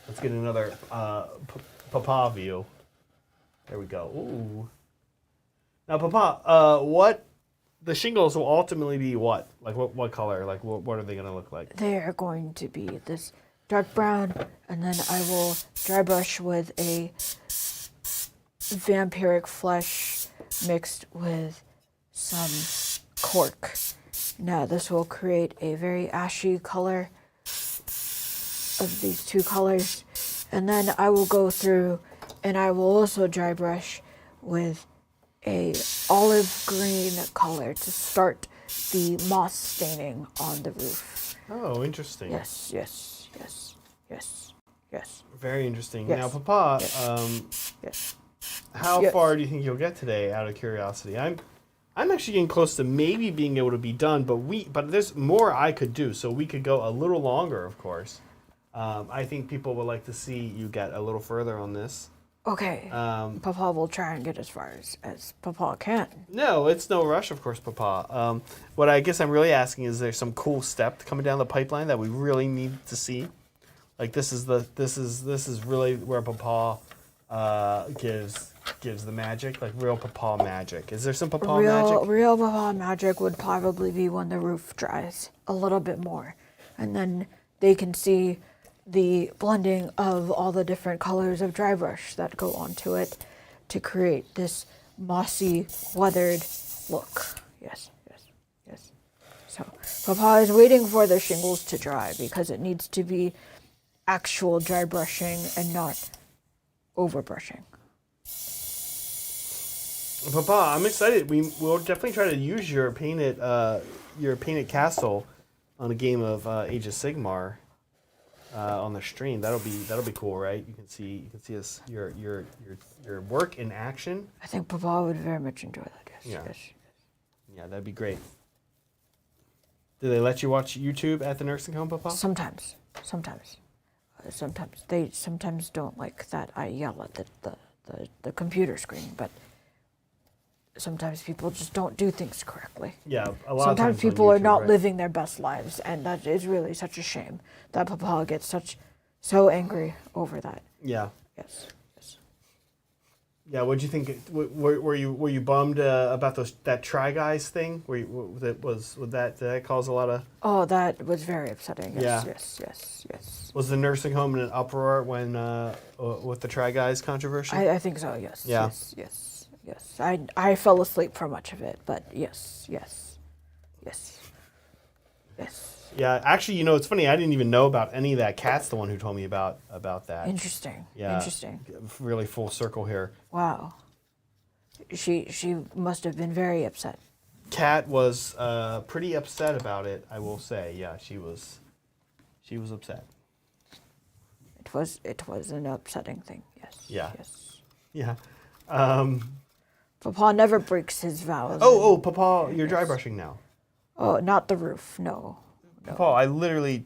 Let's get another Papa view. There we go. Ooh. Now, Papa, what the shingles will ultimately be? What? Like what color? Like what are they going to look like? They are going to be this dark brown, and then I will dry brush with a vampiric flesh mixed with some cork. Now, this will create a very ashy color of these two colors, and then I will go through and I will also dry brush with a olive green color to start the moss staining on the roof. Oh, interesting. Yes. Very interesting. Yes. Now, Papa, Yes. how Yes. far do you think you'll get today? Out of curiosity, I'm actually getting close to maybe being able to be done, but there's more I could do, so we could go a little longer, of course. I think people would like to see you get a little further on this. Okay. Papa will try and get as far as Papa can. No, it's no rush, of course, Papa. What I guess I'm really asking is there some cool step coming down the pipeline that we really need to see? Like this is really where Papa gives the magic, like real Papa magic. Is there some Papa magic? Real Papa magic would probably be when the roof dries a little bit more, and then they can see the blending of all the different colors of dry brush that go onto it to create this mossy, weathered look. Yes. So Papa is waiting for the shingles to dry because it needs to be actual dry brushing and not over brushing. Papa, I'm excited. We'll definitely try to use your painted castle on a game of Age of Sigmar on the stream. That'll be cool, right? You can see us your work in action. I think Papa would very much enjoy that. Yes. Yeah, that'd be great. Do they let you watch YouTube at the nursing home, Papa? Sometimes. They sometimes don't like that I yell at the computer screen, but sometimes people just don't do things correctly. Yeah, a lot sometimes of times people on YouTube, are not right? living their best lives, and that is really such a shame that Papa gets so angry over that. Yeah. Yes. Yeah, what'd you think? Were you bummed about that Try Guys thing? Would that cause a lot of? Oh, that was very upsetting. Yeah. Yes. Was the nursing home in an uproar when with the Try Guys controversy? I think so. Yes. Yeah. Yes. I fell asleep for much of it, but yes. Yeah, actually, it's funny. I didn't even know about any of that. Kat's the one who told me about that. Interesting. Yeah. Interesting. Really full circle here. Wow. She must have been very upset. Kat was pretty upset about it, I will say. Yeah, she was upset. It was an upsetting thing. Yes. Yeah. Yes. Yeah. Papa never breaks his vows. Oh, Papa, you're dry brushing now. Oh, not the roof. No. Papa, I literally.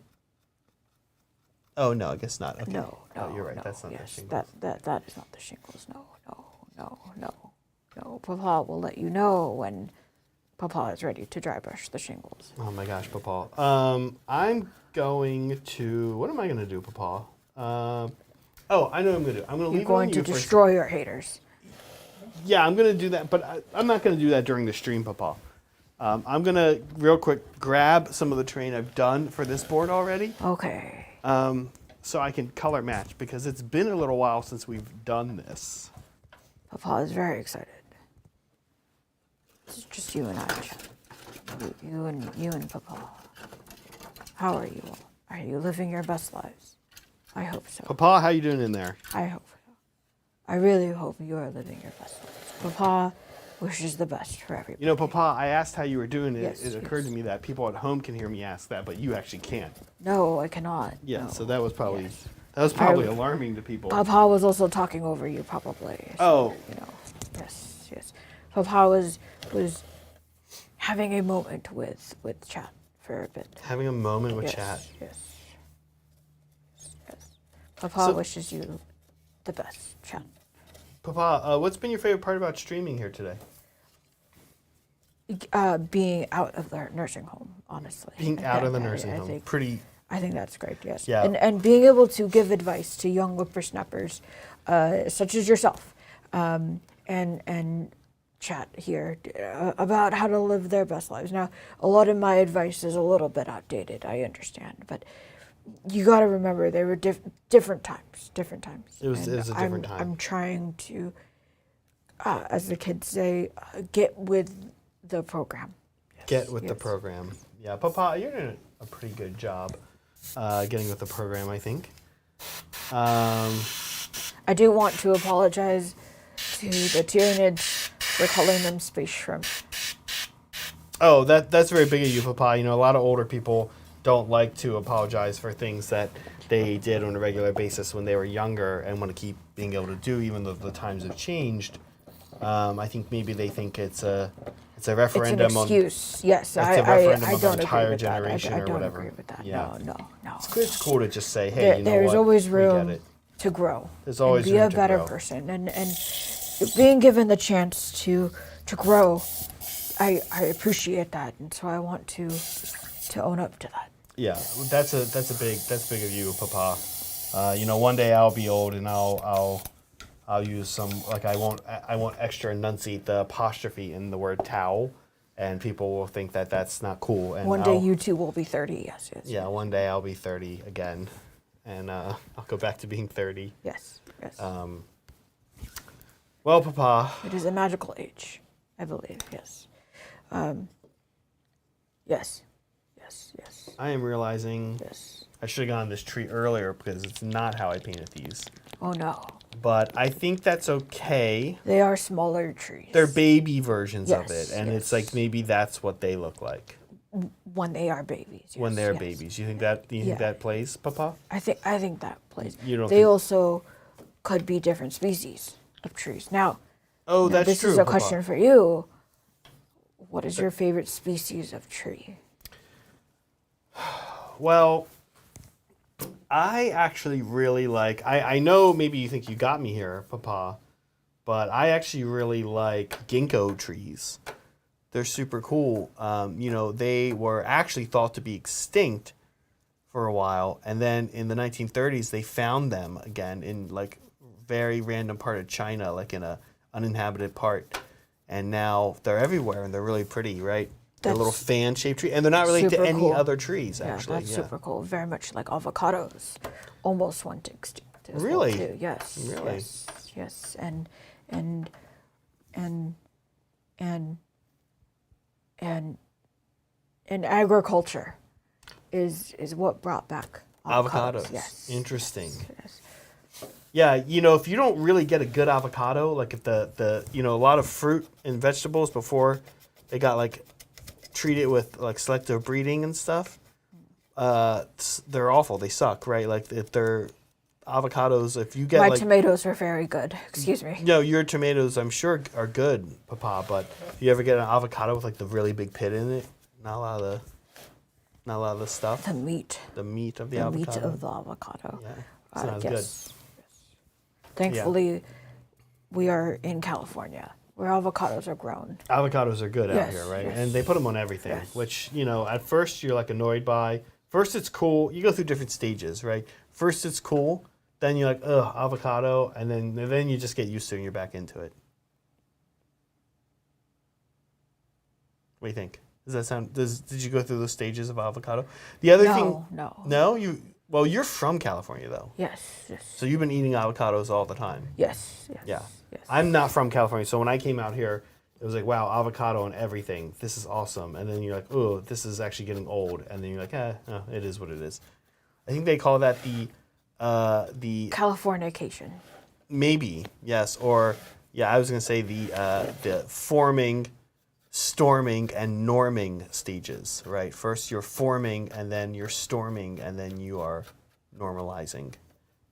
Oh no, I guess not. Okay. No. You're right. No, That's not the yes, shingles. that is not the shingles. No. Papa will let you know when Papa is ready to dry brush the shingles. Oh my gosh, Papa. I'm going to. What am I going to do, Papa? I know what I'm going to do. I'm going to leave You're going it to on you destroy your haters. Yeah, I'm going to do that, but I'm not going to do that during the stream, Papa. I'm going to, real quick, grab some of the terrain I've done for this board already. Okay. So I can color match, because it's been a little while since we've done this. Papa is very excited. It's just you and I. You and Papa. How are you all? Are you living your best lives? I hope so. Papa, how you doing in there? I hope so. I really hope you are living your best lives. Papa wishes the best for everybody. Papa, I asked how you were doing. It occurred yes. to me that people at home can hear me ask that, but you actually can't. No, I cannot. Yeah, No. so that was probably Yes. alarming to people. Papa was also talking over you, probably. Oh. Yes. Papa was having a moment with chat for a bit. Having a moment with Yes, chat. Yes. Papa wishes you the best, chat. Papa, what's been your favorite part about streaming here today? Being out of the nursing home, honestly. Being out of the nursing home. I think that's great, yes. Yeah. And being able to give advice to young whippersnappers, such as yourself, and chat here about how to live their best lives. Now, a lot of my advice is a little bit outdated, I understand, but you got to remember they were different times. It was a different time. I'm trying to, as the kids say, get with the program. Get with the program. Yeah, Papa, you're doing a pretty good job getting with the program, I think. I do want to apologize to the Tyranids for calling them space shrimp. Oh, that's very big of you, Papa. A lot of older people don't like to apologize for things that they did on a regular basis when they were younger and want to keep being able to do, even though the times have changed. I think maybe they think it's a referendum it's an excuse. Yes, I don't agree with entire that. generation I or don't whatever. agree with that. Yeah. No. It's cool to just say, hey, There's always we get room it. to grow. There's always and be room a to better grow. person, and being given the chance to grow, I appreciate that, and so I want to own up to that. Yeah, that's big of you, Papa. One day I'll be old and I'll use some, like, I won't extra enunciate the apostrophe in the word towel, and people will think that that's not cool. And One day you too will be 30. Yes. yeah, one day I'll be 30 again, and I'll go back to being 30. Yes. Well, Papa. It is a magical age, I believe. Yes. Yes. I am realizing Yes. I should have gotten this tree earlier because it's not how I painted these. Oh no. But I think that's okay. They are smaller trees. They're baby versions of Yes, it, and yes. it's like maybe that's what they look like When they are babies. when yes, they're yes. babies. Do you think that plays, Papa? I think that plays. You don't They think- also could be different species of trees. Now, Oh, that's this true. is a Papa. question for you. What is your favorite species of tree? Well, I actually really like. I know maybe you think you got me here, Papa, but I actually really like ginkgo trees. They're super cool. They were actually thought to be extinct for a while, and then in the 1930s they found them again in like very random part of China, like in a uninhabited part, and now they're everywhere and they're really pretty, right? They're a little That's fan-shaped tree, and they're not related to super any cool. other trees, Yeah, actually. that's super cool. Very much like avocados. Almost went extinct as Really? well too. Yes. Really? Yes. And agriculture is what brought back avocados. Yes. Interesting. Yes. Yeah, if you don't really get a good avocado, like if the a lot of fruit and vegetables before they got like treated with like selective breeding and stuff, they're awful. They suck, right? Like if they're avocados, if you get My like tomatoes are very good. Excuse me. your tomatoes, I'm sure are good, Papa. But if you ever get an avocado with like the really big pit in it, not a lot of the stuff. The meat. The meat of the The avocado. meat of the avocado. Yeah, it's not as good. Yes. Thankfully, we are in California where avocados are grown. Avocados are good out Yes, here, right? yes. And they put them on everything, Yes. which, at first you're like annoyed by. First it's cool. You go through different stages, right? First it's cool. Then you're like, ugh, avocado. And then you just get used to it and you're back into it. What do you think? Does that sound, did you go through those stages of avocado? The other thing. No. No? You're from California though. Yes. So you've been eating avocados all the time. Yes. Yeah. Yes. I'm not from California, so when I came out here, it was like, wow, avocado and everything. This is awesome. And then you're like, oh, this is actually getting old. And then you're like, no, it is what it is. I think they call that the Californication. maybe, yes, or yeah, I was gonna say the forming, storming, and norming stages. Right. First you're forming, and then you're storming, and then you are normalizing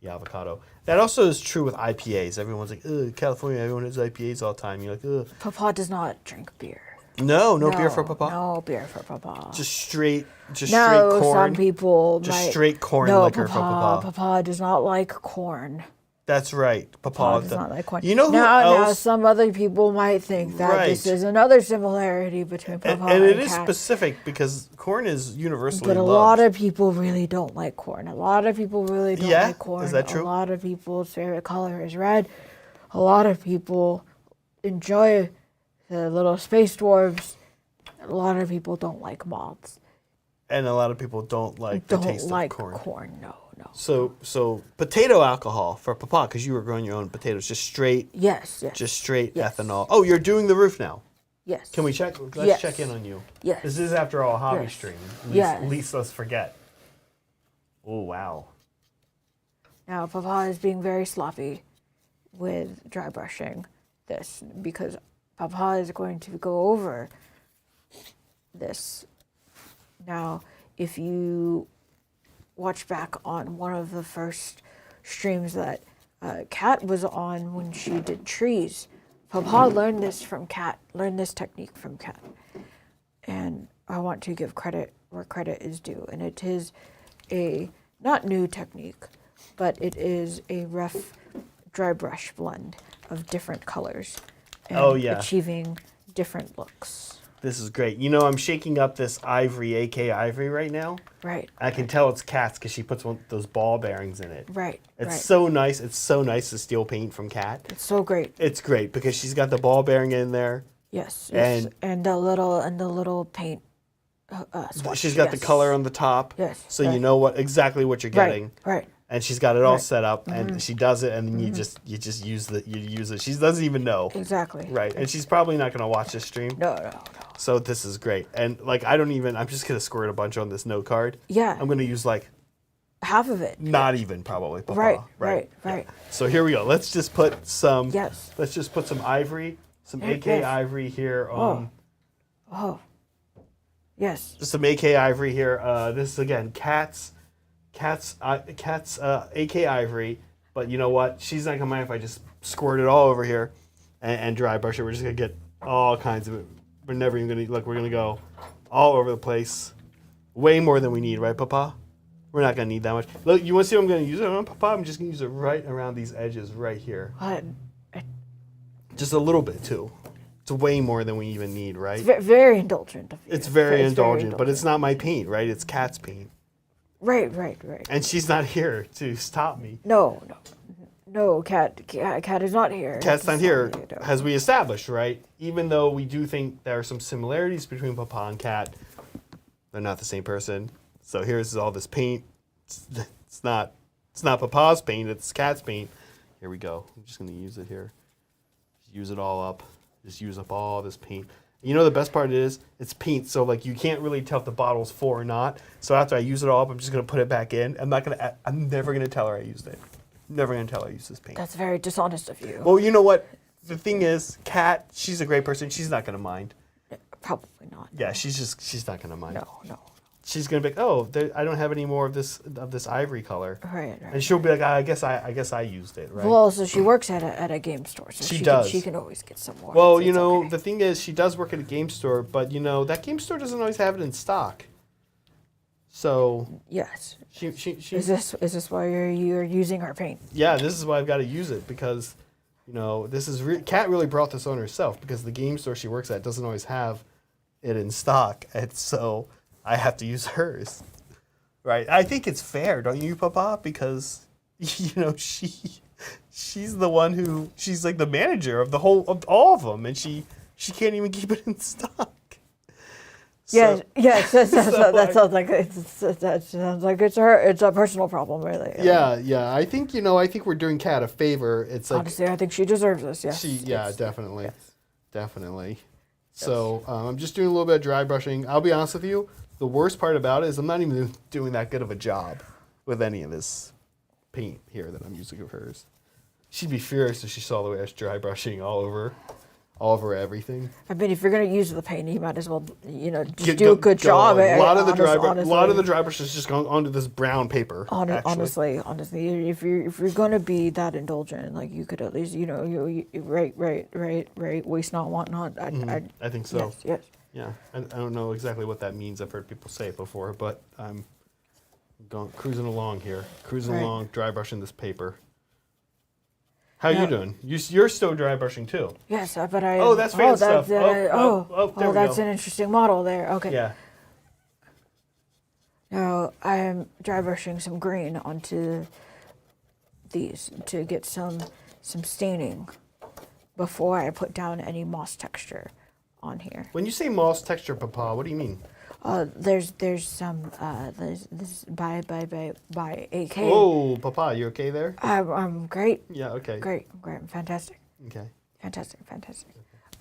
the avocado. That also is true with IPAs. Everyone's like, ugh, California, everyone has IPAs all the time. You're like, ugh. Papa does not drink beer. No beer for Papa? No beer for Papa. Just straight No, corn? some people Just might. straight corn No, liquor for Papa. Papa does not like corn. That's right. Papa Papa does not like corn. You know who now, else? some other people might think that this Right. is another similarity between Papa and it and is Cat. specific because corn is universally But a loved. lot of people really don't like corn. A lot of people really don't Yeah? like corn. Is that true? A lot of people's favorite color is red. A lot of people enjoy the little space dwarves. A lot of people don't like moths. And a lot of people don't like the taste like of corn. No. So potato alcohol for Papa, because you were growing your own potatoes, just straight Yes. straight Yes. ethanol. Oh, you're doing the roof now. Yes. Can we check? Let's Yes. check in on you. Yes. This is, after all, a hobby Yes. stream. Yes. Least let's forget. Oh, wow. Now, Papa is being very sloppy with dry brushing this because Papa is going to go over this. Now, if you watch back on one of the first streams that Kat was on when she did trees, Papa learned this from Kat, learned this technique from Kat. And I want to give credit where credit is due. And it is a not new technique, but it is a rough dry brush blend of different colors and Oh, yeah. achieving different looks. This is great. You know, I'm shaking up this ivory, AK Ivory, right now. Right. I can tell it's Cat's because she puts those ball bearings in it. Right. It's so nice. It's so nice to steal paint from Cat. It's so great. It's great because she's got the ball bearing in there. Yes. And the little paint. She's got the color on the top. Yes. So you know exactly what you're getting. Right. And she's got it all set up, and she does it, and then you just use it. She doesn't even know. Exactly. Right, and she's probably not going to watch this stream. No. So this is great, and like I'm just going to squirt a bunch on this note card. Yeah. I'm going to use like half of it. Not even probably. Right. Yeah. So here we go. Let's just put some. Yes. Let's just put some ivory, some AK Ivory here on. Oh. Yes. Just some AK Ivory here. This is again Cat's AK Ivory, but you know what? She's not gonna mind if I just squirt it all over here and dry brush it. We're just gonna get all kinds of it. We're never even gonna look. We're gonna go all over the place, way more than we need, right, Papa? We're not gonna need that much. Look, you want to see what I'm gonna use it on, Papa? I'm just gonna use it right around these edges, right here. Just a little bit too. It's way more than we even need, right? It's very indulgent of you. It's very indulgent, but it's not my paint, right? It's Cat's paint. Right. And she's not here to stop me. No, Cat is not here. Cat's not here, as we established, right? Even though we do think there are some similarities between Papa and Cat, they're not the same person. So here's all this paint. It's not Papa's paint, it's Cat's paint. Here we go. I'm just gonna use it here. Just use it all up. Just use up all this paint. You know the best part is it's paint, so like you can't really tell if the bottle's full or not. So after I use it all up, I'm just gonna put it back in. I'm never gonna tell her I used it. Never gonna tell her I used this paint. That's very dishonest of you. Well, you know what? The thing is, Kat, she's a great person. She's not gonna mind. Probably not. Yeah, she's not gonna mind. No. She's gonna be like, oh, I don't have any more of this ivory color. Right. And she'll be like, I guess I used it, right? Well, so she works at a game store, so she does. She can always get some more. Well, it's okay. The thing is, she does work at a game store, but that game store doesn't always have it in stock. So yes. She is this why you're using her paint? Yeah, this is why I've got to use it because, this is Kat really brought this on herself because the game store she works at doesn't always have it in stock, and so I have to use hers. Right? I think it's fair, don't you, Papa? Because she's the one she's like the manager of of all of them, and she can't even keep it in stock. Yes. That sounds like it's a personal problem, really. Yeah. I think we're doing Kat a favor. It's like honestly, I think she deserves this. Yes. Definitely, yes. Definitely. So I'm just doing a little bit of dry brushing. I'll be honest with you. The worst part about it is I'm not even doing that good of a job with any of this paint here that I'm using of hers. She'd be furious if she saw the way I was dry brushing all over everything. I mean, if you're gonna use the paint, you might as well, just do a good job. A lot of the dry brush is just going onto this brown paper. Honestly, if you're gonna be that indulgent, like you could at least, right, waste not, want not. I think so. Yes. Yeah, I don't know exactly what that means. I've heard people say it before, but I'm cruising along, dry brushing this paper. How are you doing? You're still dry brushing too. Yes, but I. Oh, that's fan stuff. That's an interesting model there. Okay. Yeah. Now I am dry brushing some green onto these to get some staining before I put down any moss texture on here. When you say moss texture, Papa, what do you mean? There's some this by AK. Oh, Papa, you okay there? I'm great. Yeah, okay. Great, I'm fantastic. Okay. Fantastic.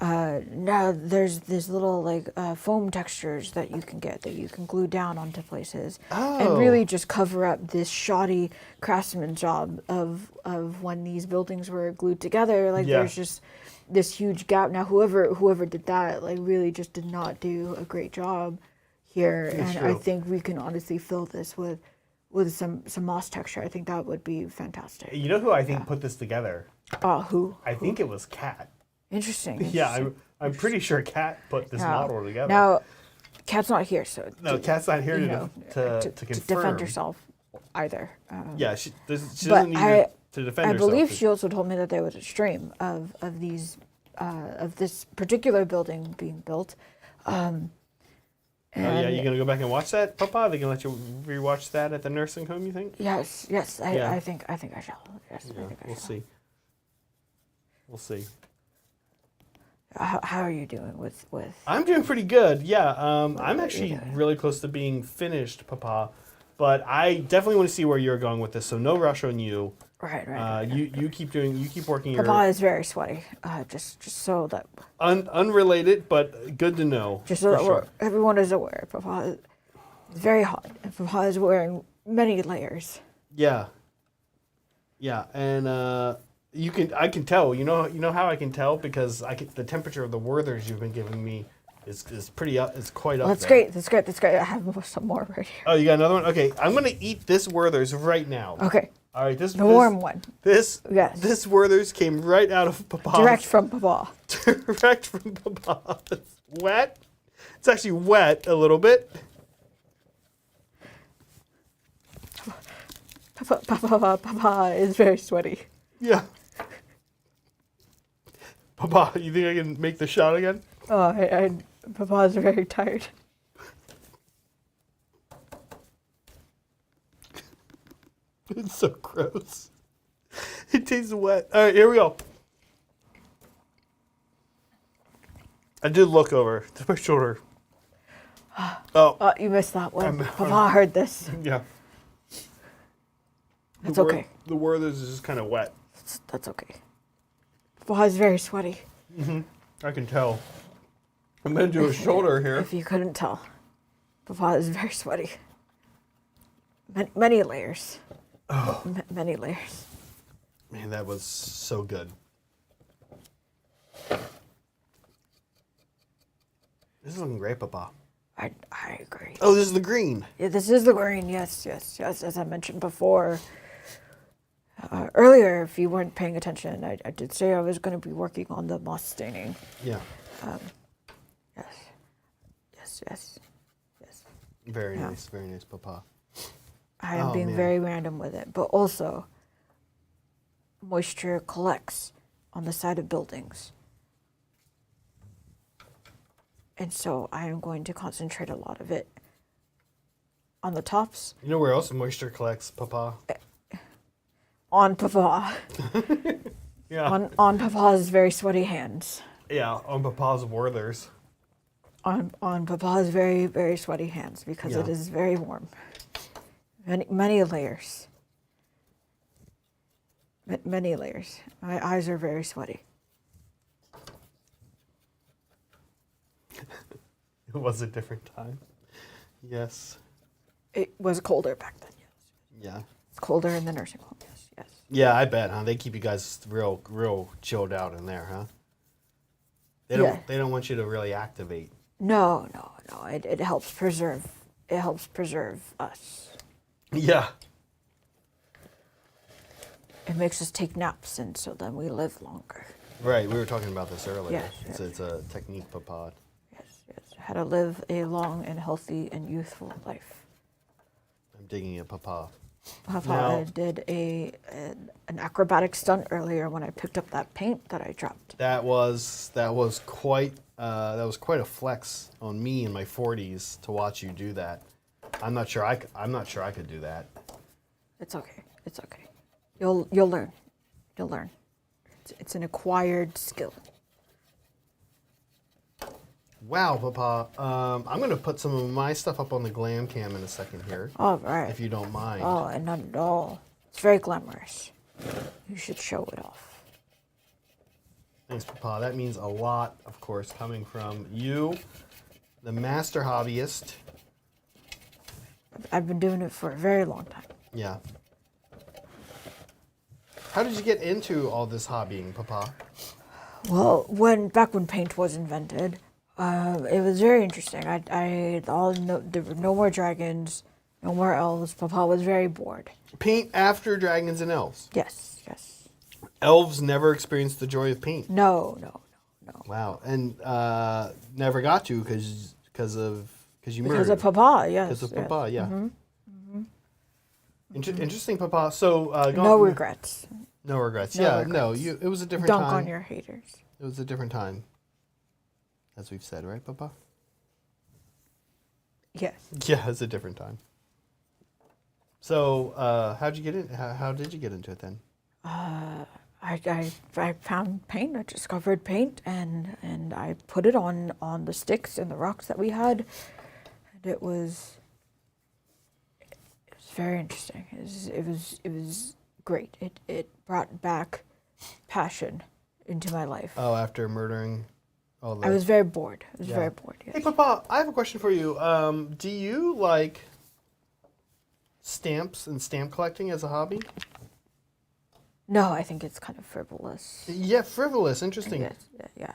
Now there's this little foam textures that you can get that you can glue down onto places and really just cover up this shoddy craftsman job of when these buildings were glued together. There's just this huge gap. Now whoever did that really just did not do a great job here, and I think we can honestly fill this with some moss texture. I think that would be fantastic. You know who I think put this together? Who? I think it was Kat. Interesting. Yeah, I'm pretty sure Kat put this model together. Now, Kat's not here, so Kat's not here to confirm. To defend herself either. She doesn't need to defend herself. I believe she also told me that there was a stream of these of this particular building being built. And Oh yeah, you gonna go back and watch that, Papa? They gonna let you rewatch that at the nursing home? You think? yes, Yeah. I think I shall. Yes, Yeah, I think I we'll shall. see. We'll see. How are you doing with? I'm doing pretty good. Yeah, I'm are you actually doing? really close to being finished, Papa. But I definitely want to see where you're going with this. So no rush on you. Right. You keep working Papa your is very sweaty. Just so that unrelated, but good to know. just so for that sure. everyone is aware. Papa is very hot, and Papa is wearing many layers. Yeah. Yeah, and I can tell. You know how I can tell because the temperature of the Werthers you've been giving me is pretty up. It's quite up. That's there. great. That's great. That's great. I have some more right here. Oh, you got another one? Okay, I'm gonna eat this Werther's right now. Okay, All right, this the warm one, This Yes. This Werther's came right out of Papa's. direct from Papa. Direct from Papa. It's wet. It's actually wet a little bit. Papa is very sweaty. Yeah. Papa, you think I can make the shot again? Oh, Papa is very tired. It's so gross. It tastes wet. All right, here we go. I did look over to my shoulder. Oh, You missed that one. I'm- Papa heard this. yeah. That's okay. The Werther's is just kind of wet. That's okay. Papa is very sweaty. I can tell. I'm going to do a shoulder here. If you couldn't tell, Papa is very sweaty. Many layers. Oh. Many layers. Man, that was so good. This is looking great, Papa. I agree. Oh, this is the green. Yeah, this is the green. Yes. As I mentioned before, earlier, if you weren't paying attention, I did say I was going to be working on the moss staining. Yeah. Yes. Very Yeah. nice, Papa. I am Oh, being man. very random with it, but also moisture collects on the side of buildings. And so I am going to concentrate a lot of it on the tops, You know where else moisture collects, Papa? on Papa, Yeah. on Papa's very sweaty hands. Yeah, on Papa's Werther's. On Papa's very, very sweaty hands because it Yeah. is very warm. Many layers. Many layers. My eyes are very sweaty. It was a different time. Yes. It was colder back then, yes. Yeah. It's colder in the nursing home, yes. Yeah, I bet, huh? They keep you guys real chilled out in there, huh? They don't Yeah. they don't want you to really activate. No. It helps preserve. It helps preserve us. Yeah. It makes us take naps, and so then we live longer. Right, we were talking about this earlier. Yes. It's a technique, Papa. Yes. How to live a long and healthy and youthful life. I'm digging it, Papa. Papa Now- did an acrobatic stunt earlier when I picked up that paint that I dropped. That was quite a flex on me in my 40s to watch you do that. I'm not sure I could do that. It's okay. You'll learn. You'll learn. It's an acquired skill. Wow, Papa. I'm gonna put some of my stuff up on the glam cam in a second here, All right. if you don't mind. Oh, and not at all. It's very glamorous. You should show it off. Thanks, Papa. That means a lot, of course, coming from you, the master hobbyist. I've been doing it for a very long time. Yeah. How did you get into all this hobbying, Papa? Well, back when paint was invented, it was very interesting. There were no more dragons, no more elves. Papa was very bored. Paint after dragons and elves. Yes. Elves never experienced the joy of paint. No. Wow, and never got to because you Because murdered. of Papa, yes. Because of yes. Papa, yeah. Interesting, Papa. So No regrets. No regrets. No Yeah, regrets. no. It was a different Dunk time. on your haters. It was a different time, as we've said, right, Papa? Yes. Yeah, it's a different time. So, how did you get into it then? I found paint. I discovered paint, and I put it on the sticks and the rocks that we had. And it was very interesting. It was great. It brought back passion into my life. Oh, after murdering all the... I was very bored. Yes. Hey, Papa, I have a question for you. Do you like stamps and stamp collecting as a hobby? No, I think it's kind of frivolous. Yeah, frivolous. Interesting. Yes, yeah.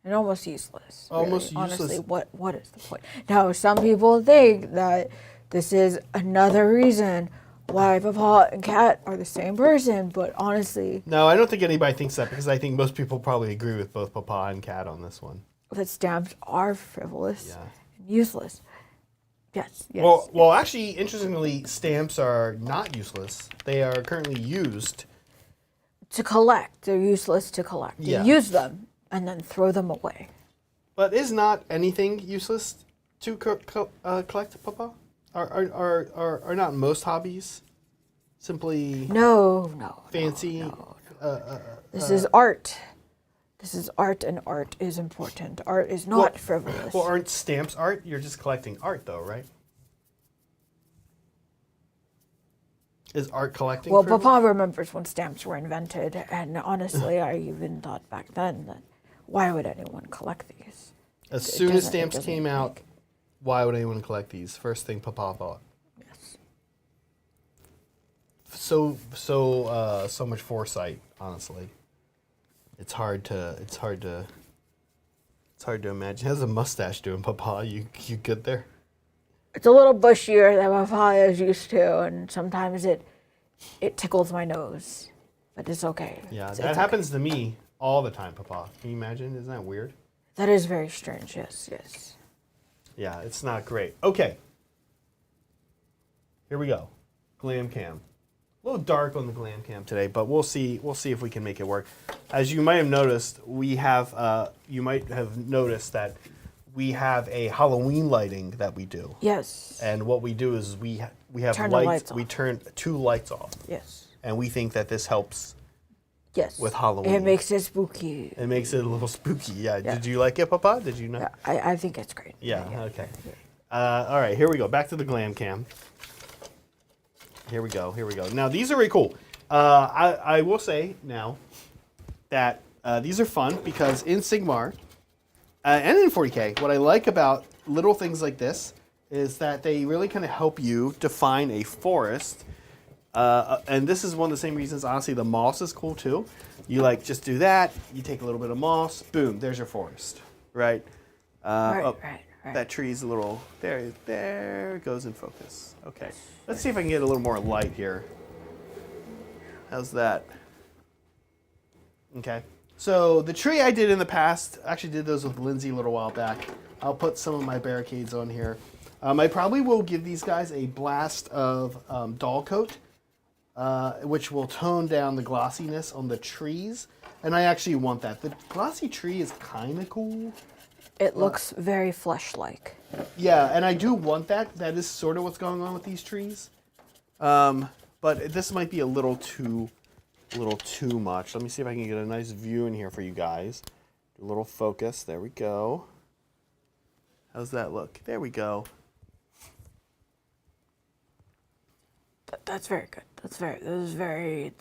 And almost useless. Almost really. useless. Honestly, what is the point? Now, some people think that this is another reason why Papa and Cat are the same person, but honestly... No, I don't think anybody thinks that, because I think most people probably agree with both Papa and Cat on this one. That stamps are frivolous and useless. Yes. Well, actually, interestingly, stamps are not useless. They are currently used to collect. They're useless to collect. You use them and then throw them away. But is not anything useless to collect, Papa? Are not most hobbies simply fancy? No. This is art. This is art, and art is important. Art is not frivolous. Well, aren't stamps art? You're just collecting art, though, right? Is art collecting frivolous? Papa remembers when stamps were invented, and honestly, I even thought back then that why would anyone collect these? As soon as stamps came out, why would anyone collect these? First thing Papa thought. Yes. So much foresight, honestly. It's hard to imagine. How's a mustache doing, Papa? You good there? It's a little bushier than Papa is used to, and sometimes it tickles my nose, but it's okay. Yeah, it's that happens to me all the time, Papa. Can you imagine? Isn't that weird? That is very strange. Yes. Yeah, it's not great. Okay. Here we go. Glam cam. A little dark on the glam cam today, but we'll see if we can make it work. As you might have noticed, you might have noticed that we have a Halloween lighting that we do. Yes. And what we do is we have turn lights. We turn 2 lights off. Yes. And we think that this helps. Yes. With Halloween. It makes it spooky. It makes it a little spooky. Yeah. Did you like it, Papa? Did you know? Yeah, I think it's great. Yeah. Okay. All right. Here we go. Back to the glam cam. Here we go. Now, these are really cool. I will say now that these are fun because in Sigmar and in 40K, what I like about little things like this is that they really kind of help you define a forest. And this is one of the same reasons, honestly, the moss is cool too. You just do that, you take a little bit of moss, boom, there's your forest, right? Right. That tree's a little, there it goes in focus. Okay, let's see if I can get a little more light here. How's that? Okay, so the tree I did in the past, actually did those with Lindsay a little while back. I'll put some of my barricades on here. I probably will give these guys a blast of doll coat, which will tone down the glossiness on the trees. And I actually want that. The glossy tree is kind of cool. It looks very flesh-like. Yeah, and I do want that. That is sort of what's going on with these trees. But this might be a little too much. Let me see if I can get a nice view in here for you guys. A little focus. There we go. How's that look? There we go. That's very good. It's very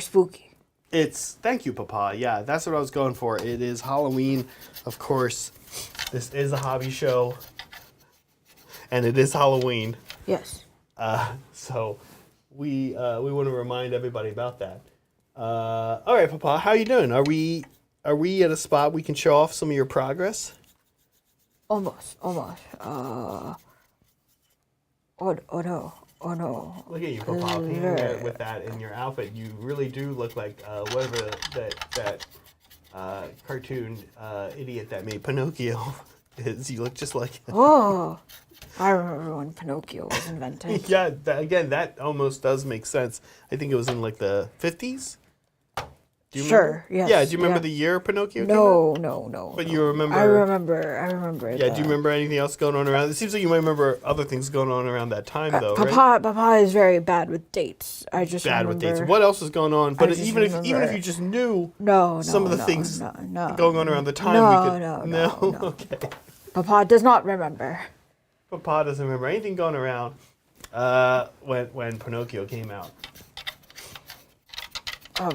spooky. Thank you, Papa. Yeah, that's what I was going for. It is Halloween, of course. This is a hobby show, and it is Halloween. Yes. So we want to remind everybody about that. All right, Papa, how you doing? Are we at a spot we can show off some of your progress? Almost. Oh no. Look at you, Papa, with that in your outfit. You really do look like whatever that cartoon idiot that made Pinocchio is. You look just like him. Oh, I remember when Pinocchio was invented. Yeah, that almost does make sense. I think it was in the 50s. Do you Sure, remember? yes, Yeah, do you remember yeah. the year Pinocchio came out? No. But you remember... I remember. Yeah, do you remember anything else going on around? It seems like you might remember other things going on around that time, though, right? Papa is very bad with dates. I just Bad remember. with dates. What else is going on? But I just even if remember- you just knew No, some of the no, things no, going on around the time, no, we could... no. Okay. Papa does not remember. Papa doesn't remember anything going around when Pinocchio came out. All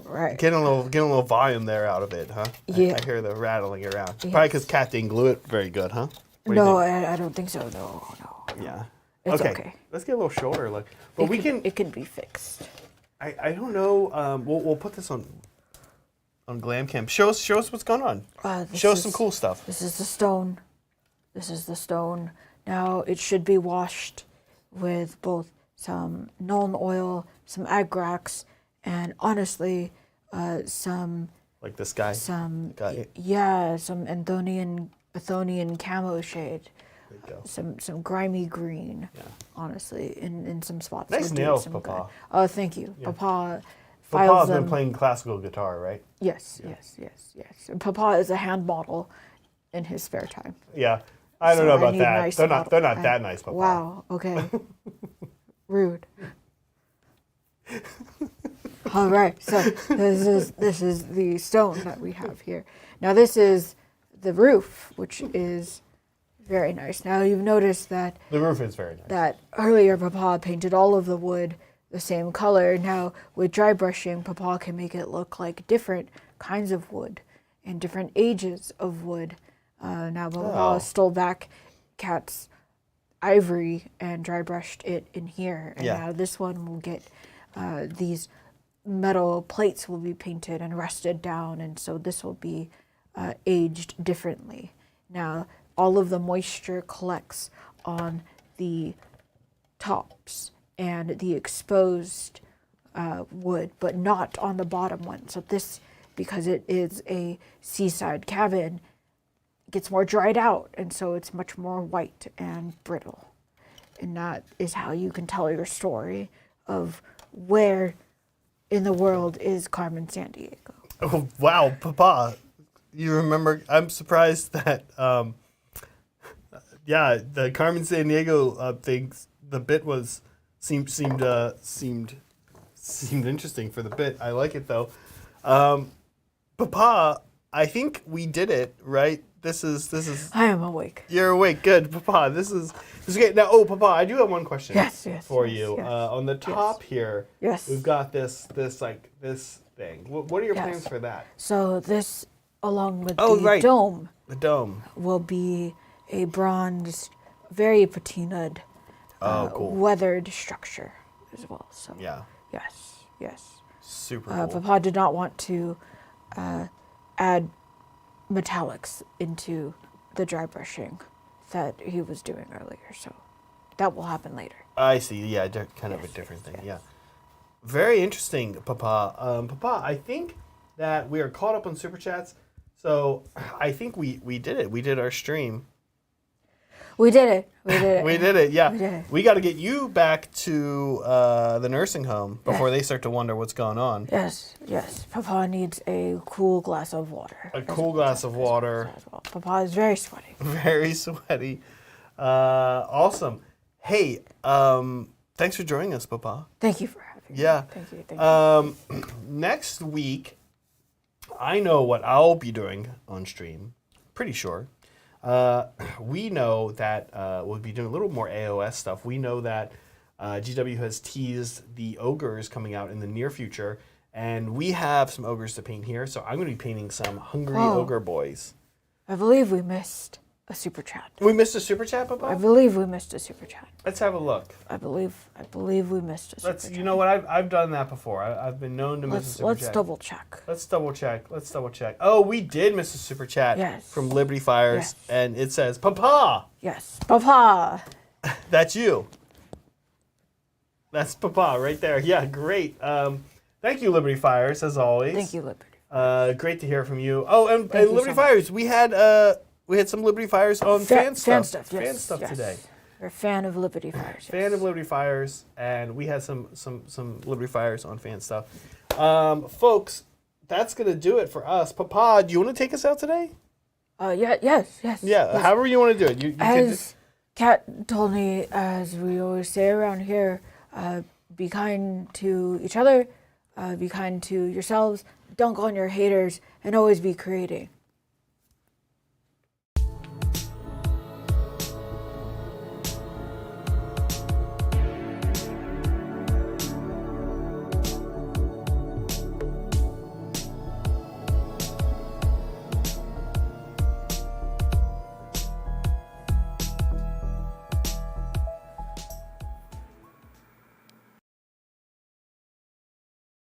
right. Getting a little volume there out of it, huh? Yeah. I hear the rattling around. Yeah. Probably because Cat didn't glue it very good, huh? What do you No, think? I don't think so. No. Yeah. It's okay. Let's get a little shorter. Look, but It can be fixed. I don't know. We'll put this on Glamcam. Show us what's going on. Show us some cool stuff. This is the stone. Now it should be washed with both some Nuln oil, some Agrax, and honestly, some Like this guy. some Guy. some Athonian camo shade. There you go. Some grimy green. Yeah. Honestly, in some spots. Nice would do nails, some Papa. good. Oh, thank you, Papa. Papa's Files been them. playing classical guitar, right? Yes. And Papa is a hand model in his spare time. Yeah. I don't So know I about need that. nice They're model- not that nice, Papa. Wow. Okay. Rude. All right. So this is the stone that we have here. Now this is the roof, which is very nice. Now you've noticed that The roof is very nice. Earlier Papa painted all of the wood the same color. Now with dry brushing, Papa can make it look like different kinds of wood and different ages of wood. Now Papa stole back Cat's ivory and dry brushed it in here. And Yeah. now this one will get these metal plates will be painted and rusted down, and so this will be aged differently. Now all of the moisture collects on the tops and the exposed wood, but not on the bottom one. So this, because it is a seaside cabin, gets more dried out, and so it's much more white and brittle. And that is how you can tell your story of where in the world is Carmen Sandiego. Oh, wow, Papa. You remember, I'm surprised that, the Carmen Sandiego things, the bit seemed interesting for the bit. I like it though. Papa, I think we did it, right? This is. I am awake. You're awake. Good, Papa. This is okay. Now, Papa, I do have one question. Yes, for yes, you. yes. On the top here, Yes. we've got this thing. What are your Yes. plans for that? So this, along with Oh, the right. dome, The dome. will be a bronzed, very patinaed, Cool. weathered structure as well. So Yeah. yes. Super cool. Papa did not want to add metallics into the dry brushing that he was doing earlier. So that will happen later. I see. Yeah, kind of a different thing. Yeah. Very interesting, Papa. Papa, I think that we are caught up on Super Chats. So I think we did it. We did our stream. We did it. We did it, yeah. We did it. We got to get you back to the nursing home before they start to wonder what's going on. Yes. Papa needs a cool glass of water. A cool glass of water. As well. Papa is very sweaty. Very sweaty. Awesome. Hey, thanks for joining us, Papa. Thank you for having me. Yeah. Thank you. Next week, I know what I'll be doing on stream. Pretty sure. We know that we'll be doing a little more AOS stuff. We know that GW has teased the ogres coming out in the near future, and we have some ogres to paint here. So I'm going to be painting some hungry ogre boys. I believe we missed a super chat. We missed a super chat, Papa? I believe we missed a super chat. Let's have a look. I believe we missed a super chat. You know what? I've done that before. I've been known to miss a super Let's chat. double check. Let's double check. Oh, we did miss a super chat Yes. from Liberty Fires, Yes. and it says, Papa, Yes, Papa. that's you. That's Papa right there. Yeah, great. Thank you, Liberty Fires, as always. Thank you, Liberty. Great to hear from you. Oh, and Thank you Liberty so much. Fires, we had some Liberty Fires on fan stuff. Yes, Fan stuff yes. today. We're a fan of Liberty Fires. Fan of Liberty Fires, and we had some Liberty Fires on fan stuff. Folks, that's going to do it for us. Papa, do you want to take us out today? Yes. Yeah, however you want to do it. You as Kat told me, as we always say around here, be kind to each other, be kind to yourselves, dunk on your haters, and always be creating.